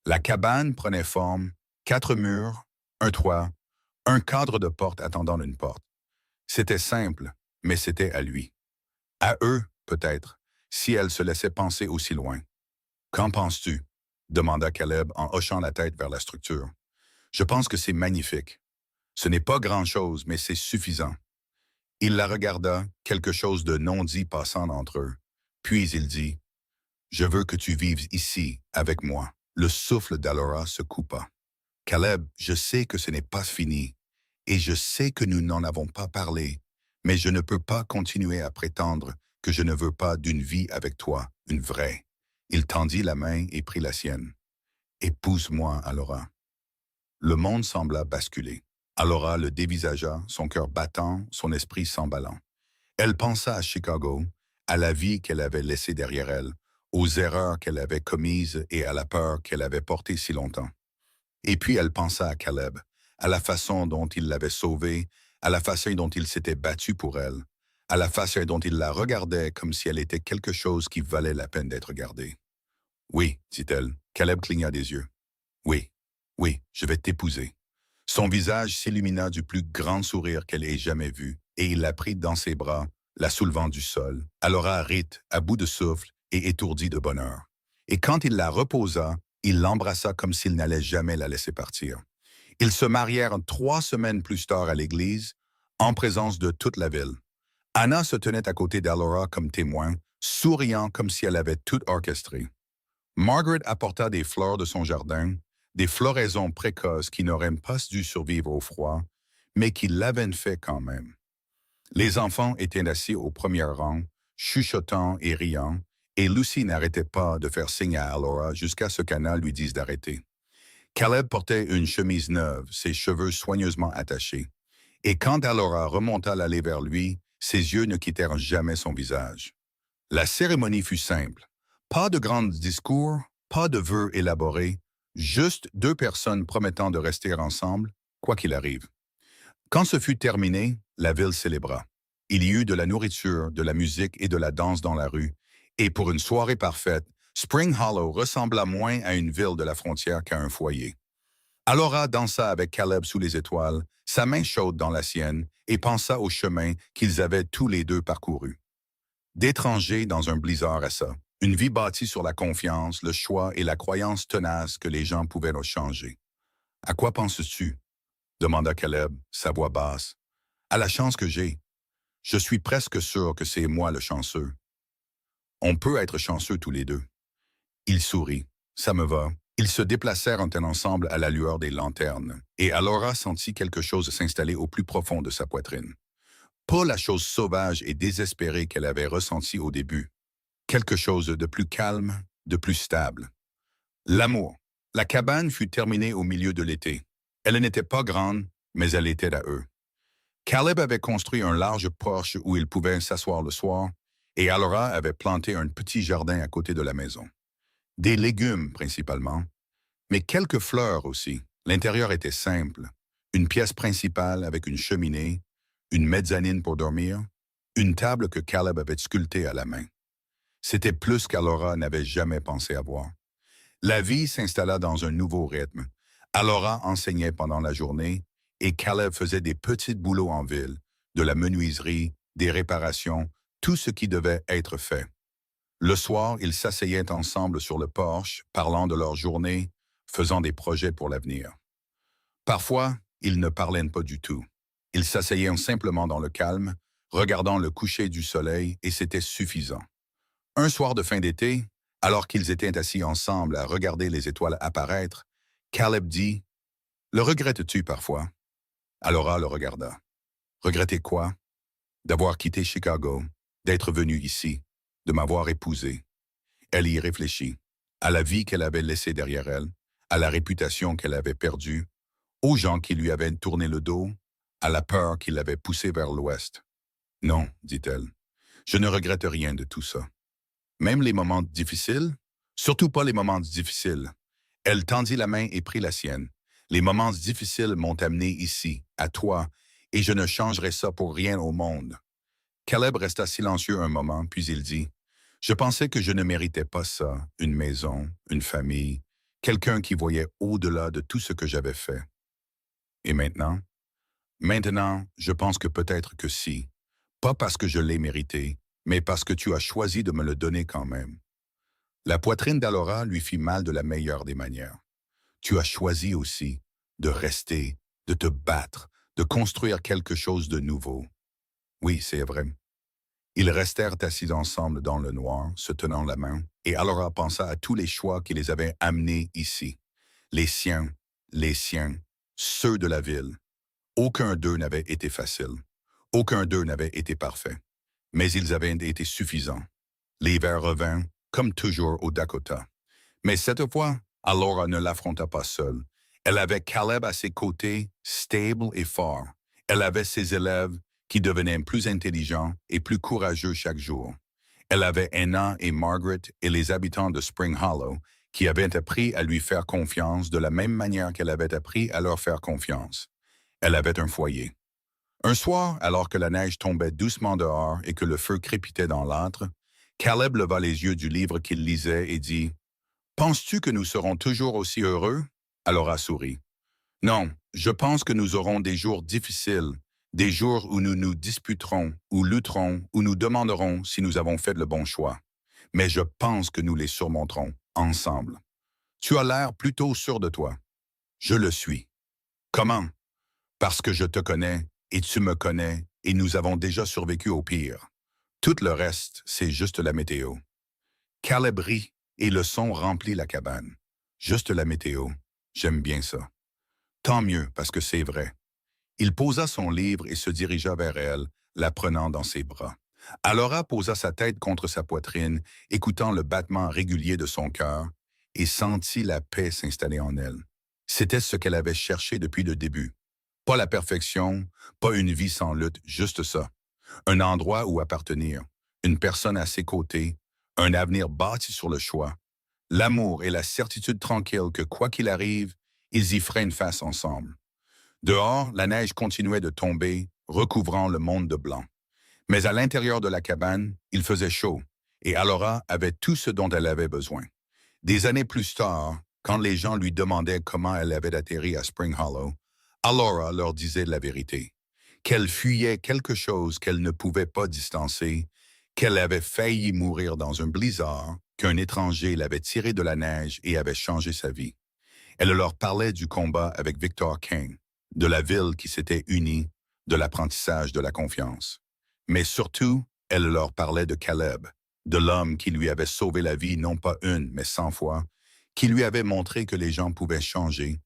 La cabane prenait forme, 4 murs, un toit, un cadre de porte attendant une porte. C'était simple, mais c'était à lui. À eux, peut-être, si elle se laissait penser aussi loin. « Qu'en penses-tu? » demanda Caleb en hochant la tête vers la structure. « Je pense que c'est magnifique. Ce n'est pas grand-chose, mais c'est suffisant. » Il la regarda, quelque chose de non dit passant entre eux. Puis il dit, « Je veux que tu vives ici, avec moi. » Le souffle d'Alora se coupa. « Caleb, je sais que ce n'est pas fini, et je sais que nous n'en avons pas parlé, mais je ne peux pas continuer à prétendre que je ne veux pas d'une vie avec toi, une vraie. » Il tendit la main et prit la sienne. « Épouse-moi, Alora. » Le monde sembla basculer. Alora le dévisagea, son cœur battant, son esprit s'emballant. Elle pensa à Chicago, à la vie qu'elle avait laissée derrière elle, aux erreurs qu'elle avait commises et à la peur qu'elle avait portée si longtemps. Et puis elle pensa à Caleb, à la façon dont il l'avait sauvée, à la façon dont il s'était battu pour elle, à la façon dont il la regardait comme si elle était quelque chose qui valait la peine d'être gardée. « Oui, dit-elle. » Caleb cligna des yeux. « Oui, oui, je vais t'épouser. » Son visage s'illumina du plus grand sourire qu'elle ait jamais vu, et il la prit dans ses bras, la soulevant du sol, Alora rite, à bout de souffle et étourdie de bonheur. Et quand il la reposa, il l'embrassa comme s'il n'allait jamais la laisser partir. Ils se marièrent 3 semaines plus tard à l'église, en présence de toute la ville. Anna se tenait à côté d'Alora comme témoin, souriant comme si elle avait tout orchestré. Margaret apporta des fleurs de son jardin, des floraisons précoces qui n'auraient pas dû survivre au froid, mais qui l'avaient fait quand même. Les enfants étaient assis au premier rang, chuchotant et riant, et Lucy n'arrêtait pas de faire signe à Alora jusqu'à ce qu'Anna lui dise d'arrêter. Caleb portait une chemise neuve, ses cheveux soigneusement attachés, et quand Alora remonta l'allée vers lui, ses yeux ne quittèrent jamais son visage. La cérémonie fut simple. Pas de grands discours, pas de vœux élaborés, juste 2 personnes promettant de rester ensemble, quoi qu'il arrive. Quand ce fut terminé, la ville célébra. Il y eut de la nourriture, de la musique et de la danse dans la rue, et pour une soirée parfaite, Spring Hollow ressembla moins à une ville de la frontière qu'à un foyer. Alora dansa avec Caleb sous les étoiles, sa main chaude dans la sienne, et pensa au chemin qu'ils avaient tous les deux parcouru. D'étrangers dans un blizzard à ça, une vie bâtie sur la confiance, le choix et la croyance tenace que les gens pouvaient nous changer. « À quoi penses-tu? » demanda Caleb, sa voix basse. « À la chance que j'ai. Je suis presque sûr que c'est moi le chanceux. On peut être chanceux tous les deux. » Il sourit. « Ça me va. » Ils se déplacèrent en un ensemble à la lueur des lanternes, et Alora sentit quelque chose s'installer au plus profond de sa poitrine. Pas la chose sauvage et désespérée qu'elle avait ressentie au début. Quelque chose de plus calme, de plus stable. L'amour. La cabane fut terminée au milieu de l'été. Elle n'était pas grande, mais elle était à eux. Caleb avait construit un large porche où ils pouvaient s'asseoir le soir, et Alora avait planté un petit jardin à côté de la maison. Des légumes principalement, mais quelques fleurs aussi. L'intérieur était simple. Une pièce principale avec une cheminée, une mezzanine pour dormir, une table que Caleb avait sculptée à la main. C'était plus qu'Alora n'avait jamais pensé avoir. La vie s'installa dans un nouveau rythme. Alora enseignait pendant la journée et Caleb faisait des petits boulots en ville, de la menuiserie, des réparations, tout ce qui devait être fait. Le soir, ils s'asseyaient ensemble sur le porche, parlant de leur journée, faisant des projets pour l'avenir. Parfois, ils ne parlaient pas du tout. Ils s'asseyaient simplement dans le calme, regardant le coucher du soleil, et c'était suffisant. Un soir de fin d'été, alors qu'ils étaient assis ensemble à regarder les étoiles apparaître, Caleb dit « Le regrettes-tu parfois ?» Alora le regarda. « Regretter quoi? D'avoir quitté Chicago, d'être venu ici, de m'avoir épousé. » Elle y réfléchit, à la vie qu'elle avait laissée derrière elle, à la réputation qu'elle avait perdue, aux gens qui lui avaient tourné le dos, à la peur qui l'avait poussée vers l'ouest. « Non, dit-elle, je ne regrette rien de tout ça. Même les moments difficiles? Surtout pas les moments difficiles. » Elle tendit la main et prit la sienne. « Les moments difficiles m'ont amené ici, à toi, et je ne changerai ça pour rien au monde. » Caleb resta silencieux un moment, puis il dit « Je pensais que je ne méritais pas ça, une maison, une famille, quelqu'un qui voyait au-delà de tout ce que j'avais fait. Et maintenant? Maintenant, je pense que peut-être que si, pas parce que je l'ai mérité, mais parce que tu as choisi de me le donner quand même. » La poitrine d'Alora lui fit mal de la meilleure des manières. « Tu as choisi aussi de rester, de te battre, de construire quelque chose de nouveau. » Oui, c'est vrai. Ils restèrent assis ensemble dans le noir, se tenant la main, et Alora pensa à tous les choix qui les avaient amenés ici. Les siens, ceux de la ville. Aucun d'eux n'avait été facile. Aucun d'eux n'avait été parfait. Mais ils avaient été suffisants. L'hiver revint, comme toujours au Dakota. Mais cette fois, Alora ne l'affronta pas seule. Elle avait Caleb à ses côtés, stable et fort. Elle avait ses élèves qui devenaient plus intelligents et plus courageux chaque jour. Elle avait Anna et Margaret et les habitants de Spring Hollow qui avaient appris à lui faire confiance de la même manière qu'elle avait appris à leur faire confiance. Elle avait un foyer. Un soir, alors que la neige tombait doucement dehors et que le feu crépitait dans l'âtre, Caleb leva les yeux du livre qu'il lisait et dit « Penses-tu que nous serons toujours aussi heureux? » Alora sourit. « Non, je pense que nous aurons des jours difficiles, des jours où nous nous disputerons, ou lutterons, où nous demanderons si nous avons fait le bon choix. Mais je pense que nous les surmonterons, ensemble. Tu as l'air plutôt sûr de toi. Je le suis. Comment? Parce que je te connais, et tu me connais, et nous avons déjà survécu au pire. Tout le reste, c'est juste la météo. » Caleb rit, et le son remplit la cabane. Juste la météo. J'aime bien ça. Tant mieux, parce que c'est vrai. Il posa son livre et se dirigea vers elle, la prenant dans ses bras. Alora posa sa tête contre sa poitrine, écoutant le battement régulier de son cœur, et sentit la paix s'installer en elle. C'était ce qu'elle avait cherché depuis le début. Pas la perfection, pas une vie sans lutte, juste ça. Un endroit où appartenir, une personne à ses côtés, un avenir bâti sur le choix. L'amour et la certitude tranquille que quoi qu'il arrive, ils y feraient une face ensemble. Dehors, la neige continuait de tomber, recouvrant le monde de blanc. Mais à l'intérieur de la cabane, il faisait chaud, et Alora avait tout ce dont elle avait besoin. Des années plus tard, quand les gens lui demandaient comment elle avait atterri à Spring Hollow, Alora leur disait la vérité, qu'elle fuyait quelque chose qu'elle ne pouvait pas distancer, qu'elle avait failli mourir dans un blizzard, qu'un étranger l'avait tirée de la neige et avait changé sa vie. Elle leur parlait du combat avec Victor King, de la ville qui s'était unie, de l'apprentissage de la confiance. Mais surtout, elle leur parlait de Caleb, de l'homme qui lui avait sauvé la vie non pas une, mais 100 fois, qui lui avait montré que les gens pouvaient changer,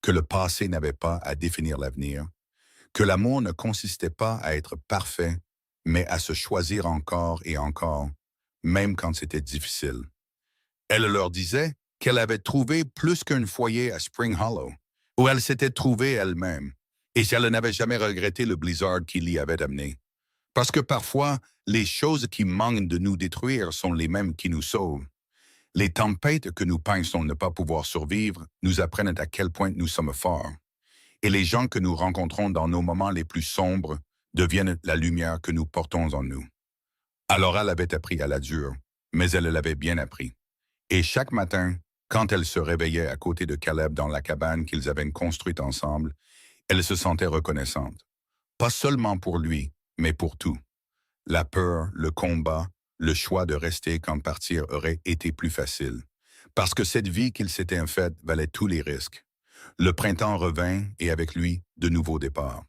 que le passé n'avait pas à définir l'avenir, que l'amour ne consistait pas à être parfait, mais à se choisir encore et encore, même quand c'était difficile. Elle leur disait qu'elle avait trouvé plus qu'un foyer à Spring Hollow, où elle s'était trouvée elle-même, et si elle n'avait jamais regretté le blizzard qui l'y avait amenée. Parce que parfois, les choses qui manquent de nous détruire sont les mêmes qui nous sauvent. Les tempêtes que nous pensons ne pas pouvoir survivre nous apprennent à quel point nous sommes forts. Et les gens que nous rencontrons dans nos moments les plus sombres deviennent la lumière que nous portons en nous. Alors elle avait appris à la dure, mais elle l'avait bien appris. Et chaque matin, quand elle se réveillait à côté de Caleb dans la cabane qu'ils avaient construite ensemble, elle se sentait reconnaissante. Pas seulement pour lui, mais pour tout. La peur, le combat, le choix de rester quand partir aurait été plus facile. Parce que cette vie qu'il s'était faite valait tous les risques. Le printemps revint et avec lui, de nouveaux départs.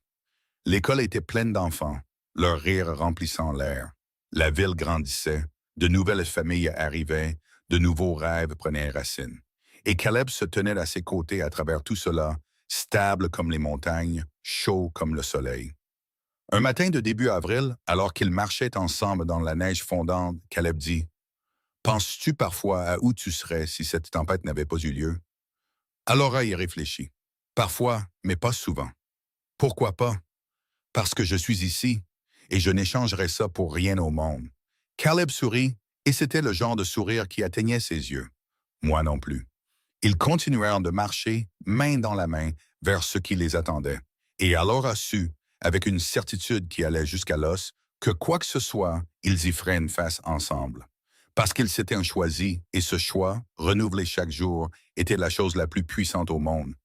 L'école était pleine d'enfants, leur rire remplissant l'air. La ville grandissait, de nouvelles familles arrivaient, de nouveaux rêves prenaient racine. Et Caleb se tenait à ses côtés à travers tout cela, stable comme les montagnes, chaud comme le soleil. Un matin de début avril, alors qu'ils marchaient ensemble dans la neige fondante, Caleb dit « Penses-tu parfois à où tu serais si cette tempête n'avait pas eu lieu? » Laura y réfléchit. « Parfois, mais pas souvent. » « Pourquoi pas? » « Parce que je suis ici, et je n'échangerai ça pour rien au monde. » Caleb sourit, et c'était le genre de sourire qui atteignait ses yeux. Moi non plus. Ils continuèrent de marcher, main dans la main, vers ce qui les attendait. Et alors a su, avec une certitude qui allait jusqu'à l'os, que quoi que ce soit, ils y feraient une face ensemble. Parce qu'ils s'étaient choisis, et ce choix, renouvelé chaque jour, était la chose la plus puissante au monde.